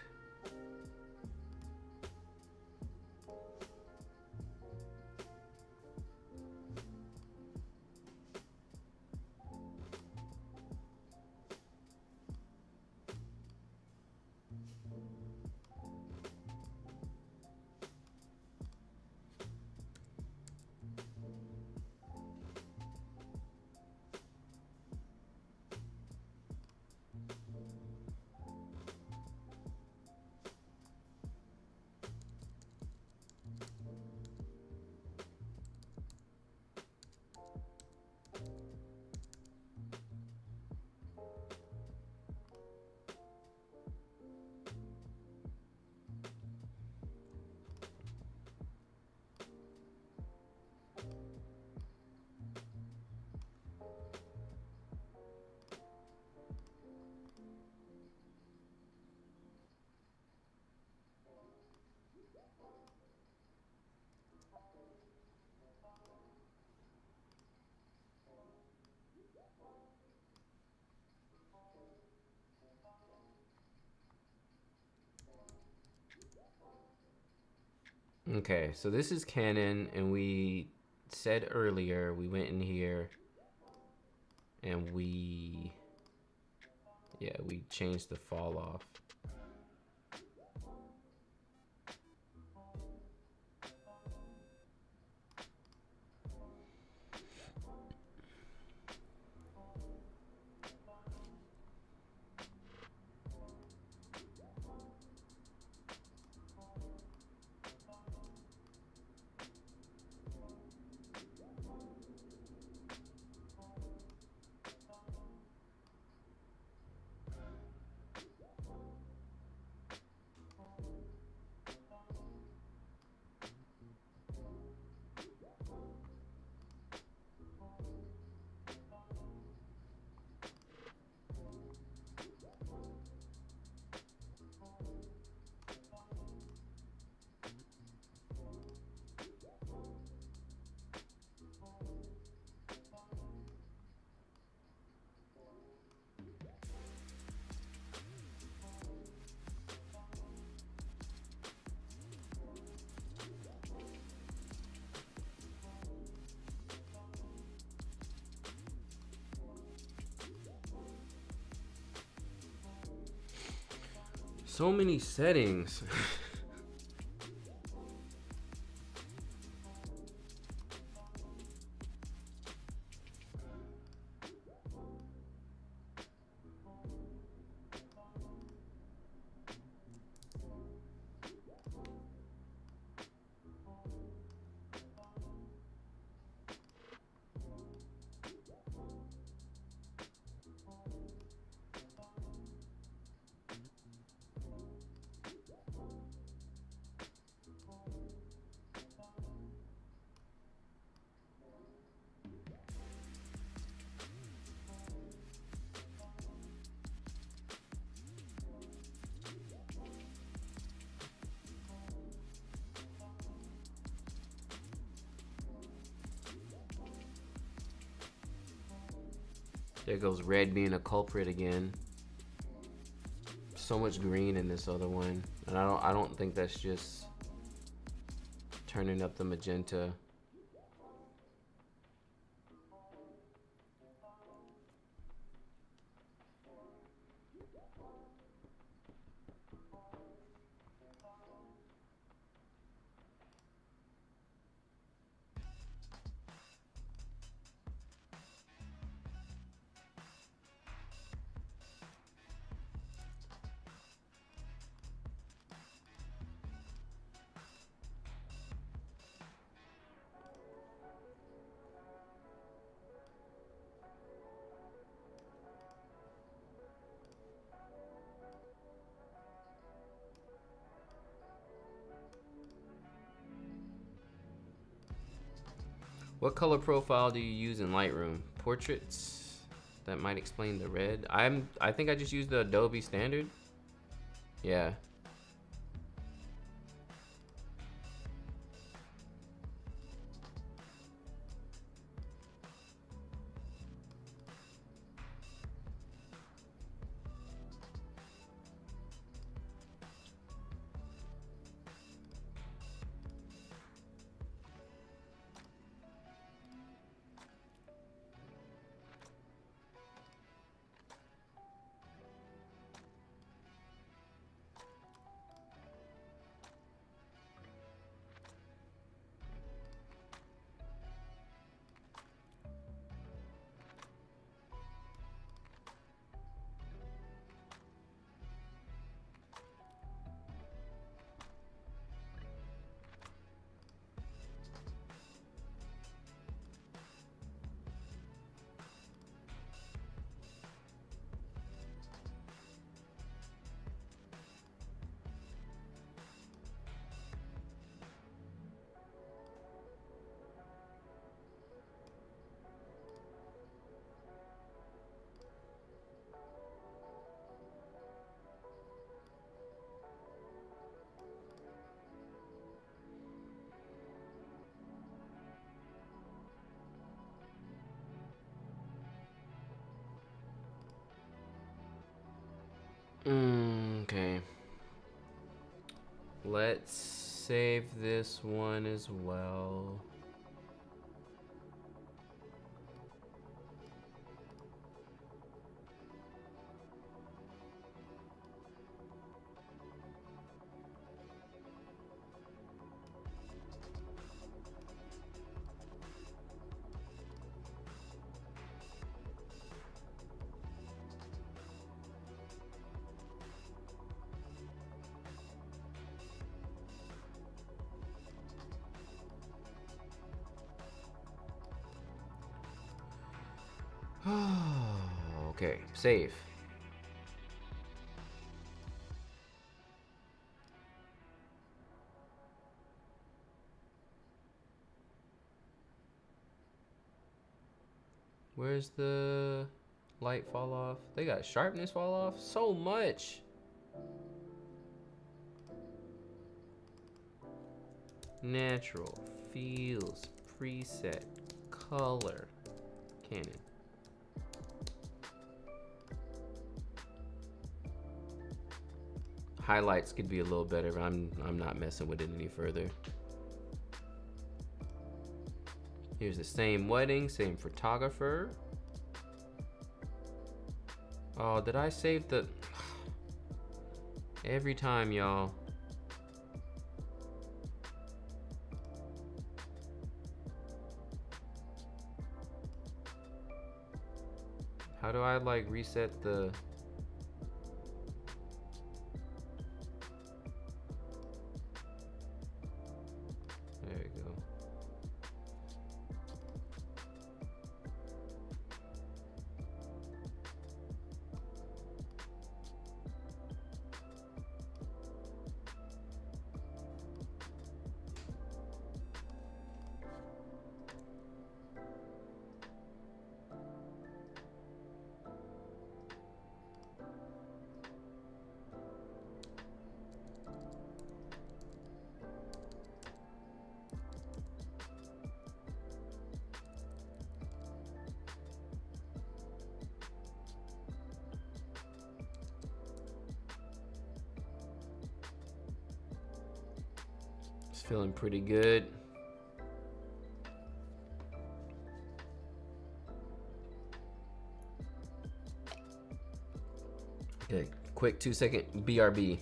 Okay, so this is Canon, and we said earlier we went in here and we changed the fall off. So many settings. There goes red being a culprit again. So much green in this other one, and I don't think that's just turning up the magenta. What color profile do you use in Lightroom? Portraits? That might explain the red. I think I just used the Adobe standard. Yeah. Okay. Let's save this one as well. Okay, save. Where's the light fall off? They got sharpness fall off so much. Natural, feels, preset, color, Canon. Highlights could be a little better, but I'm not messing with it any further. Here's the same wedding, same photographer. Oh, did I save the... Every time, y'all. How do I like reset the... There we go. It's feeling pretty good. Okay, quick 2-second BRB.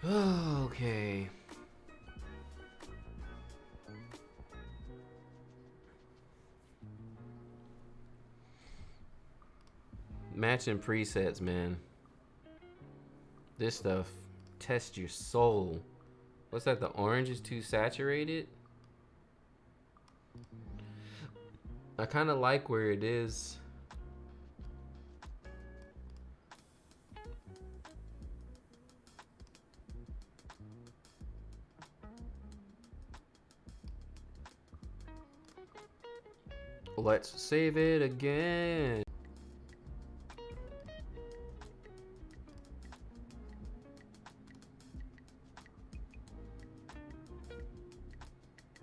Okay. Matching presets, man. This stuff tests your soul. What's that? The orange is too saturated? I kind of like where it is. Let's save it again.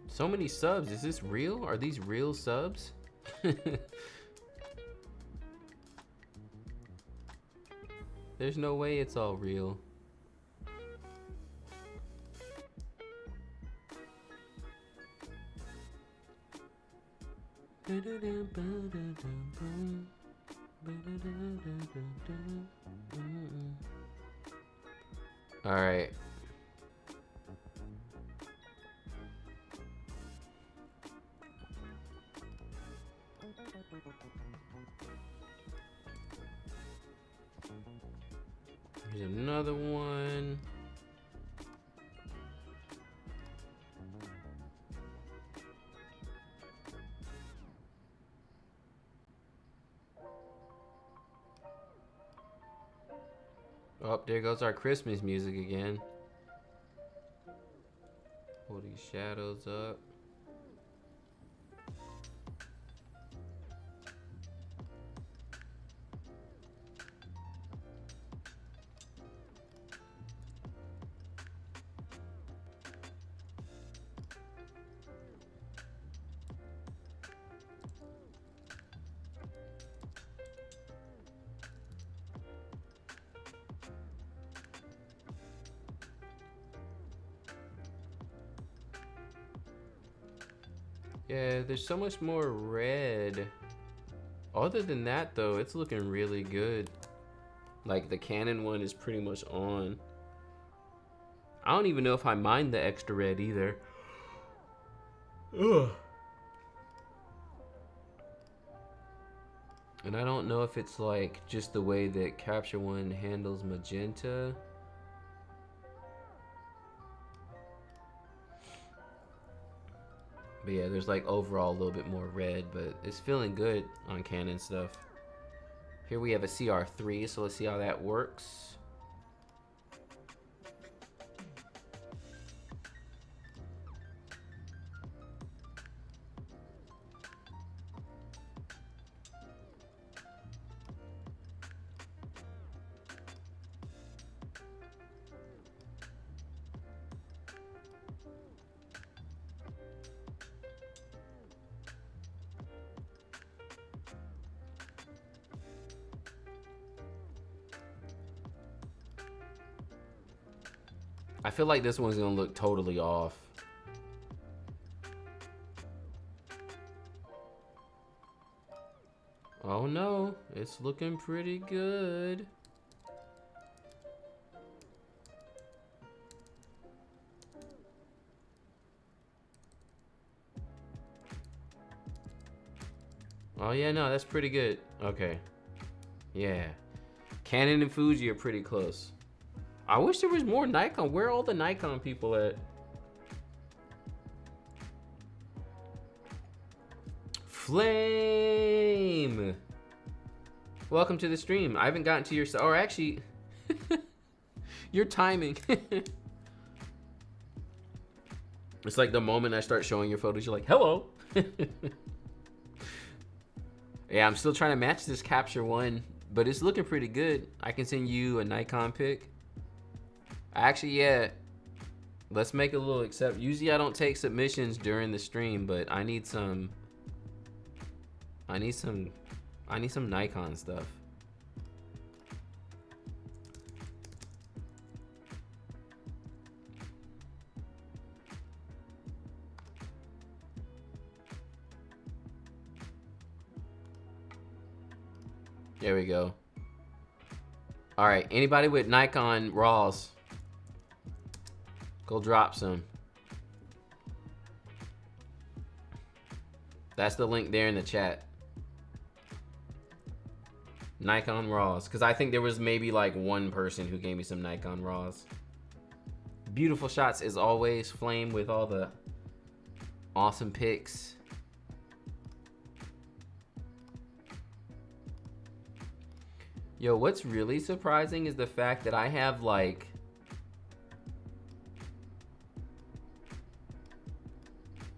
So many subs. Is this real? Are these real subs? There's no way it's all real. All right. Here's another one. Oh, there goes our Christmas music again. Pull these shadows up. Yeah, there's so much more red. Other than that though, it's looking really good. Like the Canon one is pretty much on. I don't even know if I mind the extra red either. Ugh. And I don't know if it's like just the way that Capture One handles magenta. But yeah, there's like overall a little bit more red, but it's feeling good on Canon stuff. Here we have a CR3, so let's see how that works. I feel like this one's gonna look totally off. Oh no, it's looking pretty good. Oh yeah, no, that's pretty good. Okay. Yeah. Canon and Fuji are pretty close. I wish there was more Nikon. Where are all the Nikon people at? Flame! Welcome to the stream. I haven't gotten to your... Or actually... your timing. It's like the moment I start showing your photos, you're like, hello! Yeah, I'm still trying to match this Capture One, but it's looking pretty good. I can send you a Nikon pic. Actually, yeah. Let's make a little exception. Usually I don't take submissions during the stream, but I need some Nikon stuff. There we go. All right, anybody with Nikon RAWs? Go drop some. That's the link there in the chat. Nikon RAWs. Because I think there was maybe like one person who gave me some Nikon RAWs. Beautiful shots as always. Flame with all the awesome pics. Yo, what's really surprising is the fact that I have like...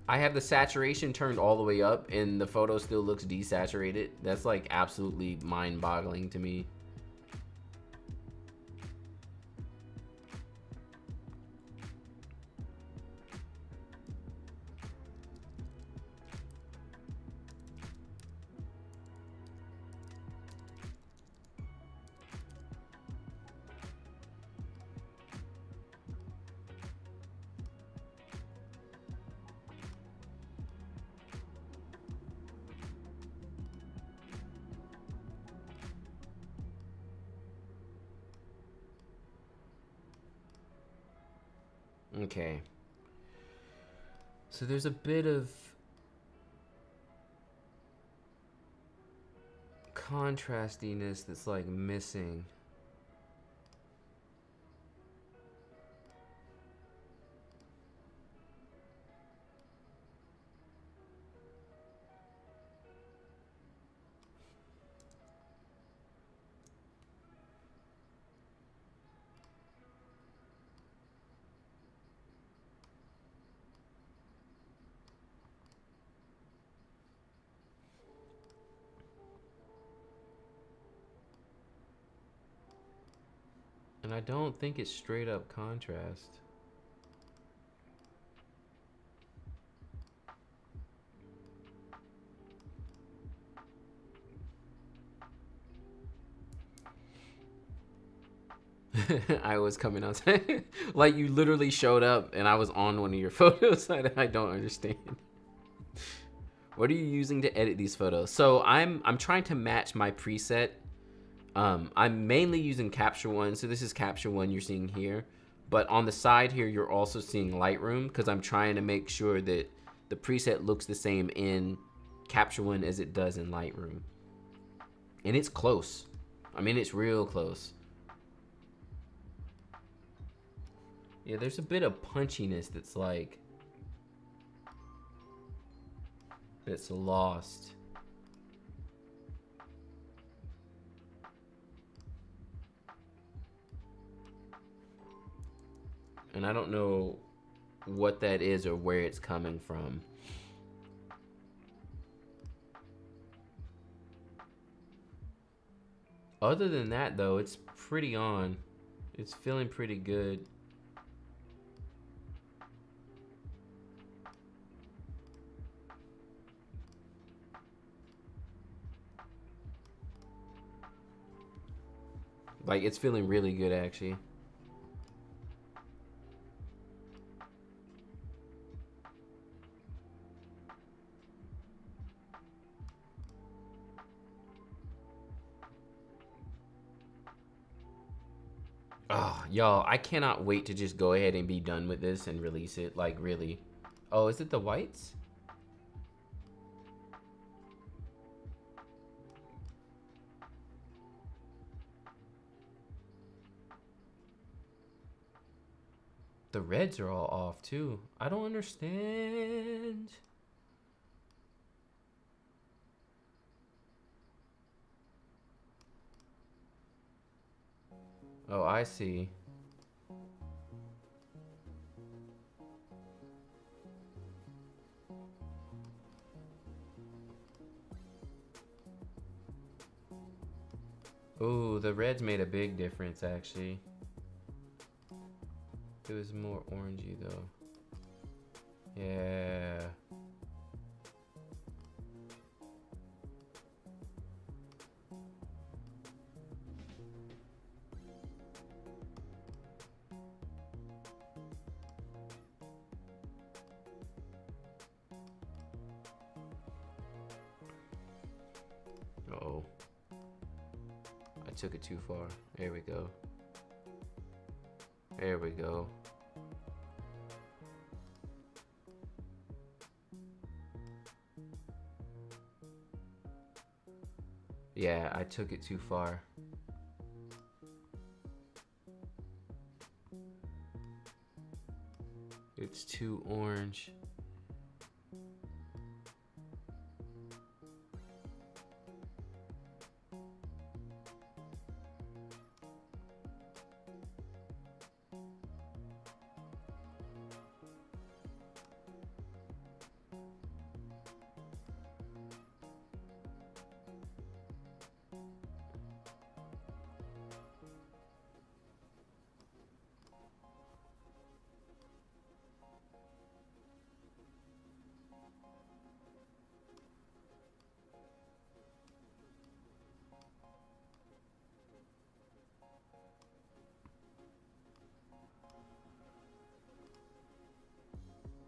I have the saturation turned all the way up and the photo still looks desaturated. That's like absolutely mind-boggling to me. Okay. So there's a bit of contrastiness that's like missing. And I don't think it's straight up contrast. I was coming outside. Like you literally showed up and I was on one of your photos. I don't understand. What are you using to edit these photos? So I'm trying to match my preset. I'm mainly using Capture One. So this is Capture One you're seeing here. But on the side here, you're also seeing Lightroom because I'm trying to make sure that the preset looks the same in Capture One as it does in Lightroom. And it's close. I mean, it's real close. Yeah, there's a bit of punchiness that's like, that's lost. And I don't know what that is or where it's coming from. Other than that though, it's pretty on. It's feeling pretty good. Like it's feeling really good actually. Oh, y'all, I cannot wait to just go ahead and be done with this and release it. Like, really. Oh, is it the whites? The reds are all off, too. I don't understand. Oh, I see. Ooh, the reds made a big difference, actually. It was more orangey, though. Yeah. Uh-oh. I took it too far. There we go. There we go. Yeah, I took it too far. It's too orange.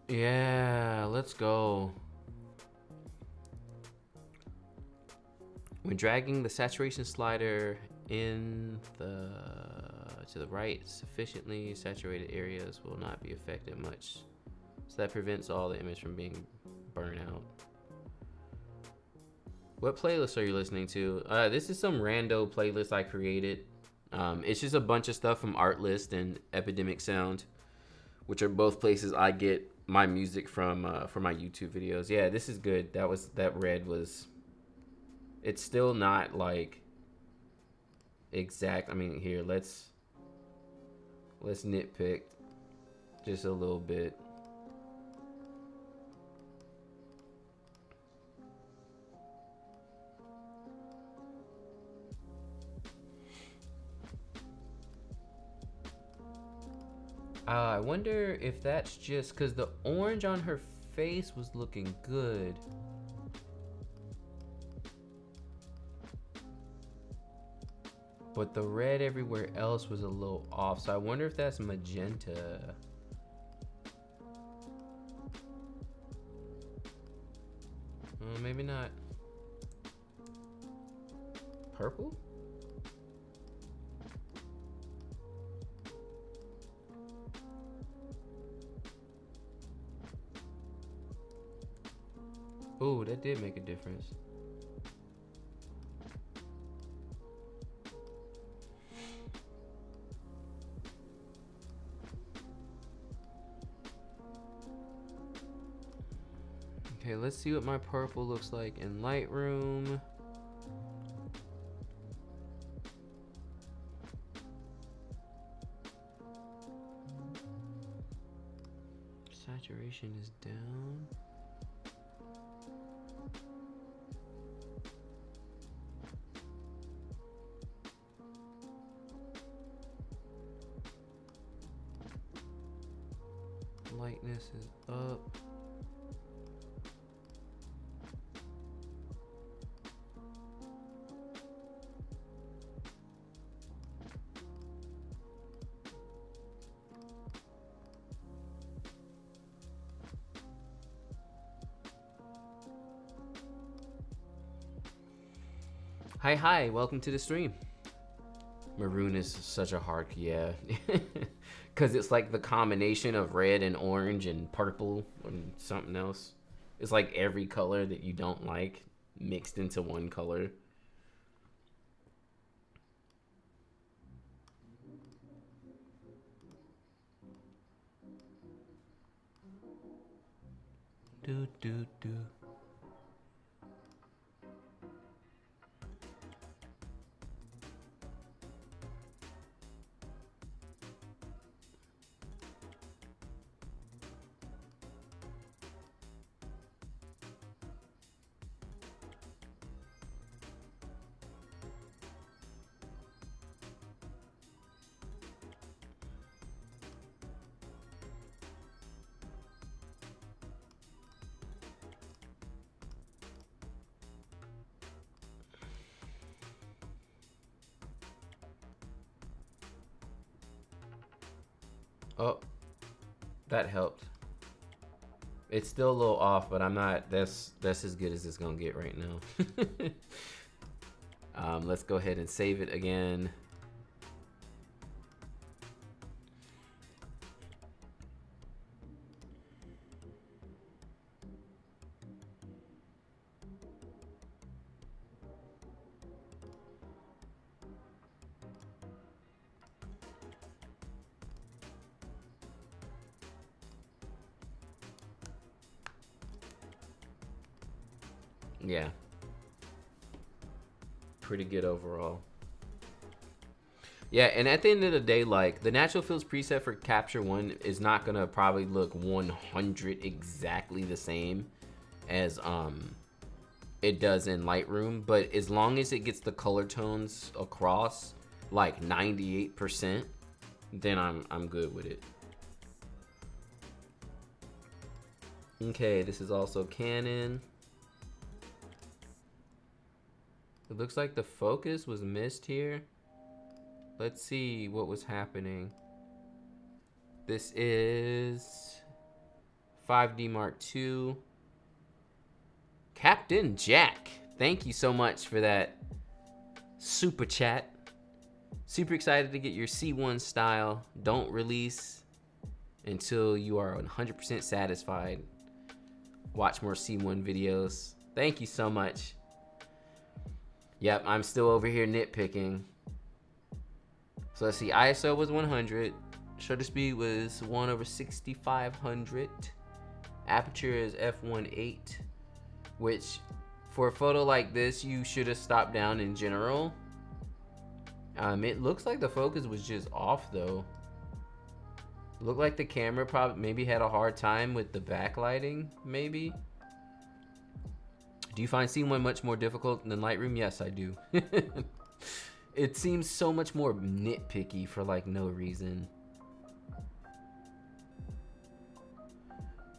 Yeah, let's go. When dragging the saturation slider in the to the right sufficiently. Saturated areas will not be affected much. So that prevents all the image from being burnt out. What playlist are you listening to? This is some rando playlist I created. It's just a bunch of stuff from Artlist and Epidemic Sound, which are both places I get my music from for my YouTube videos. Yeah, this is good. That red was. It's still not like exact. I mean, here let's nitpick just a little bit. I wonder if that's just because the orange on her face was looking good. But the red everywhere else was a little off. So I wonder if that's magenta. Maybe not. Purple? Ooh, that did make a difference. Okay, let's see what my purple looks like in Lightroom. Saturation is down. Lightness is up. Hi, welcome to the stream. Maroon is such a hard, yeah. Because it's like the combination of red and orange and purple and something else. It's like every color that you don't like mixed into one color. Do. Oh, that helped. It's still a little off, but I'm not, that's as good as it's gonna get right now. Let's go ahead and save it again. Yeah. Pretty good overall. Yeah, and at the end of the day, like, the natural fields preset for Capture One is not gonna probably look 100 exactly the same as it does in Lightroom, but as long as it gets the color tones across like 98%, then I'm good with it. Okay, this is also Canon. It looks like the focus was missed here. Let's see what was happening. This is 5D Mark II. Captain Jack, thank you so much for that super chat. Super excited to get your C1 style. Don't release until you are 100% satisfied. Watch more C1 videos. Thank you so much. Yep, I'm still over here nitpicking. So let's see, ISO was 100. Shutter speed was 1/6500. Aperture is f1.8, which for a photo like this, you should have stopped down in general. It looks like the focus was just off though. Looked like the camera probably maybe had a hard time with the backlighting, maybe. Do you find C1 much more difficult than Lightroom? Yes, I do. It seems so much more nitpicky for like no reason.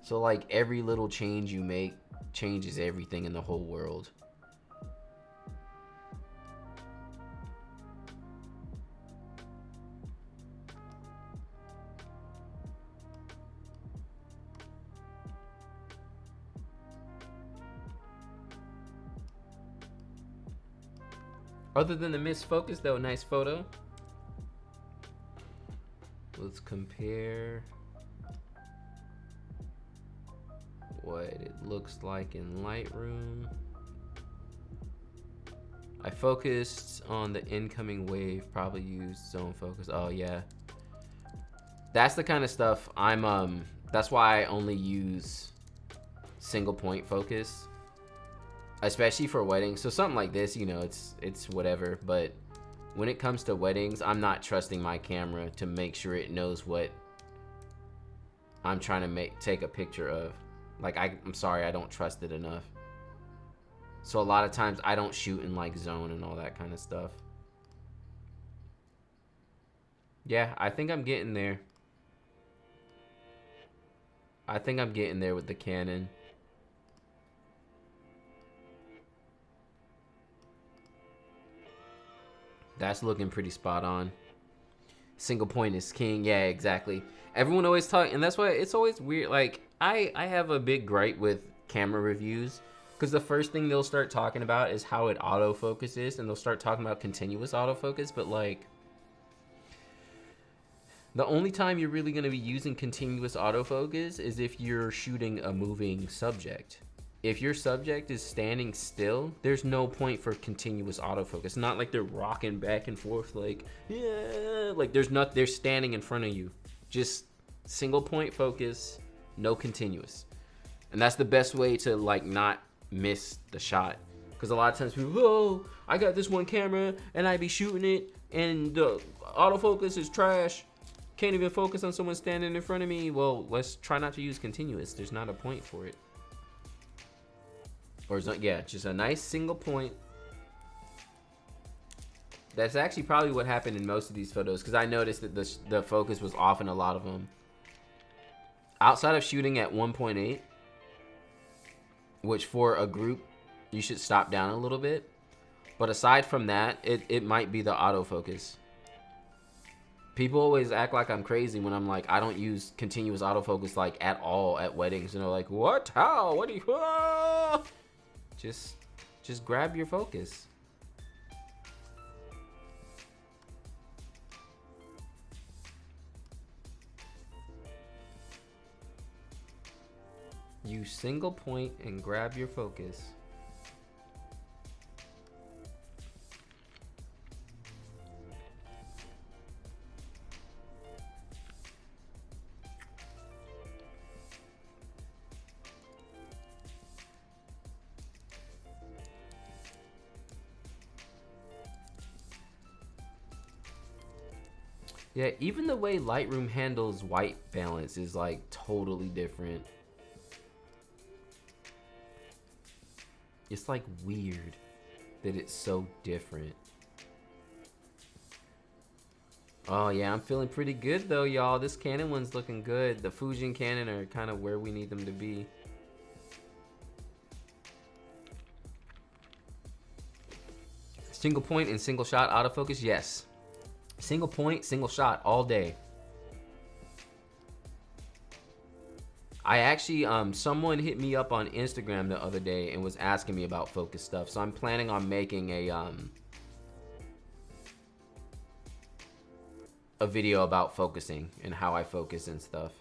So like every little change you make changes everything in the whole world. Other than the missed focus though, nice photo. Let's compare what it looks like in Lightroom. I focused on the incoming wave, probably used zone focus. Oh yeah. That's the kind of stuff I'm that's why I only use single point focus, especially for weddings. So something like this, you know, it's whatever, but when it comes to weddings, I'm not trusting my camera to make sure it knows what I'm trying to take a picture of. Like I'm sorry, I don't trust it enough. So a lot of times I don't shoot in like zone and all that kind of stuff. Yeah, I think I'm getting there. I think I'm getting there with the Canon. That's looking pretty spot on. Single point is king. Yeah, exactly. Everyone always talk, and that's why it's always weird. Like I have a big gripe with camera reviews, because the first thing they'll start talking about is how it autofocuses, and they'll start talking about continuous autofocus. But like, the only time you're really going to be using continuous autofocus is if you're shooting a moving subject. If your subject is standing still, there's no point for continuous autofocus. Not like they're rocking back and forth like, yeah, like they're standing in front of you. Just single point focus, no continuous. And that's the best way to like not miss the shot. Because a lot of times people, oh, I got this one camera and I be shooting it and the autofocus is trash. Can't even focus on someone standing in front of me. Well, let's try not to use continuous. There's not a point for it. Or yeah, just a nice single point. That's actually probably what happened in most of these photos, because I noticed that the focus was off in a lot of them. Outside of shooting at 1.8, which for a group, you should stop down a little bit. But aside from that, it might be the autofocus. People always act like I'm crazy when I'm like, I don't use continuous autofocus like at all at weddings. And they're like, what? How? What do you... Ah! Just grab your focus. Use single point and grab your focus. Yeah, even the way Lightroom handles white balance is like totally different. It's like weird that it's so different. Oh yeah, I'm feeling pretty good though, y'all. This Canon one's looking good. The Fuji and Canon are kind of where we need them to be. Single point and single shot autofocus, yes. Single point, single shot all day. I actually, someone hit me up on Instagram the other day and was asking me about focus stuff. So I'm planning on making a a video about focusing and how I focus and stuff.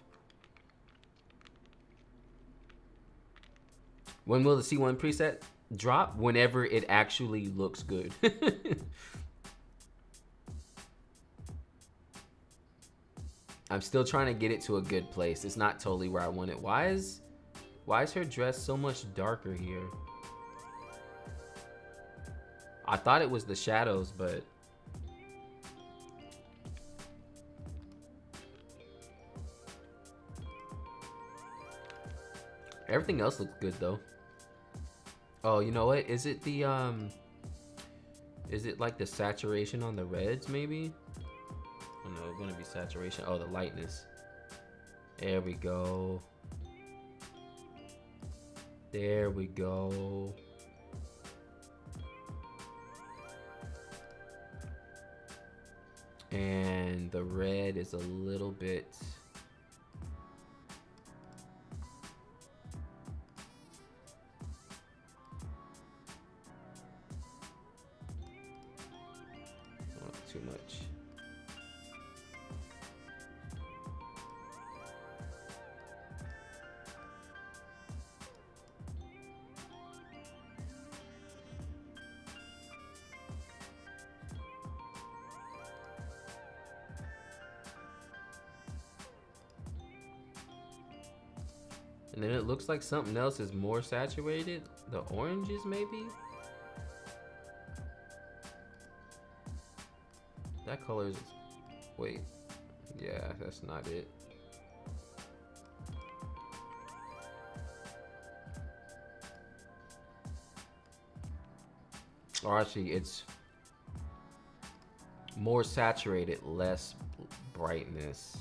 When will the C1 preset drop? Whenever it actually looks good. I'm still trying to get it to a good place. It's not totally where I want it. Why is her dress so much darker here? I thought it was the shadows, but everything else looks good though. Oh, you know what? Is it the is it like the saturation on the reds maybe? Oh no, it's gonna be saturation. Oh, the lightness. There we go. There we go. And the red is a little bit. Not too much. And then it looks like something else is more saturated. The oranges, maybe? That color is... Wait. Yeah, that's not it. Or actually, it's more saturated, less brightness.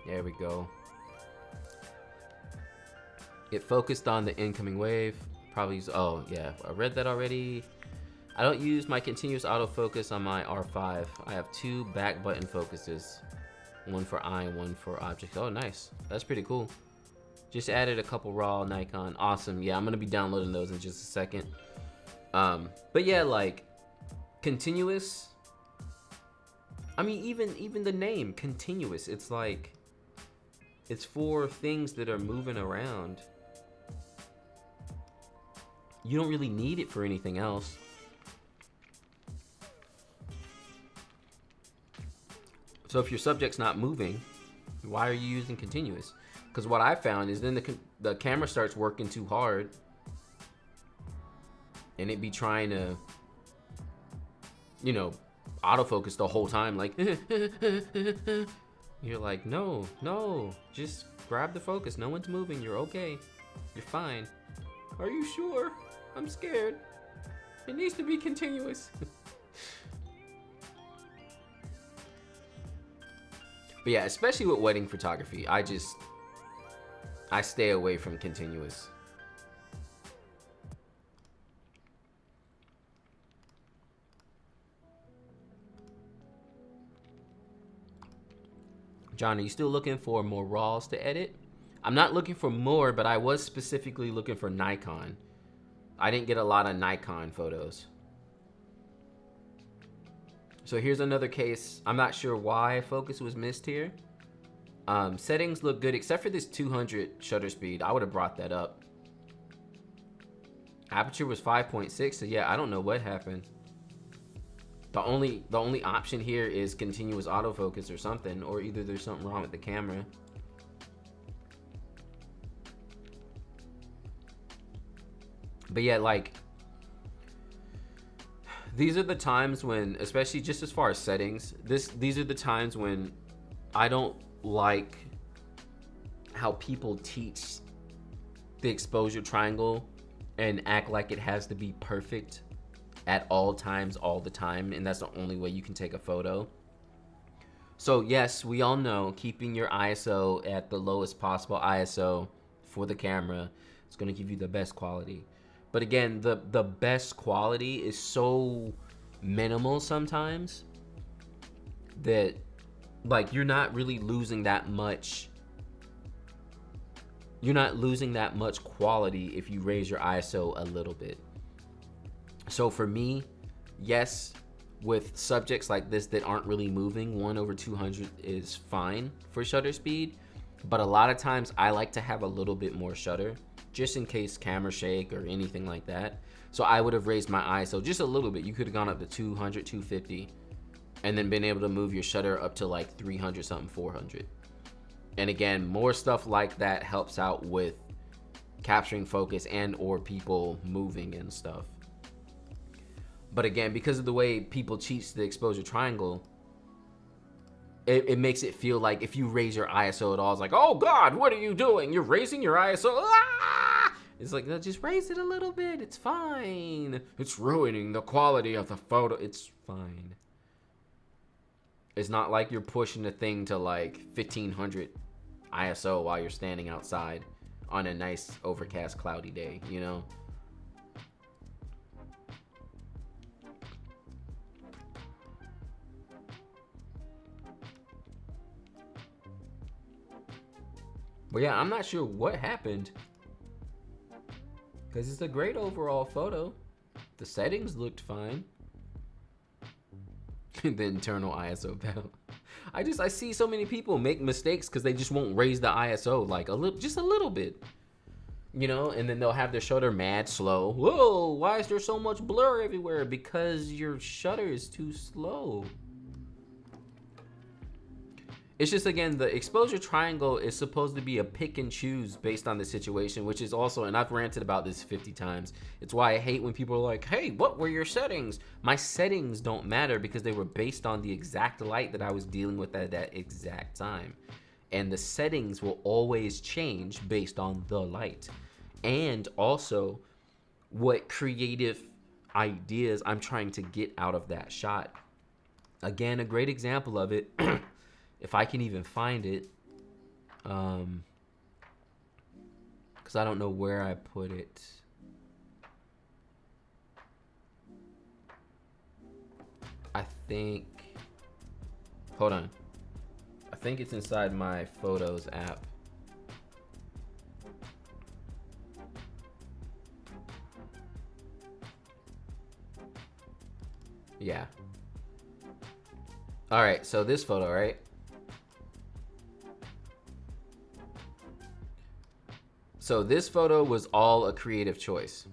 There we go. It focused on the incoming wave. Probably, oh yeah, I read that already. I don't use my continuous autofocus on my R5. I have 2 back button focuses. One for eye and one for object. Oh, nice. That's pretty cool. Just added a couple raw Nikon. Awesome. Yeah, I'm gonna be downloading those in just a second. But yeah, like continuous. I mean, even the name continuous. It's like it's for things that are moving around. You don't really need it for anything else. So if your subject's not moving, why are you using continuous? Because what I found is then the camera starts working too hard and it be trying to, you know, autofocus the whole time, like you're like, no, just grab the focus. No one's moving. You're okay. You're fine. Are you sure? I'm scared. It needs to be continuous. But yeah, especially with wedding photography, I stay away from continuous. John, are you still looking for more RAWs to edit? I'm not looking for more, but I was specifically looking for Nikon. I didn't get a lot of Nikon photos. So here's another case. I'm not sure why focus was missed here. Settings look good, except for this 200 shutter speed. I would have brought that up. Aperture was 5.6, so yeah, I don't know what happened. The only option here is continuous autofocus or something, or either there's something wrong with the camera. But yeah, like, these are the times when, especially just as far as settings, these are the times when I don't like how people teach the exposure triangle and act like it has to be perfect at all times, all the time, and that's the only way you can take a photo. So yes, we all know keeping your ISO at the lowest possible ISO for the camera is going to give you the best quality. But again, the best quality is so minimal sometimes that, like, you're not really losing that much you're not losing that much quality if you raise your ISO a little bit. So for me, yes, with subjects like this that aren't really moving, 1/200 is fine for shutter speed. But a lot of times I like to have a little bit more shutter just in case camera shake or anything like that. So I would have raised my ISO just a little bit. You could have gone up to 200, 250 and then been able to move your shutter up to like 300 something, 400. And again, more stuff like that helps out with capturing focus and or people moving and stuff. But again, because of the way people teach the exposure triangle, it makes it feel like if you raise your ISO at all, it's like, oh God, what are you doing? You're raising your ISO. Ah! It's like, no, just raise it a little bit. It's fine. It's ruining the quality of the photo. It's fine. It's not like you're pushing the thing to like 1500 ISO while you're standing outside on a nice overcast cloudy day, you know? But yeah, I'm not sure what happened, because it's a great overall photo. The settings looked fine. The internal ISO battle. I see so many people make mistakes because they just won't raise the ISO like just a little bit, you know, and then they'll have their shutter mad slow. Whoa, why is there so much blur everywhere? Because your shutter is too slow. It's just, again, the exposure triangle is supposed to be a pick and choose based on the situation, which is also, and I've ranted about this 50 times. It's why I hate when people are like, hey, what were your settings? My settings don't matter because they were based on the exact light that I was dealing with at that exact time. And the settings will always change based on the light. And also what creative ideas I'm trying to get out of that shot. Again, a great example of it, if I can even find it, because I don't know where I put it. I think, hold on. I think it's inside my Photos app. Yeah. All right, so this photo, right? So this photo was all a creative choice.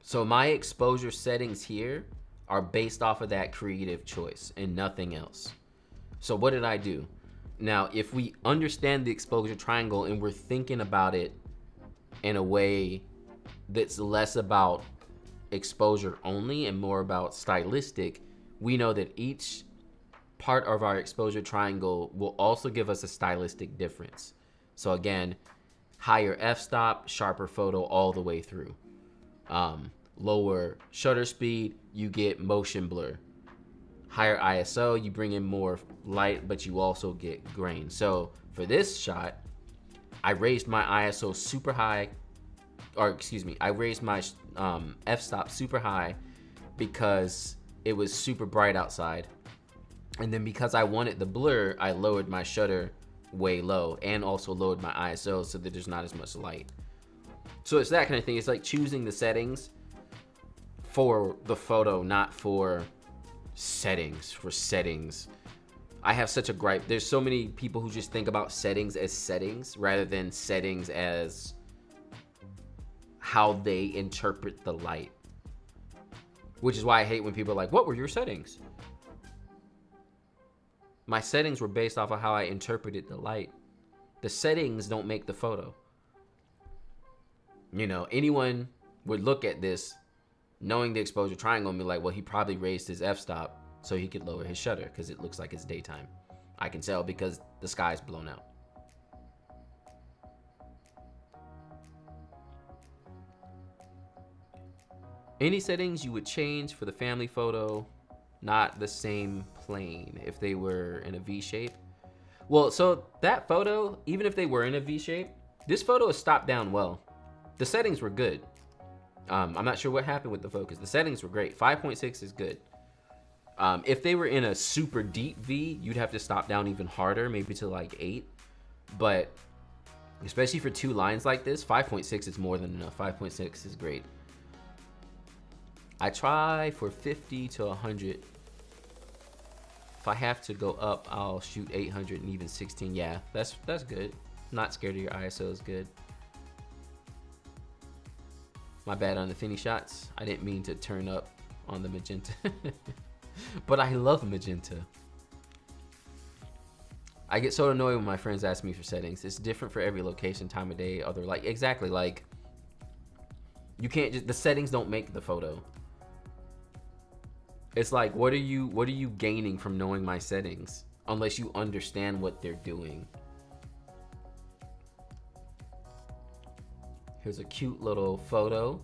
So my exposure settings here are based off of that creative choice and nothing else. So what did I do? Now, if we understand the exposure triangle and we're thinking about it in a way that's less about exposure only and more about stylistic, we know that each part of our exposure triangle will also give us a stylistic difference. So again, higher f-stop, sharper photo all the way through. Lower shutter speed, you get motion blur. Higher ISO, you bring in more light, but you also get grain. So for this shot, I raised my ISO super high, or excuse me, I raised my f-stop super high because it was super bright outside. And then because I wanted the blur, I lowered my shutter way low and also lowered my ISO so that there's not as much light. So it's that kind of thing. It's like choosing the settings for the photo, not for settings. I have such a gripe. There's so many people who just think about settings as settings rather than settings as how they interpret the light. Which is why I hate when people are like, what were your settings? My settings were based off of how I interpreted the light. The settings don't make the photo. You know, anyone would look at this knowing the exposure triangle and be like, well, he probably raised his f-stop so he could lower his shutter because it looks like it's daytime. I can tell because the sky's blown out. Any settings you would change for the family photo? Not the same plane if they were in a V shape. Well, so that photo, even if they were in a V shape, this photo is stopped down well. The settings were good. I'm not sure what happened with the focus. The settings were great. 5.6 is good. If they were in a super deep V, you'd have to stop down even harder, maybe to like 8. But Especially for two lines like this, 5.6 is more than enough. 5.6 is great. I try for 50 to 100. If I have to go up, I'll shoot 800 and even 16. Yeah, that's good. Not scared of your ISO is good. My bad on the fini shots. I didn't mean to turn up on the magenta. But I love magenta. I get so annoyed when my friends ask me for settings. It's different for every location, time of day, other like exactly like you can't just the settings don't make the photo. It's like what are you gaining from knowing my settings unless you understand what they're doing. Here's a cute little photo.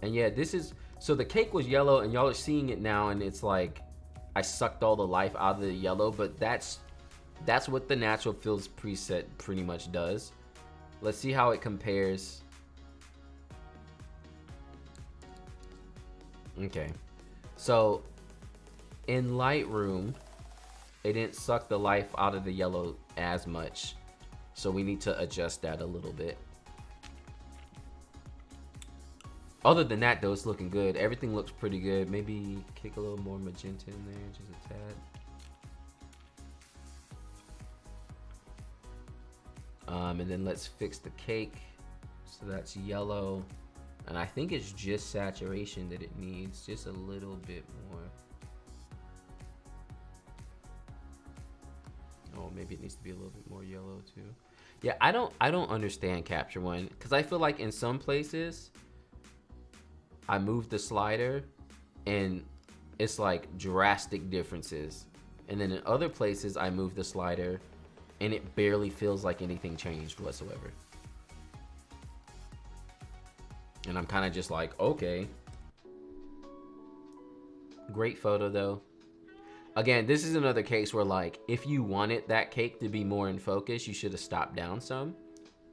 And yeah, this is so the cake was yellow and y'all are seeing it now and it's like I sucked all the life out of the yellow, but that's what the natural fills preset pretty much does. Let's see how it compares. Okay, so in Lightroom, it didn't suck the life out of the yellow as much. So we need to adjust that a little bit. Other than that though, it's looking good. Everything looks pretty good. Maybe kick a little more magenta in there, just a tad. And then let's fix the cake. So that's yellow. And I think it's just saturation that it needs, just a little bit more. Oh, maybe it needs to be a little bit more yellow too. Yeah, I don't understand Capture One because I feel like in some places I move the slider and it's like drastic differences. And then in other places I move the slider and it barely feels like anything changed whatsoever. And I'm kind of just like, okay. Great photo though. Again, this is another case where like, if you wanted that cake to be more in focus, you should have stopped down some.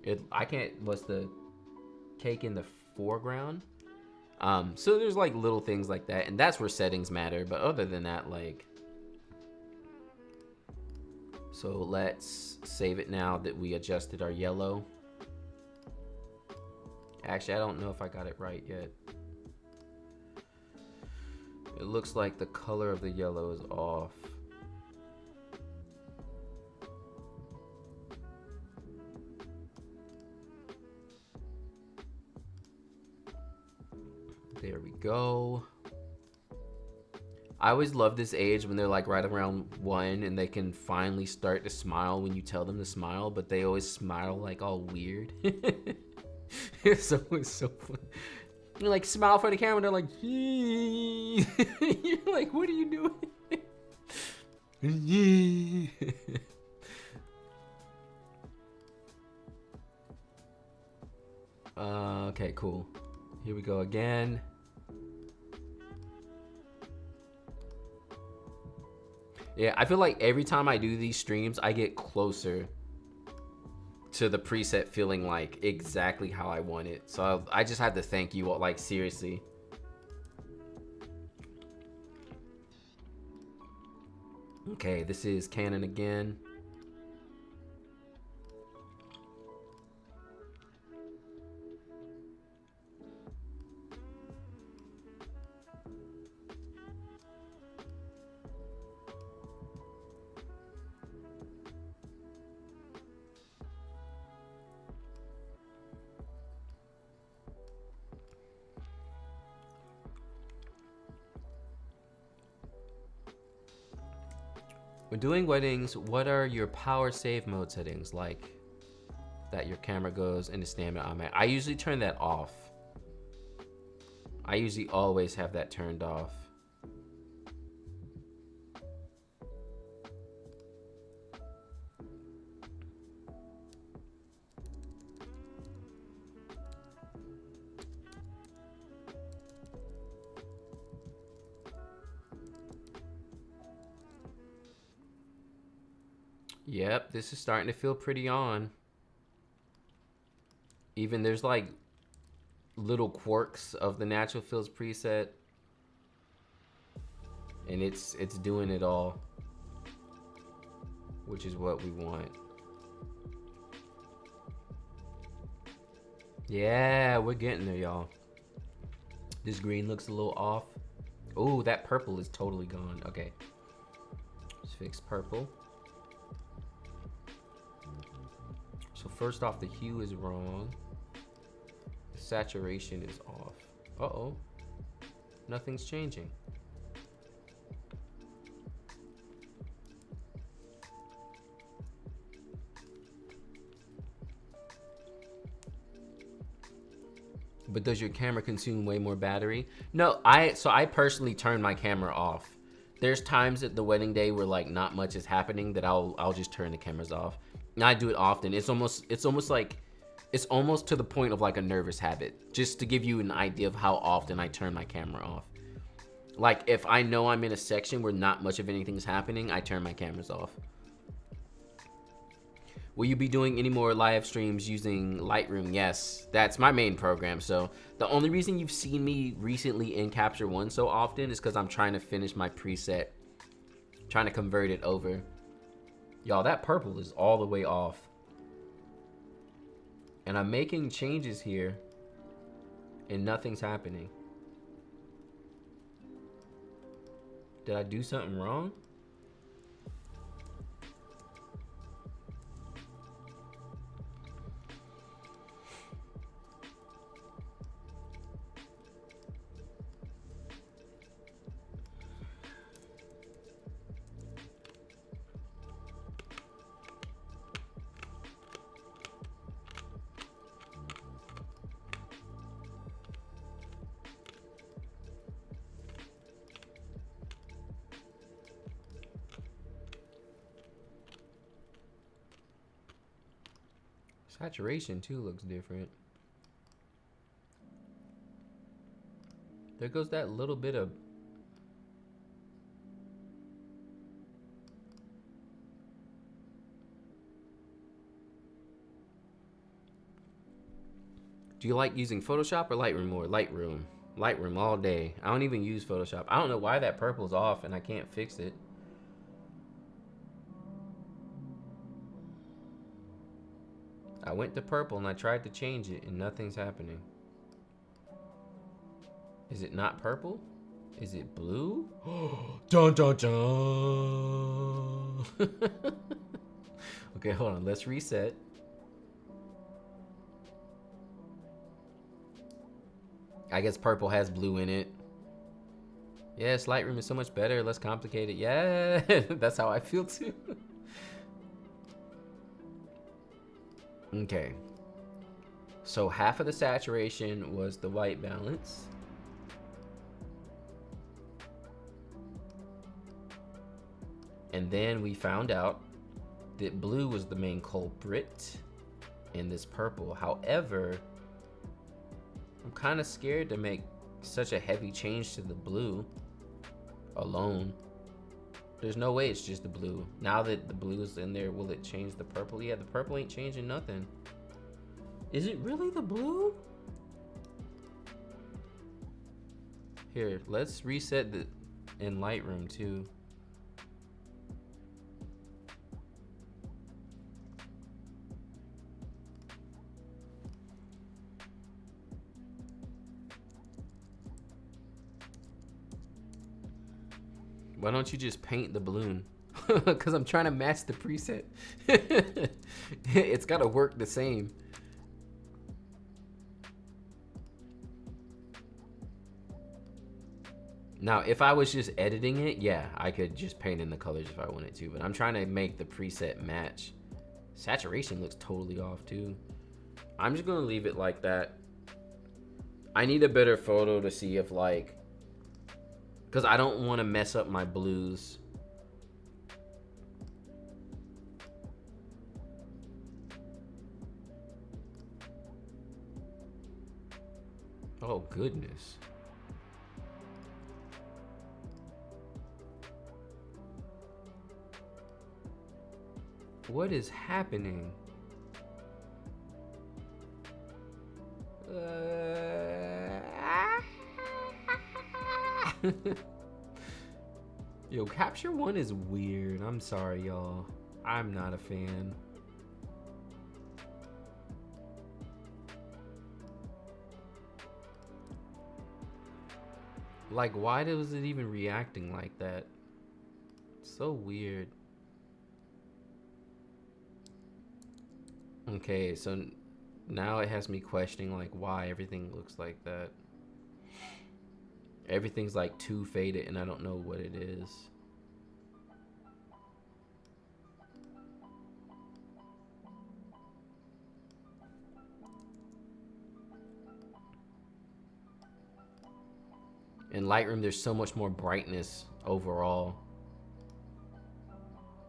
What's the cake in the foreground? So there's like little things like that, and that's where settings matter. But other than that, like, so let's save it now that we adjusted our yellow. Actually, I don't know if I got it right yet. It looks like the color of the yellow is off. There we go. I always love this age when they're like right around 1 and they can finally start to smile when you tell them to smile, but they always smile like all weird. It's always so funny. You're like, smile for the camera, they're like, you're like, what are you doing? Okay, cool. Here we go again. Yeah, I feel like every time I do these streams, I get closer to the preset feeling like exactly how I want it. So I just have to thank you all, like seriously. Okay, this is Canon again. When doing weddings, what are your power save mode settings like that your camera goes into standby automatic? I usually turn that off. I usually always have that turned off. Yep, this is starting to feel pretty on. Even there's like little quirks of the natural fills preset, and it's doing it all. which is what we want. Yeah, we're getting there, y'all. This green looks a little off. Oh, that purple is totally gone. Okay. Let's fix purple. So first off, the hue is wrong. The saturation is off. Uh-oh. Nothing's changing. But does your camera consume way more battery? No, so I personally turn my camera off. There's times at the wedding day where like not much is happening that I'll just turn the cameras off. And I do it often. It's almost to the point of like a nervous habit, just to give you an idea of how often I turn my camera off. Like if I know I'm in a section where not much of anything's happening, I turn my cameras off. Will you be doing any more live streams using Lightroom? Yes, that's my main program. So the only reason you've seen me recently in Capture One so often is because I'm trying to finish my preset, trying to convert it over. Y'all, that purple is all the way off. And I'm making changes here and nothing's happening. Did I do something wrong? Saturation too looks different. There goes that little bit of... Do you like using Photoshop or Lightroom more? Lightroom. Lightroom all day. I don't even use Photoshop. I don't know why that purple's off and I can't fix it. I went to purple and I tried to change it and nothing's happening. Is it not purple? Is it blue? Dun dun dun. Okay, hold on. Let's reset. I guess purple has blue in it. Yes, Lightroom is so much better, less complicated. Yeah, that's how I feel too. Okay. So half of the saturation was the white balance. And then we found out that blue was the main culprit in this purple. However, I'm kind of scared to make such a heavy change to the blue alone. There's no way it's just the blue. Now that the blue is in there, will it change the purple? Yeah, the purple ain't changing nothing. Is it really the blue? Here, let's reset the in Lightroom too. Why don't you just paint the balloon? Because I'm trying to match the preset. It's got to work the same. Now, if I was just editing it, yeah, I could just paint in the colors if I wanted to. But I'm trying to make the preset match. Saturation looks totally off too. I'm just going to leave it like that. I need a better photo to see if like... Because I don't want to mess up my blues. Oh, goodness. What is happening? Yo, Capture One is weird. I'm sorry, y'all. I'm not a fan. Like, why was it even reacting like that? So weird. Okay, so now it has me questioning like why everything looks like that. Everything's like too faded and I don't know what it is. In Lightroom, there's so much more brightness overall.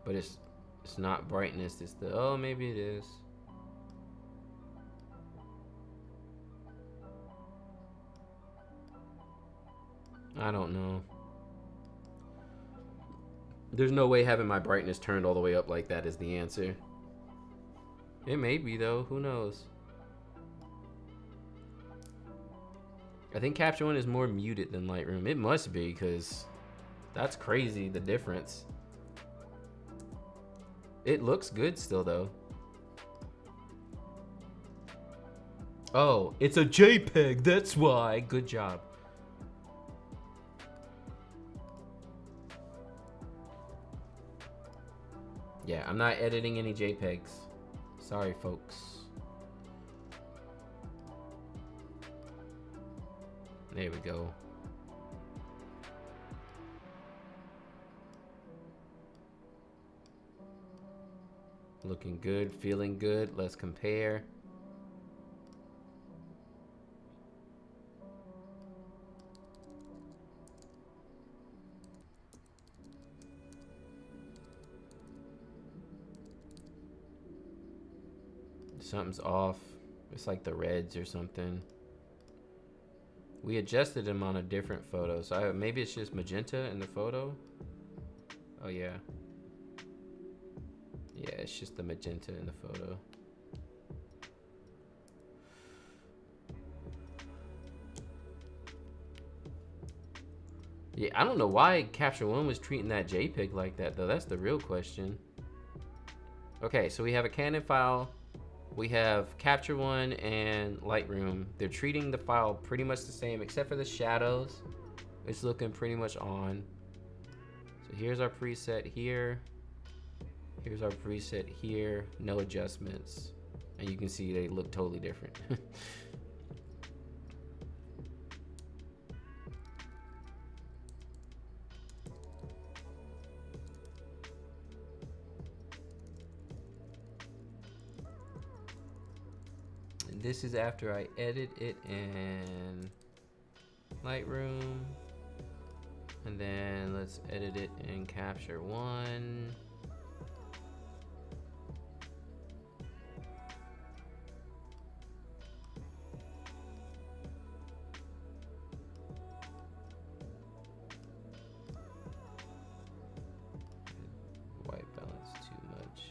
But it's not brightness, it's the, oh, maybe it is. I don't know. There's no way having my brightness turned all the way up like that is the answer. It may be though, who knows? I think Capture One is more muted than Lightroom. It must be, because that's crazy, the difference. It looks good still though. Oh, it's a JPEG, that's why. Good job. Yeah, I'm not editing any JPEGs. Sorry, folks. There we go. Looking good, feeling good. Let's compare. Something's off. It's like the reds or something. We adjusted them on a different photo, so maybe it's just magenta in the photo. Oh yeah. Yeah, it's just the magenta in the photo. Yeah, I don't know why Capture One was treating that JPEG like that though. That's the real question. Okay, so we have a Canon file. We have Capture One and Lightroom. They're treating the file pretty much the same, except for the shadows. It's looking pretty much on. So here's our preset here. Here's our preset here. No adjustments. And you can see they look totally different. This is after I edit it in Lightroom. And then let's edit it in Capture One. White balance too much.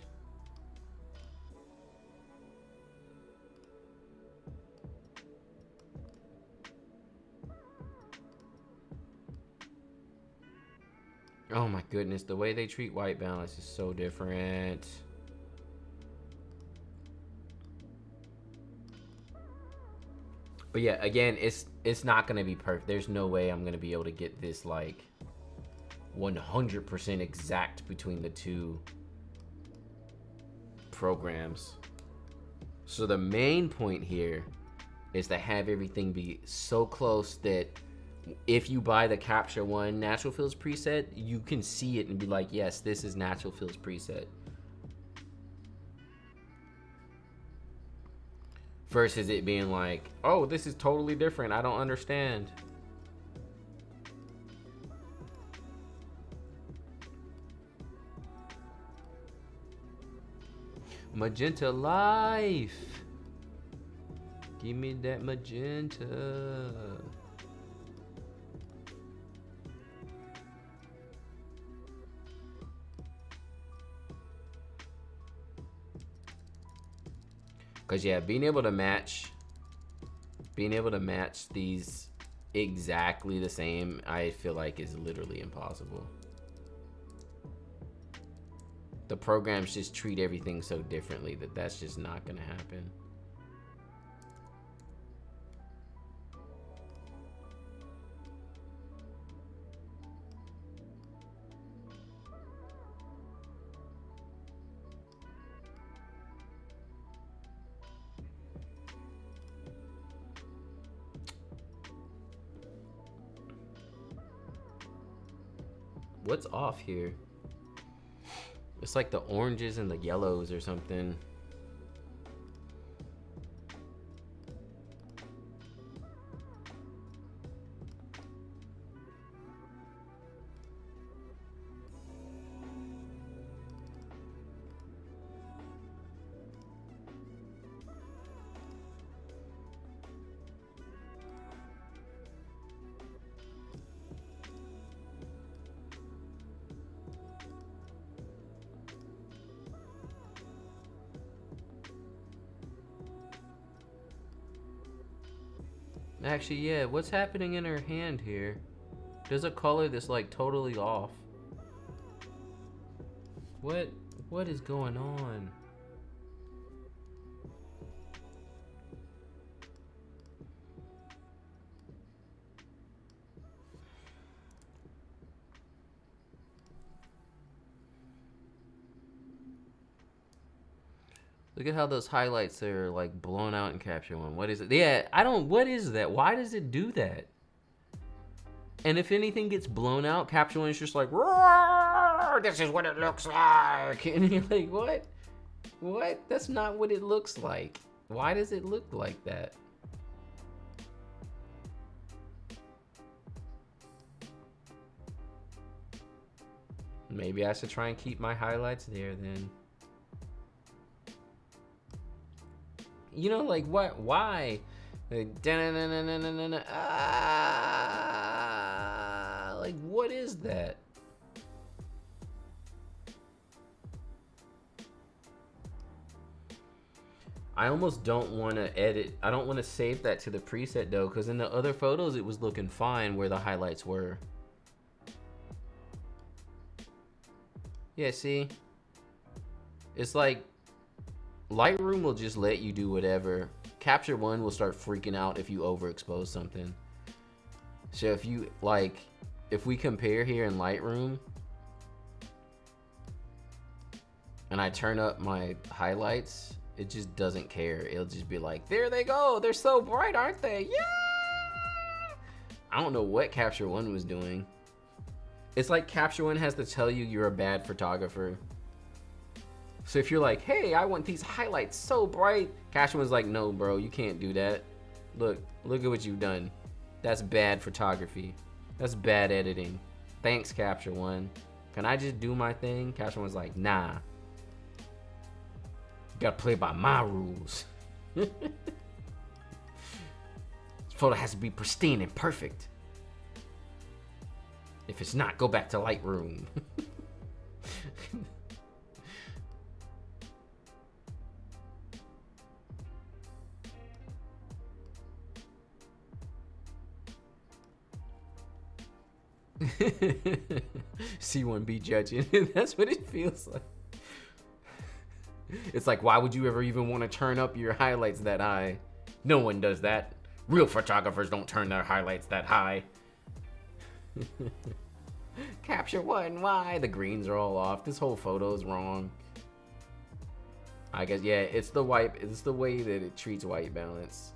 Oh my goodness, the way they treat white balance is so different. But yeah, again, it's not gonna be perfect. There's no way I'm gonna be able to get this like 100% exact between the two programs. So the main point here is to have everything be so close that if you buy the Capture One Natural Fills preset, you can see it and be like, yes, this is Natural Fills preset. Versus it being like, oh, this is totally different. I don't understand. Magenta life. Give me that magenta. Cause yeah, being able to match these exactly the same, I feel like is literally impossible. The programs just treat everything so differently that that's just not gonna happen. What's off here? It's like the oranges and the yellows or something. Actually, yeah, what's happening in her hand here? There's a color that's like totally off. What is going on? Look at how those highlights are like blown out in Capture One. What is it? Yeah, what is that? Why does it do that? And if anything gets blown out, Capture One is just like, roar, this is what it looks like. And you're like, what? What? That's not what it looks like. Why does it look like that? Maybe I should try and keep my highlights there then. You know, like what? Why? Like what is that? I almost don't want to edit. I don't want to save that to the preset though, because in the other photos it was looking fine where the highlights were. Yeah, see? It's like Lightroom will just let you do whatever. Capture One will start freaking out if you overexpose something. So if you like, if we compare here in Lightroom and I turn up my highlights, it just doesn't care. It'll just be like, there they go. They're so bright, aren't they? Yeah. I don't know what Capture One was doing. It's like Capture One has to tell you you're a bad photographer. So if you're like, hey, I want these highlights so bright, Capture One's like, no, bro, you can't do that. Look at what you've done. That's bad photography. That's bad editing. Thanks, Capture One. Can I just do my thing? Capture One's like, nah. You gotta play by my rules. This photo has to be pristine and perfect. If it's not, go back to Lightroom. C1B judging. That's what it feels like. It's like, why would you ever even want to turn up your highlights that high? No one does that. Real photographers don't turn their highlights that high. Capture One, why? The greens are all off. This whole photo is wrong. I guess, yeah, it's the way that it treats white balance.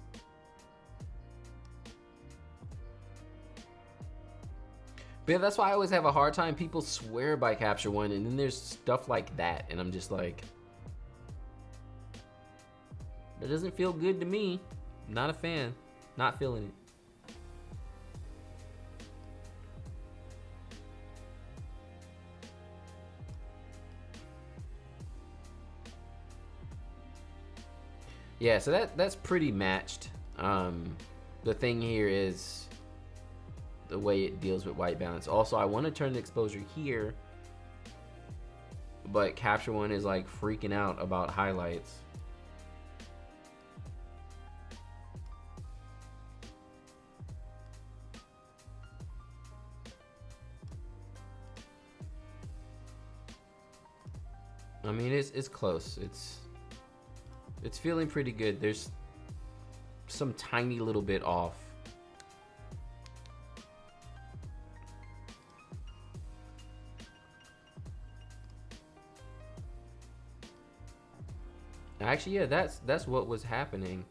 But yeah, that's why I always have a hard time. People swear by Capture One, and then there's stuff like that, and I'm just like, that doesn't feel good to me. Not a fan. Not feeling it. Yeah, so that's pretty matched. The thing here is the way it deals with white balance. Also, I want to turn the exposure here, but Capture One is like freaking out about highlights. I mean, it's close. It's feeling pretty good. There's some tiny little bit off. Actually, yeah, that's what was happening.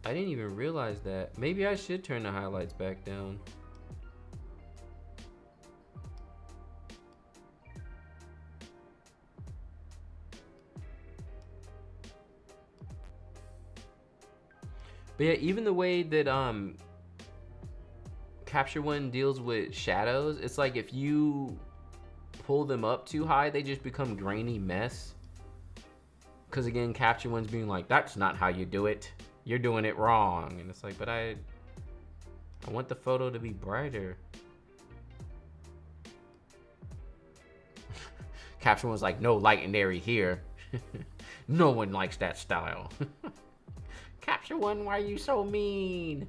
I didn't even realize that. Maybe I should turn the highlights back down. But yeah, even the way that Capture One deals with shadows, it's like if you pull them up too high, they just become grainy mess. Because again, Capture One's being like, that's not how you do it. You're doing it wrong. And it's like, but I want the photo to be brighter. Capture One's like, no light and airy here. No one likes that style. Capture One, why are you so mean?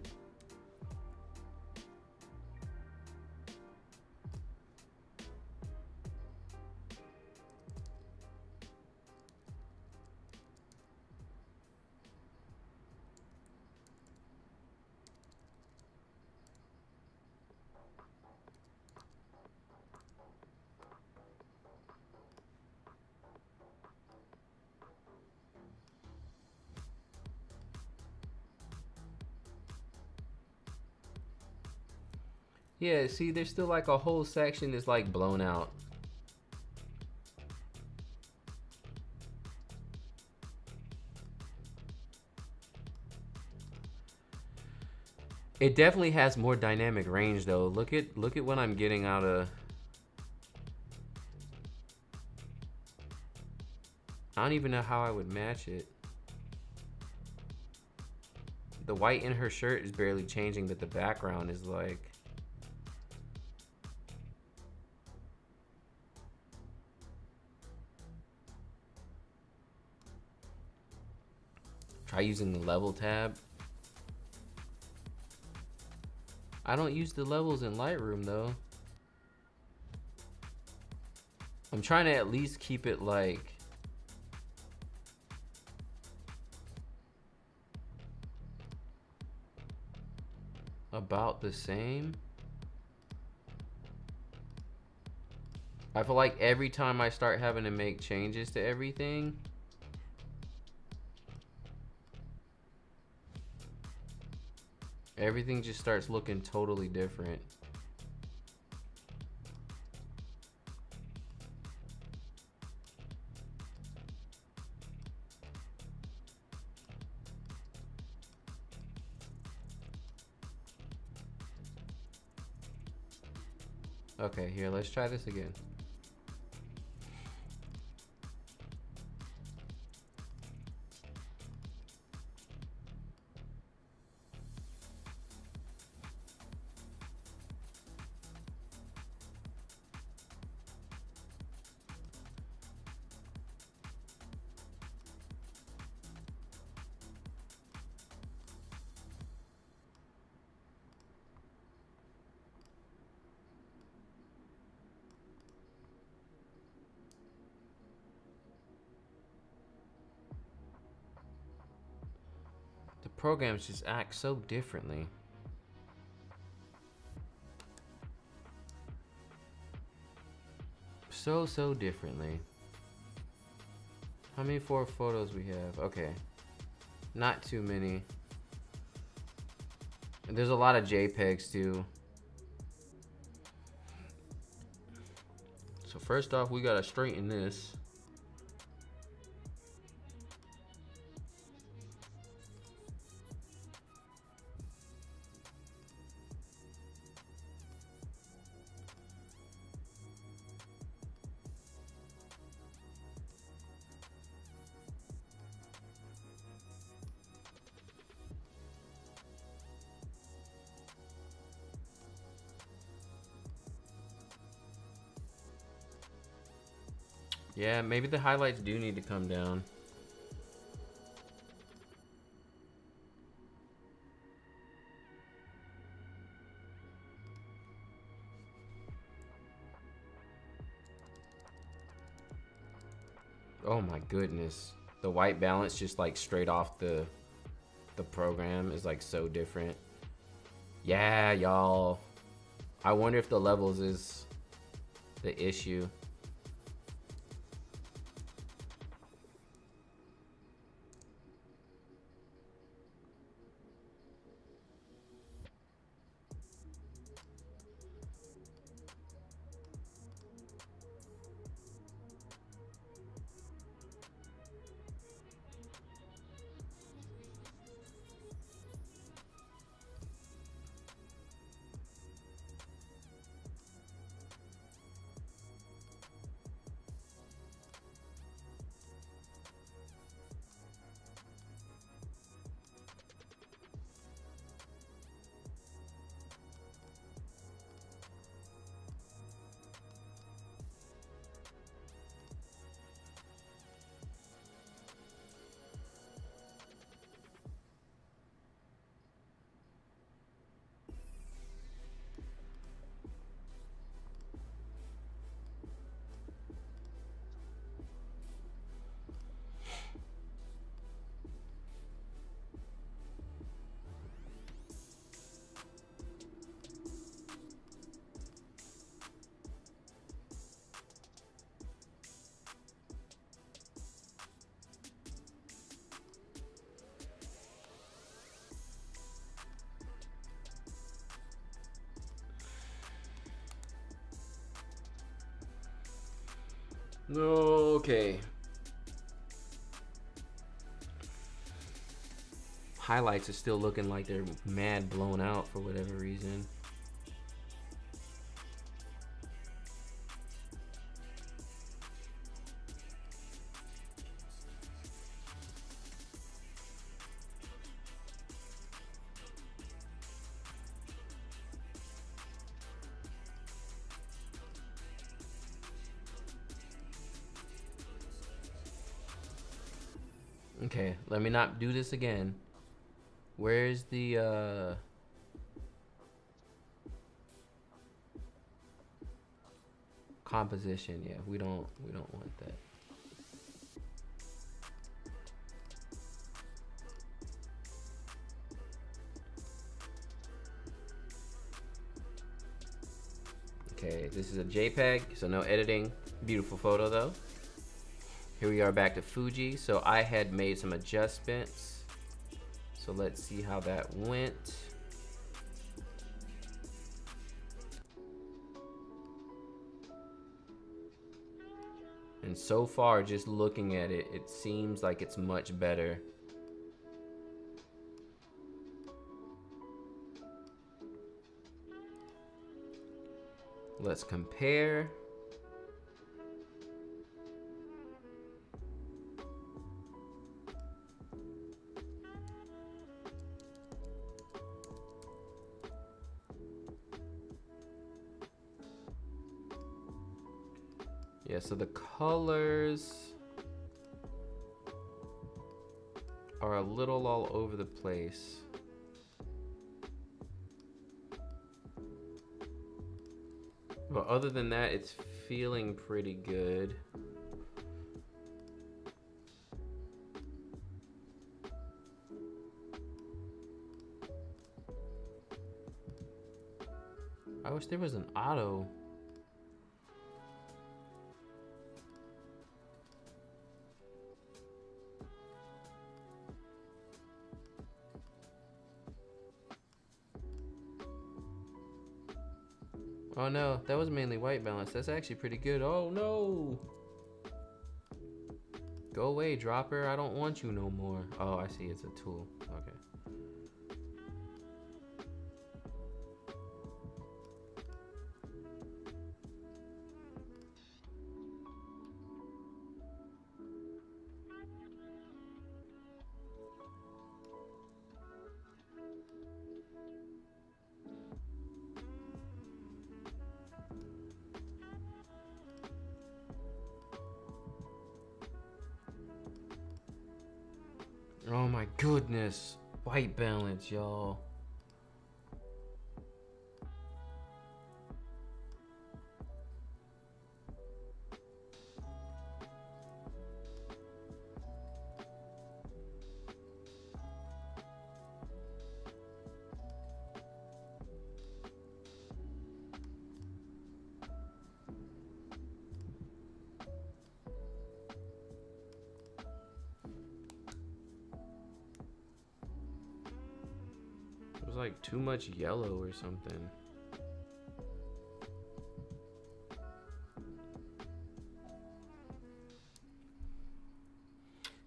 Yeah, see, there's still like a whole section that's like blown out. It definitely has more dynamic range though. Look at what I'm getting out of. I don't even know how I would match it. The white in her shirt is barely changing, but the background is like... Try using the level tab. I don't use the levels in Lightroom though. I'm trying to at least keep it like... about the same. I feel like every time I start having to make changes to everything, everything just starts looking totally different. Okay, here, let's try this again. The programs just act so differently. So differently. How many 4 photos we have? Okay. Not too many. And there's a lot of JPEGs too. So first off, we gotta straighten this. Yeah, maybe the highlights do need to come down. Oh my goodness. The white balance just like straight off the program is like so different. Yeah, y'all. I wonder if the levels is the issue. Okay. Highlights are still looking like they're mad blown out for whatever reason. Okay, let me not do this again. Where's the composition? Yeah, we don't want that. Okay, this is a JPEG, so no editing. Beautiful photo though. Here we are back to Fuji. So I had made some adjustments. So let's see how that went. And so far, just looking at it, it seems like it's much better. Let's compare. Yeah, so the colors are a little all over the place. But other than that, it's feeling pretty good. I wish there was an auto. Oh no, that was mainly white balance. That's actually pretty good. Oh no! Go away, dropper. I don't want you no more. Oh, I see. It's a tool. Okay. Oh my goodness. White balance, y'all. There's like too much yellow or something.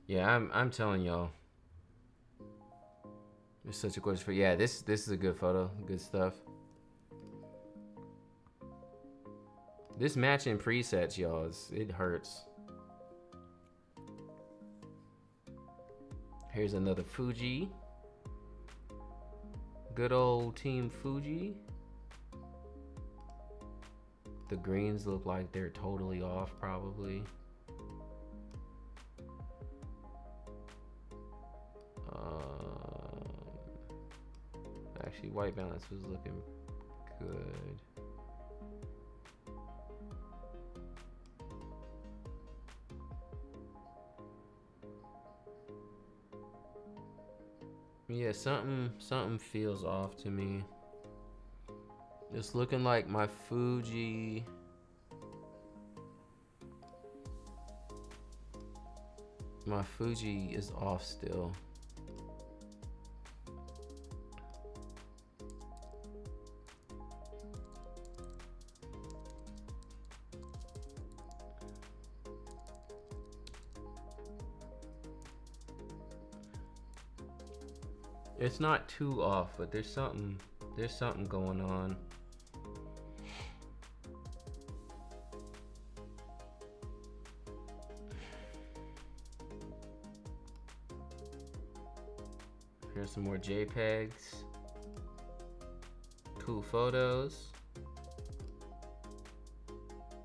Yeah, I'm telling y'all. It's such a gorgeous photo. Yeah, this is a good photo. Good stuff. This matching presets, y'all, it hurts. Here's another Fuji. Good old team Fuji. The greens look like they're totally off, probably. Actually, white balance was looking good. Yeah, something feels off to me. It's looking like my Fuji is off still. It's not too off, but there's something going on. Here's some more JPEGs. Cool photos.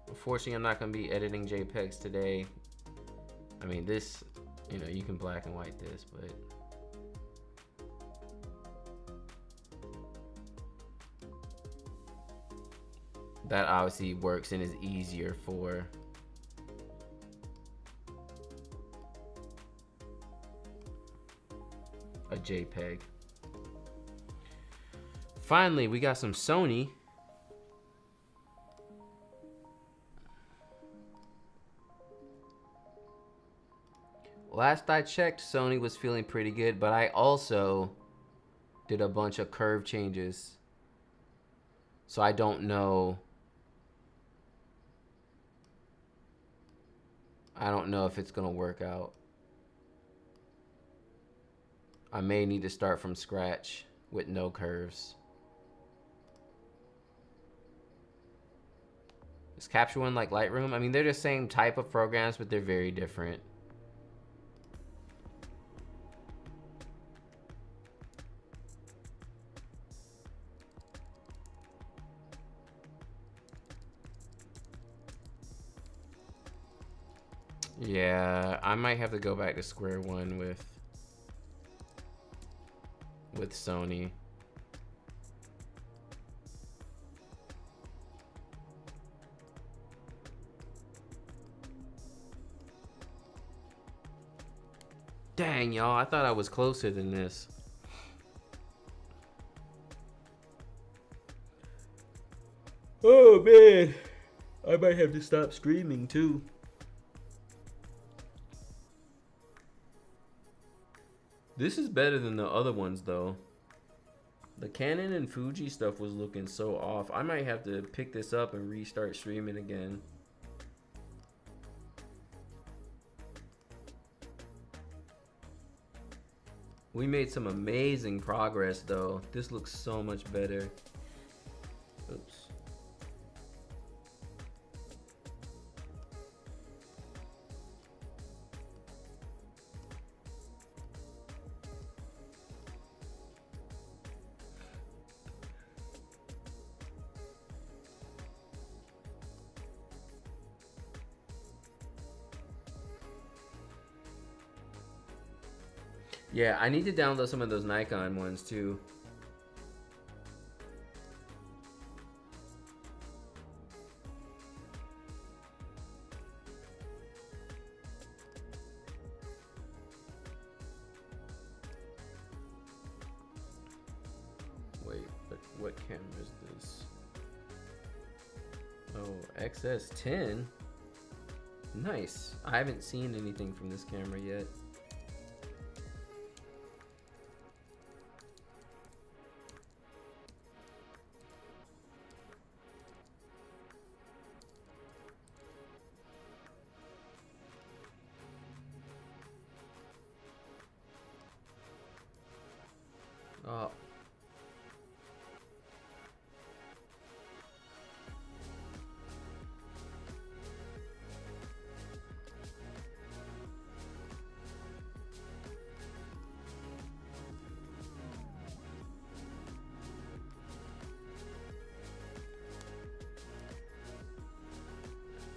Unfortunately, I'm not gonna be editing JPEGs today. I mean, this, you know, you can black and white this, but that obviously works and is easier for a JPEG. Finally, we got some Sony. Last I checked, Sony was feeling pretty good, but I also did a bunch of curve changes. So I don't know. I don't know if it's gonna work out. I may need to start from scratch with no curves. Is Capture One like Lightroom? I mean, they're the same type of programs, but they're very different. Yeah, I might have to go back to square one with Sony. Dang, y'all, I thought I was closer than this. Oh man, I might have to stop streaming too. This is better than the other ones though. The Canon and Fuji stuff was looking so off. I might have to pick this up and restart streaming again. We made some amazing progress though. This looks so much better. Oops. Yeah, I need to download some of those Nikon ones too. Wait, but what camera is this? Oh, XS10. Nice. I haven't seen anything from this camera yet.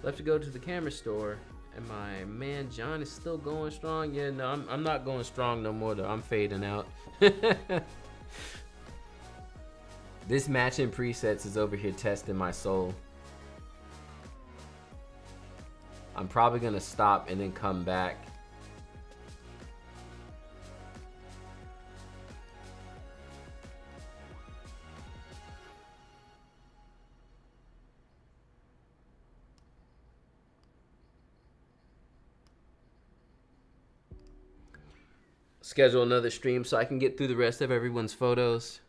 Left to go to the camera store, and my man John is still going strong. Yeah, no, I'm not going strong no more though. I'm fading out. This matching presets is over here testing my soul. I'm probably gonna stop and then come back. Schedule another stream so I can get through the rest of everyone's photos.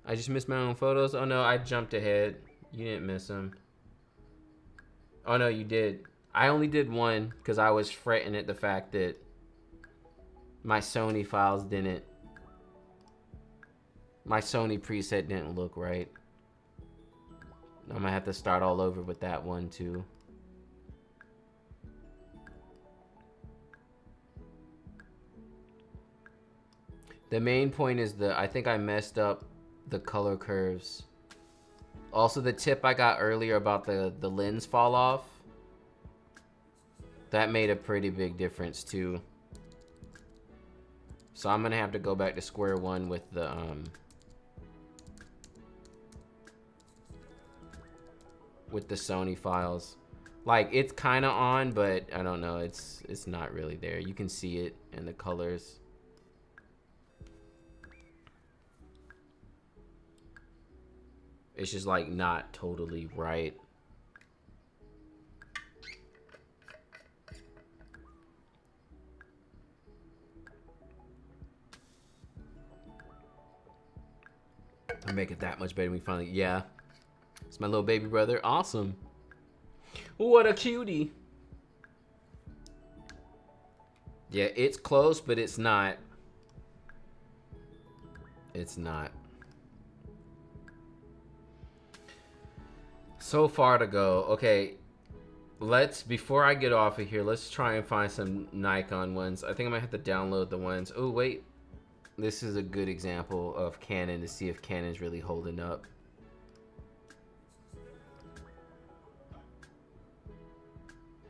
I just missed my own photos. Oh no, I jumped ahead. You didn't miss them. Oh no, you did. I only did one because I was fretting at the fact that my Sony files didn't. My Sony preset didn't look right. I'm gonna have to start all over with that one too. The main point is I think I messed up the color curves. Also, the tip I got earlier about the lens fall off, that made a pretty big difference too. So I'm gonna have to go back to square one with the Sony files. Like, it's kind of on, but I don't know, it's not really there. You can see it in the colors. It's just like not totally right. I make it that much better when we finally, yeah. It's my little baby brother, awesome. What a cutie. Yeah, it's close, but it's not. It's not. So far to go. Okay, before I get off of here, let's try and find some Nikon ones. I think I might have to download the ones. Oh, wait. This is a good example of Canon to see if Canon's really holding up.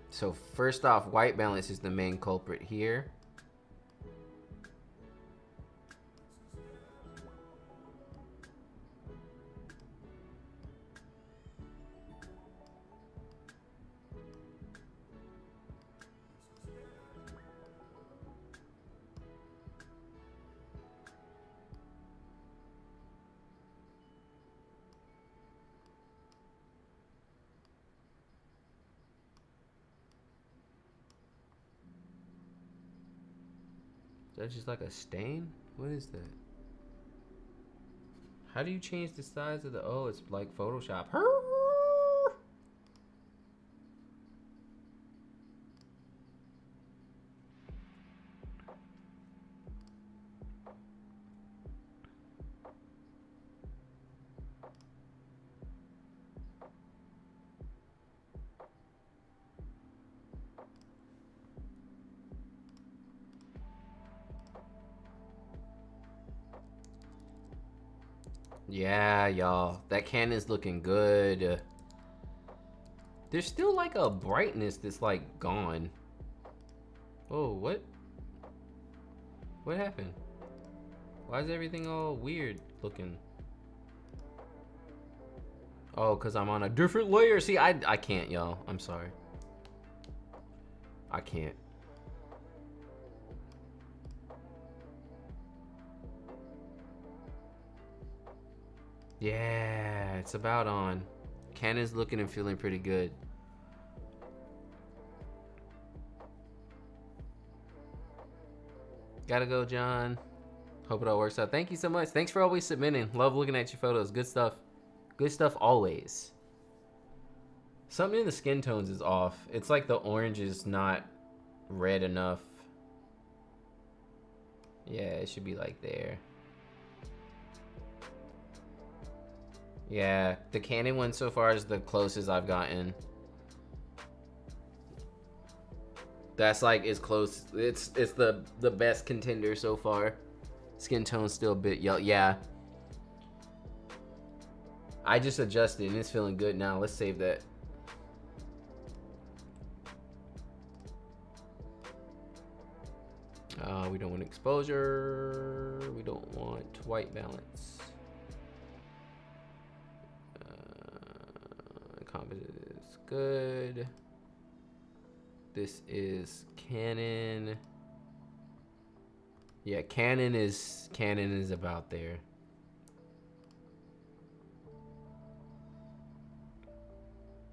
So first off, white balance is the main culprit here. That's just like a stain? What is that? How do you change the size of the... Oh, it's like Photoshop. Yeah, y'all. That Canon's looking good. There's still like a brightness that's like gone. Oh, what? What happened? Why is everything all weird looking? Oh, because I'm on a different layer. See, I can't, y'all. I'm sorry. I can't. Yeah, it's about on. Canon's looking and feeling pretty good. Gotta go, John. Hope it all works out. Thank you so much. Thanks for always submitting. Love looking at your photos. Good stuff. Good stuff always. Something in the skin tones is off. It's like the orange is not red enough. Yeah, it should be like there. Yeah, the Canon one so far is the closest I've gotten. That's like as close. It's the best contender so far. Skin tone's still a bit yellow. Yeah. I just adjusted and it's feeling good now. Let's save that. We don't want exposure. We don't want white balance. Composite is good. This is Canon. Yeah, Canon is about there.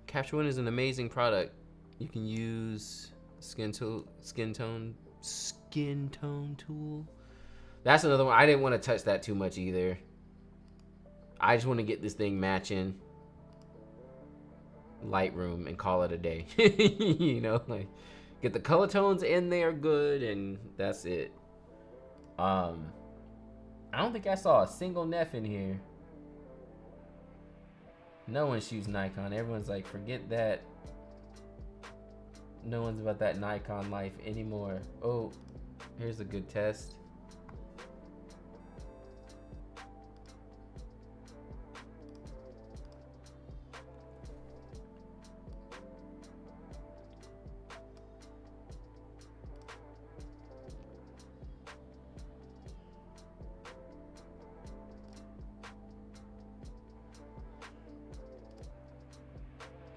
Capture One is an amazing product. You can use skin tone tool. That's another one. I didn't want to touch that too much either. I just want to get this thing matching Lightroom and call it a day. You know, like get the color tones in there good, and that's it. I don't think I saw a single Neff in here. No one shoots Nikon. Everyone's like, forget that. No one's about that Nikon life anymore. Oh, here's a good test.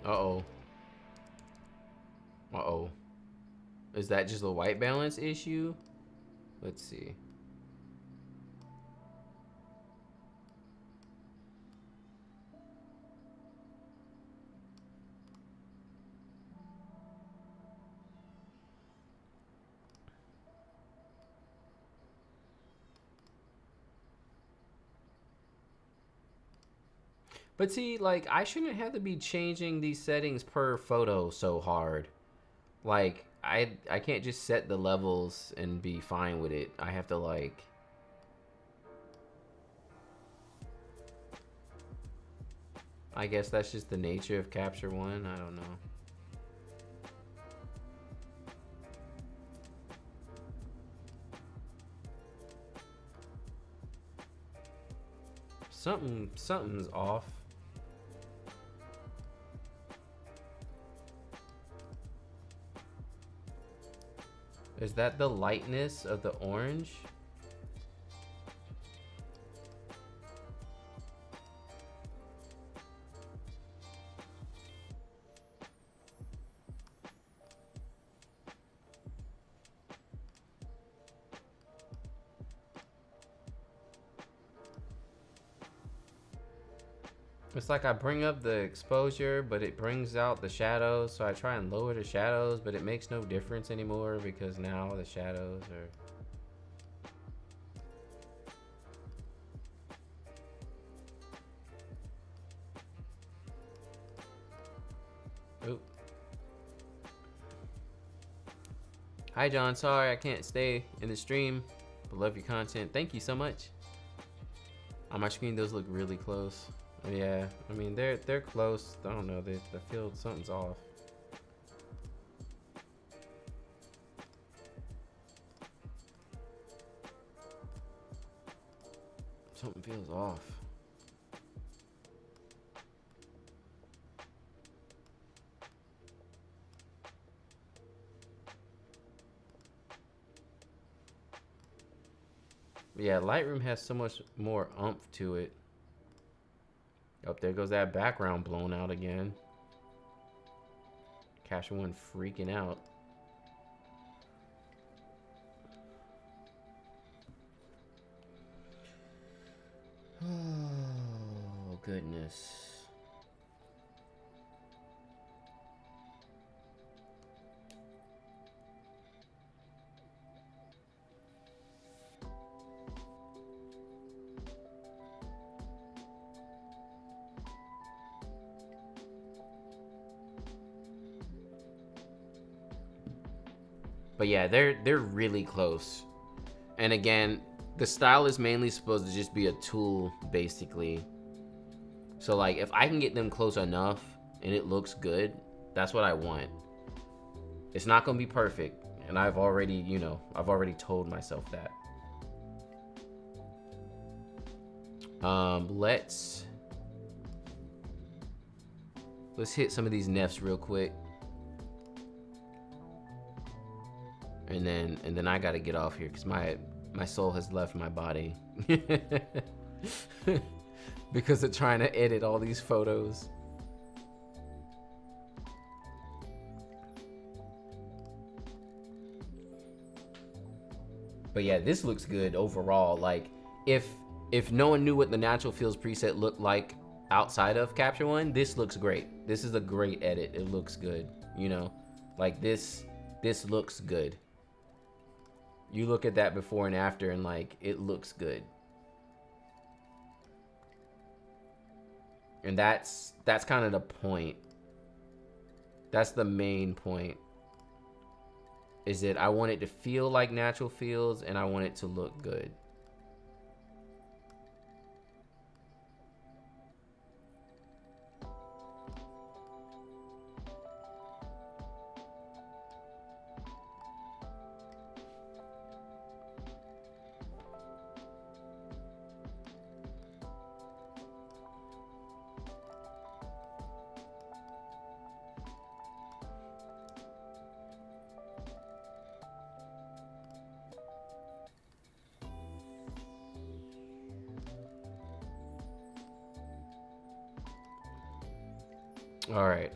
Uh-oh. Uh-oh. Is that just a white balance issue? Let's see. But see, like, I shouldn't have to be changing these settings per photo so hard. Like, I can't just set the levels and be fine with it. I have to, like... I guess that's just the nature of Capture One. I don't know. Something's off. Is that the lightness of the orange? It's like I bring up the exposure, but it brings out the shadows. So I try and lower the shadows, but it makes no difference anymore because now the shadows are... Oop. Hi, John. Sorry I can't stay in the stream, but love your content. Thank you so much. On my screen, those look really close. Yeah, I mean they're close. I don't know. I feel something's off. Something feels off. Yeah, Lightroom has so much more oomph to it. Oh, there goes that background blown out again. Capture One freaking out. Oh, goodness. But yeah, they're really close. And again, the style is mainly supposed to just be a tool, basically. So like, if I can get them close enough and it looks good, that's what I want. It's not gonna be perfect, and I've already, you know, I've already told myself that. Let's hit some of these neffs real quick. And then I gotta get off here because my soul has left my body. Because of trying to edit all these photos. But yeah, this looks good overall. Like if no one knew what the natural fields preset looked like outside of Capture One, this looks great. This is a great edit. It looks good, you know? Like this looks good. You look at that before and after and like it looks good. And that's kind of the point. That's the main point. Is that I want it to feel like natural fields and I want it to look good. All right.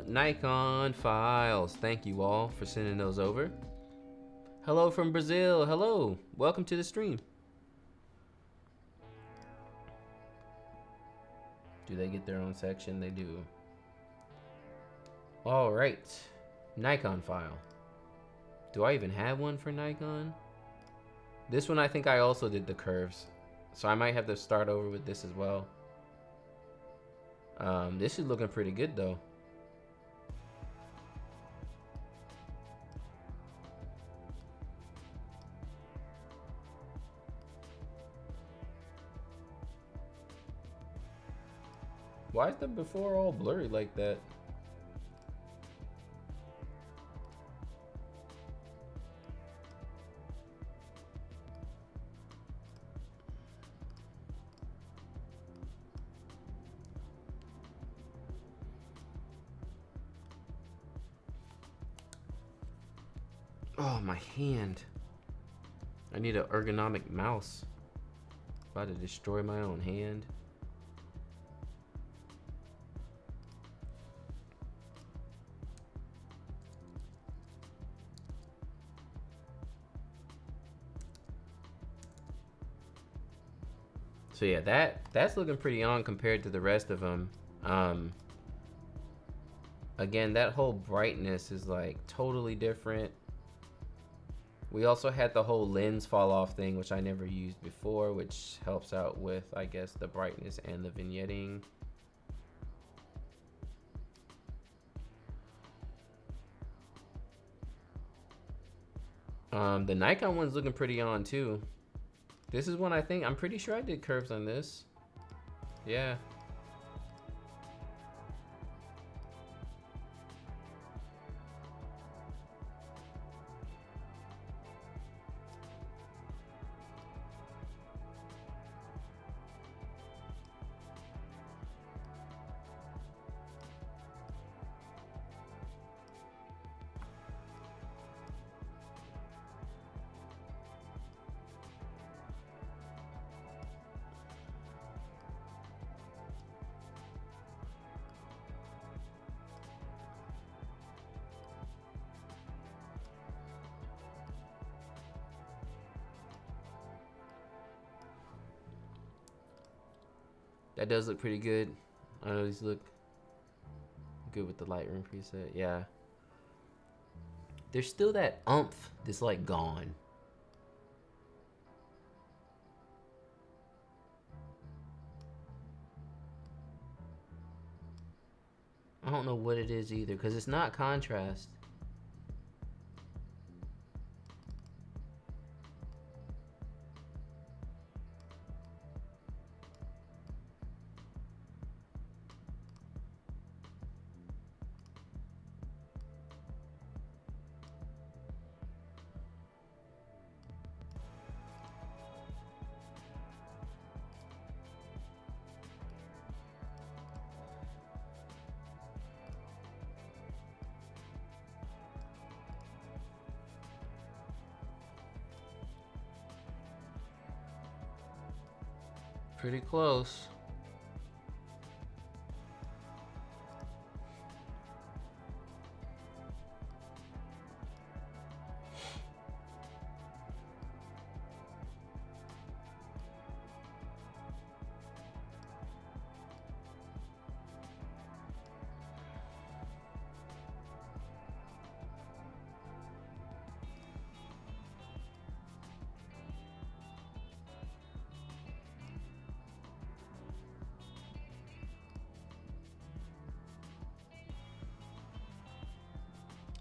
Nikon files. Thank you all for sending those over. Hello from Brazil. Hello. Welcome to the stream. Do they get their own section? They do. All right. Nikon file. Do I even have one for Nikon? This one I think I also did the curves. So I might have to start over with this as well. This is looking pretty good though. Why is the before all blurry like that? Oh, my hand. I need an ergonomic mouse. About to destroy my own hand. So yeah, that's looking pretty on compared to the rest of them. Again, that whole brightness is like totally different. We also had the whole lens fall off thing, which I never used before, which helps out with, I guess, the brightness and the vignetting. The Nikon one's looking pretty on too. This is one I'm pretty sure I did curves on this. Yeah. That does look pretty good. I know these look good with the Lightroom preset. Yeah. There's still that oomph that's like gone. I don't know what it is either, because it's not contrast. Pretty close.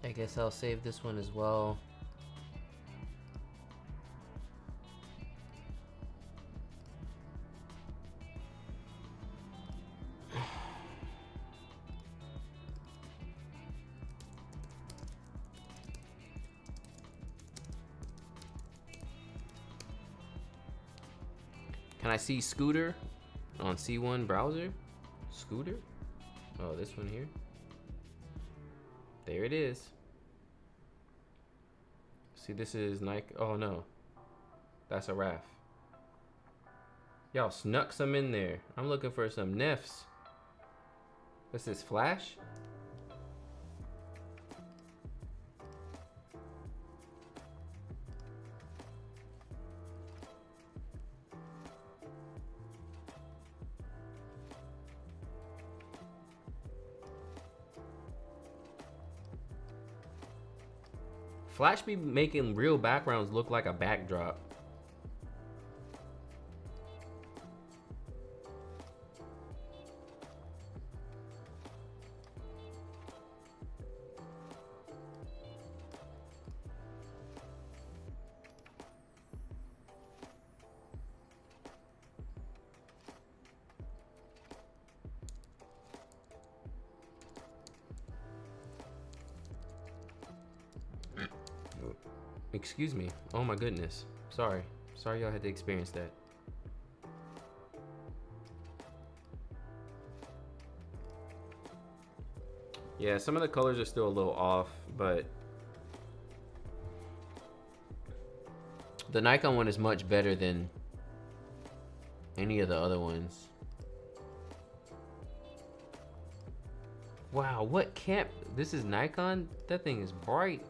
I guess I'll save this one as well. Can I see Scooter on C1 browser? Scooter? Oh, this one here. There it is. See, this is Nike. Oh no, that's a RAF. Y'all snuck some in there. I'm looking for some nefs. What's this, flash? Flash be making real backgrounds look like a backdrop. Excuse me. Oh my goodness. Sorry. Sorry y'all had to experience that. Yeah, some of the colors are still a little off, but the Nikon one is much better than any of the other ones. Wow, what camp? This is Nikon? That thing is bright.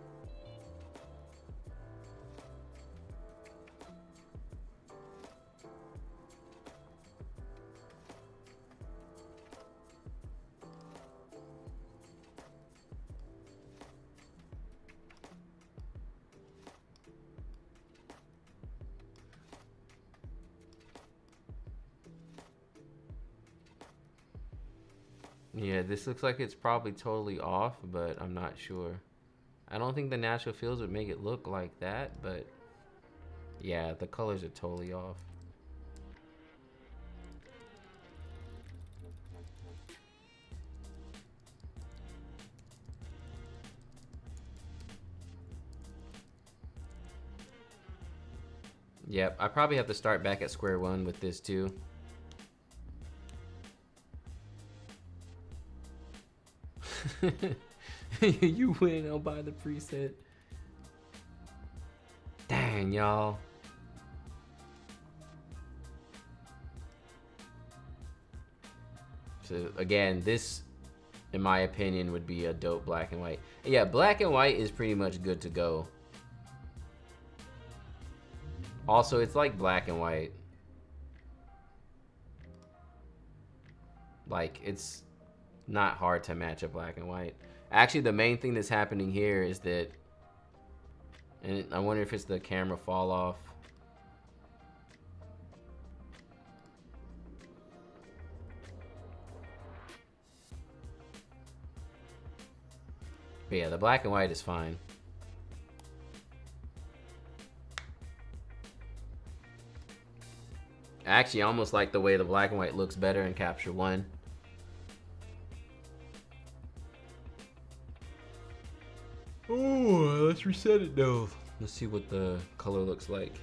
Yeah, this looks like it's probably totally off, but I'm not sure. I don't think the natural fields would make it look like that, but yeah, the colors are totally off. Yep, I probably have to start back at square one with this too. You win, I'll buy the preset. Dang, y'all. So again, this, in my opinion, would be a dope black and white. Yeah, black and white is pretty much good to go. Also, it's like black and white. Like, it's not hard to match a black and white. Actually, the main thing that's happening here is that, and I wonder if it's the camera fall off. But yeah, the black and white is fine. I actually almost like the way the black and white looks better in Capture One. Oh, let's reset it though. Let's see what the color looks like.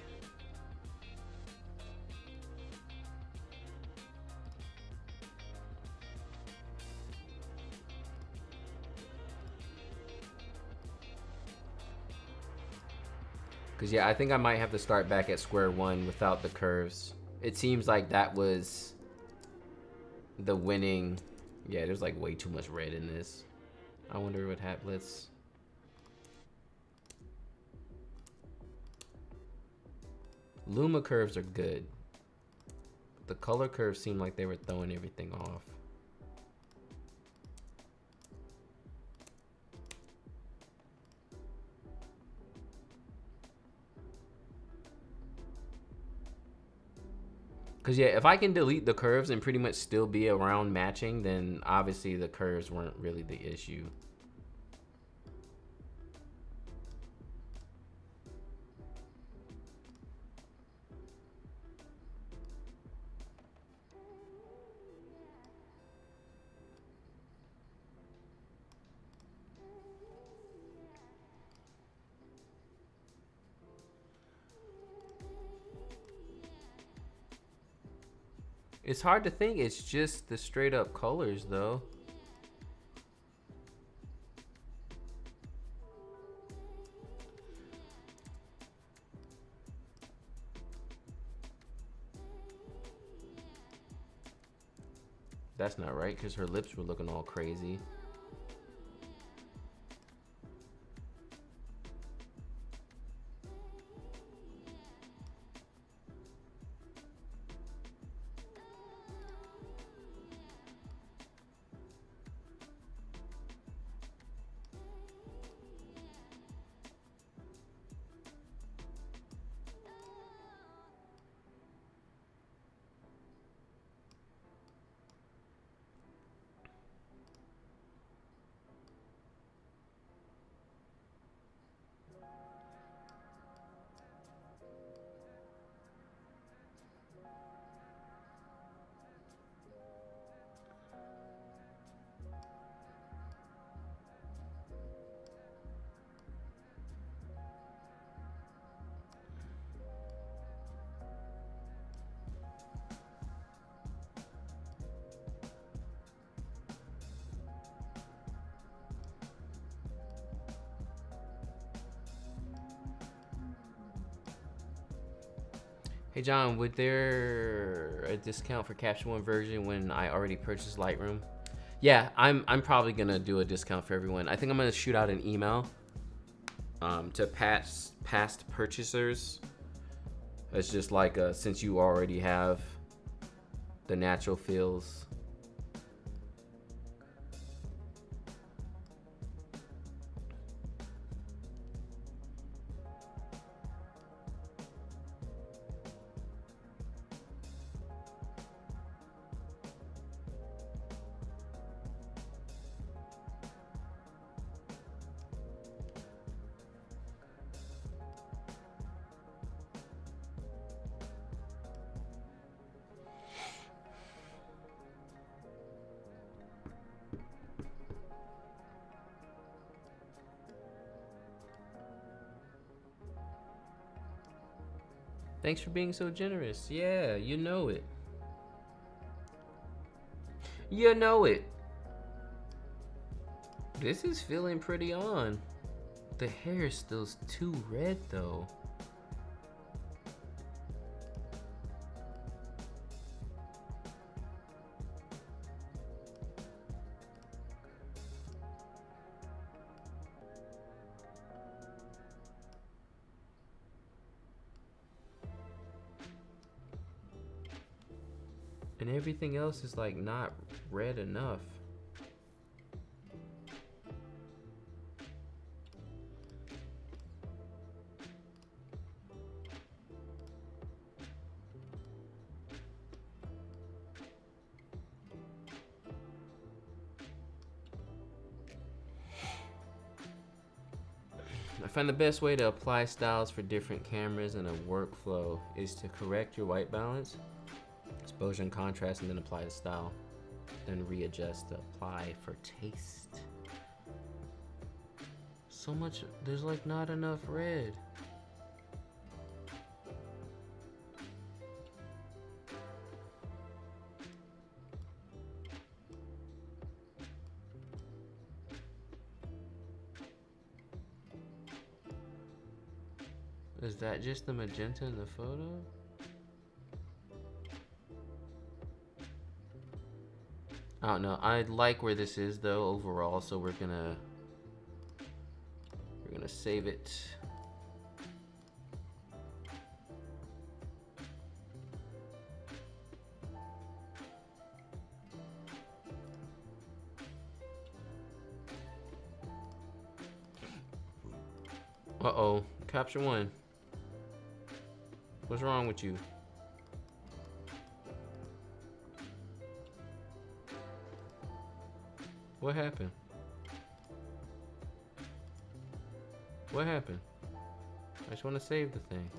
Cause yeah, I think I might have to start back at square one without the curves. It seems like that was the winning. Yeah, there's like way too much red in this. I wonder what happens. Luma curves are good. The color curves seem like they were throwing everything off. Cause yeah, if I can delete the curves and pretty much still be around matching, then obviously the curves weren't really the issue. It's hard to think it's just the straight up colors though. That's not right, because her lips were looking all crazy. Hey John, would there a discount for Capture One version when I already purchased Lightroom? Yeah, I'm probably gonna do a discount for everyone. I think I'm gonna shoot out an email to past purchasers. It's just like since you already have the natural feels. Thanks for being so generous. Yeah, you know it. You know it. This is feeling pretty on. The hair is still too red though. And everything else is like not red enough. I find the best way to apply styles for different cameras in a workflow is to correct your white balance, exposure and contrast, and then apply the style. Then readjust to apply for taste. So much, there's like not enough red. Is that just the magenta in the photo? I don't know. I like where this is though overall, so we're gonna save it. Uh-oh, capture one. What's wrong with you? What happened? What happened? I just want to save the thing.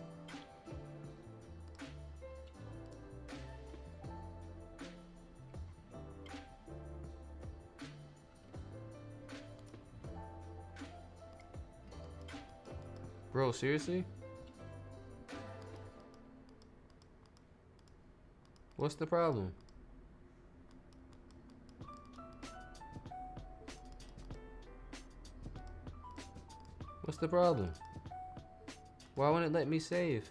Bro, seriously? What's the problem? What's the problem? Why won't it let me save?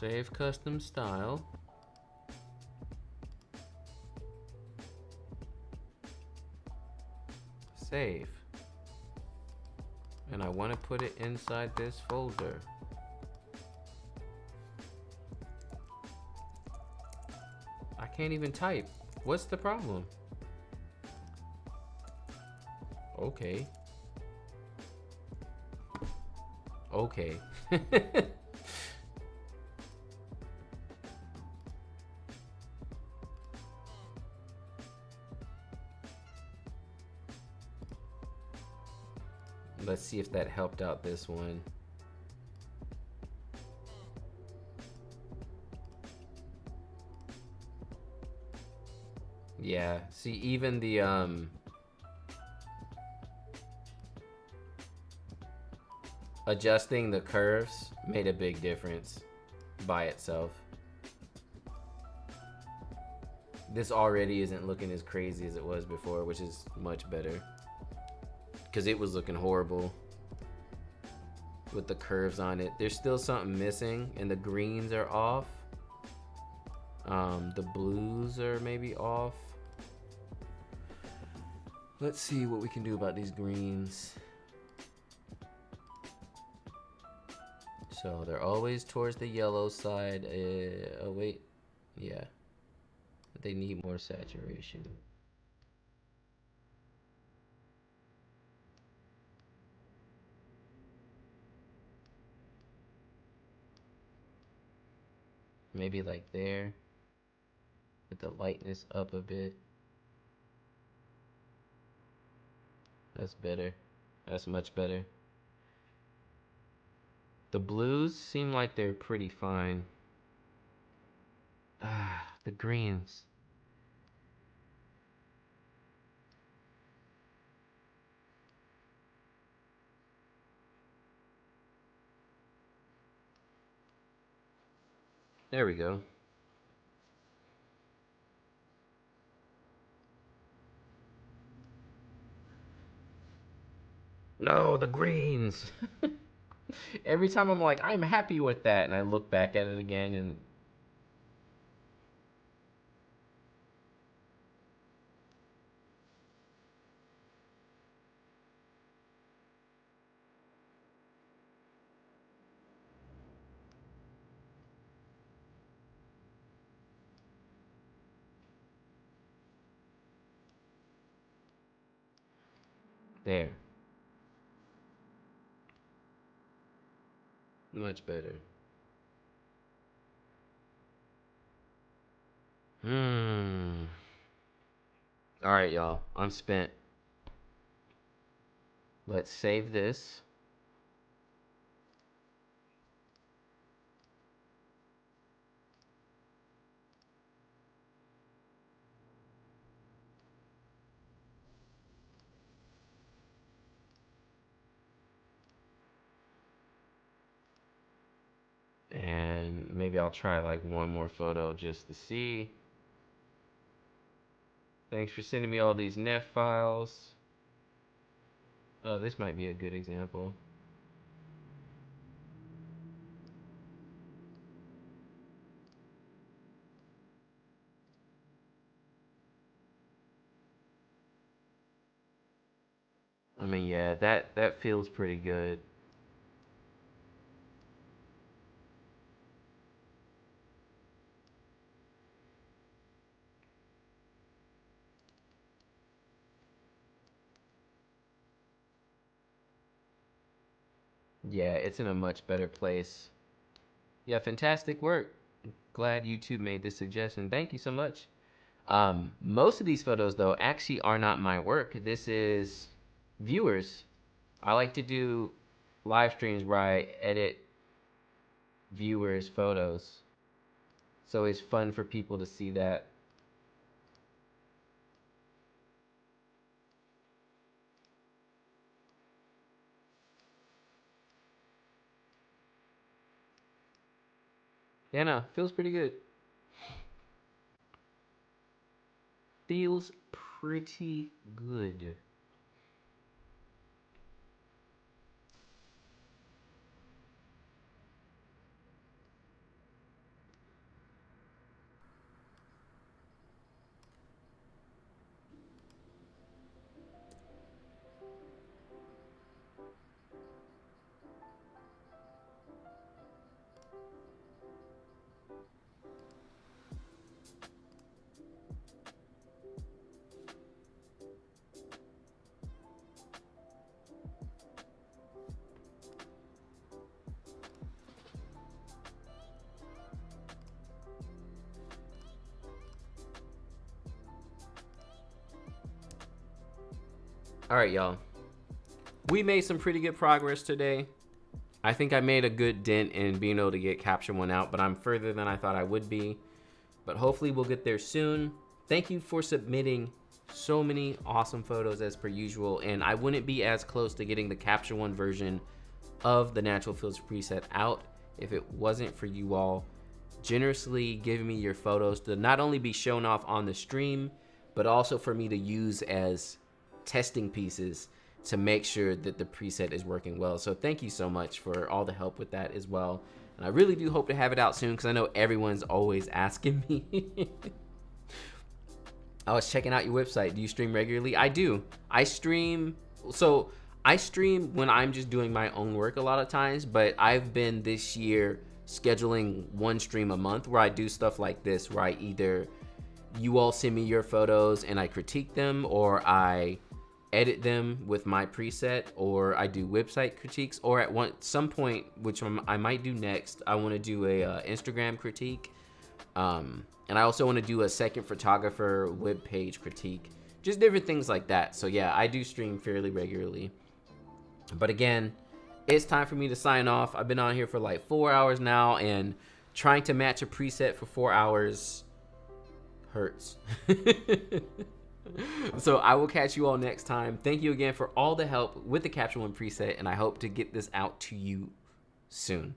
Save custom style. Save. And I want to put it inside this folder. I can't even type. What's the problem? Okay. Okay. Let's see if that helped out this one. Yeah, see, even the adjusting the curves made a big difference by itself. This already isn't looking as crazy as it was before, which is much better. Because it was looking horrible with the curves on it. There's still something missing, and the greens are off. The blues are maybe off. Let's see what we can do about these greens. So they're always towards the yellow side. Oh wait, yeah. They need more saturation. Maybe like there, with the lightness up a bit. That's better. That's much better. The blues seem like they're pretty fine. Ah, the greens. There we go. No, the greens. Every time I'm like, I'm happy with that, and I look back at it again, and there. Much better. Alright, y'all. I'm spent. Let's save this. maybe I'll try like one more photo just to see. Thanks for sending me all these NEF files. Oh, this might be a good example. I mean, yeah, that feels pretty good. Yeah, it's in a much better place. Yeah, fantastic work. Glad YouTube made this suggestion. Thank you so much. Most of these photos, though, actually are not my work. This is viewers. I like to do live streams where I edit viewers' photos. So it's fun for people to see that. Yeah, no, feels pretty good. Feels pretty good. All right, y'all. We made some pretty good progress today. I think I made a good dent in being able to get Capture One out, but I'm further than I thought I would be. But hopefully we'll get there soon. Thank you for submitting so many awesome photos as per usual, and I wouldn't be as close to getting the Capture One version of the natural filter preset out if it wasn't for you all generously giving me your photos to not only be shown off on the stream, but also for me to use as testing pieces to make sure that the preset is working well. So thank you so much for all the help with that as well. And I really do hope to have it out soon because I know everyone's always asking me. I was checking out your website. Do you stream regularly? I do. I stream. So I stream when I'm just doing my own work a lot of times, but I've been this year scheduling one stream a month where I do stuff like this, where I either you all send me your photos and I critique them, or I edit them with my preset, or I do website critiques, or at some point, which I might do next, I want to do a Instagram critique, and I also want to do a second photographer web page critique, just different things like that. So yeah, I do stream fairly regularly. But again, it's time for me to sign off. I've been on here for like 4 hours now, and trying to match a preset for 4 hours hurts. So I will catch you all next time. Thank you again for all the help with the Capture One preset, and I hope to get this out to you soon.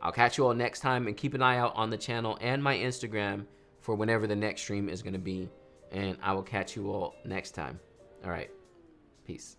I'll catch you all next time, and keep an eye out on the channel and my Instagram for whenever the next stream is going to be, and I will catch you all next time. All right, peace.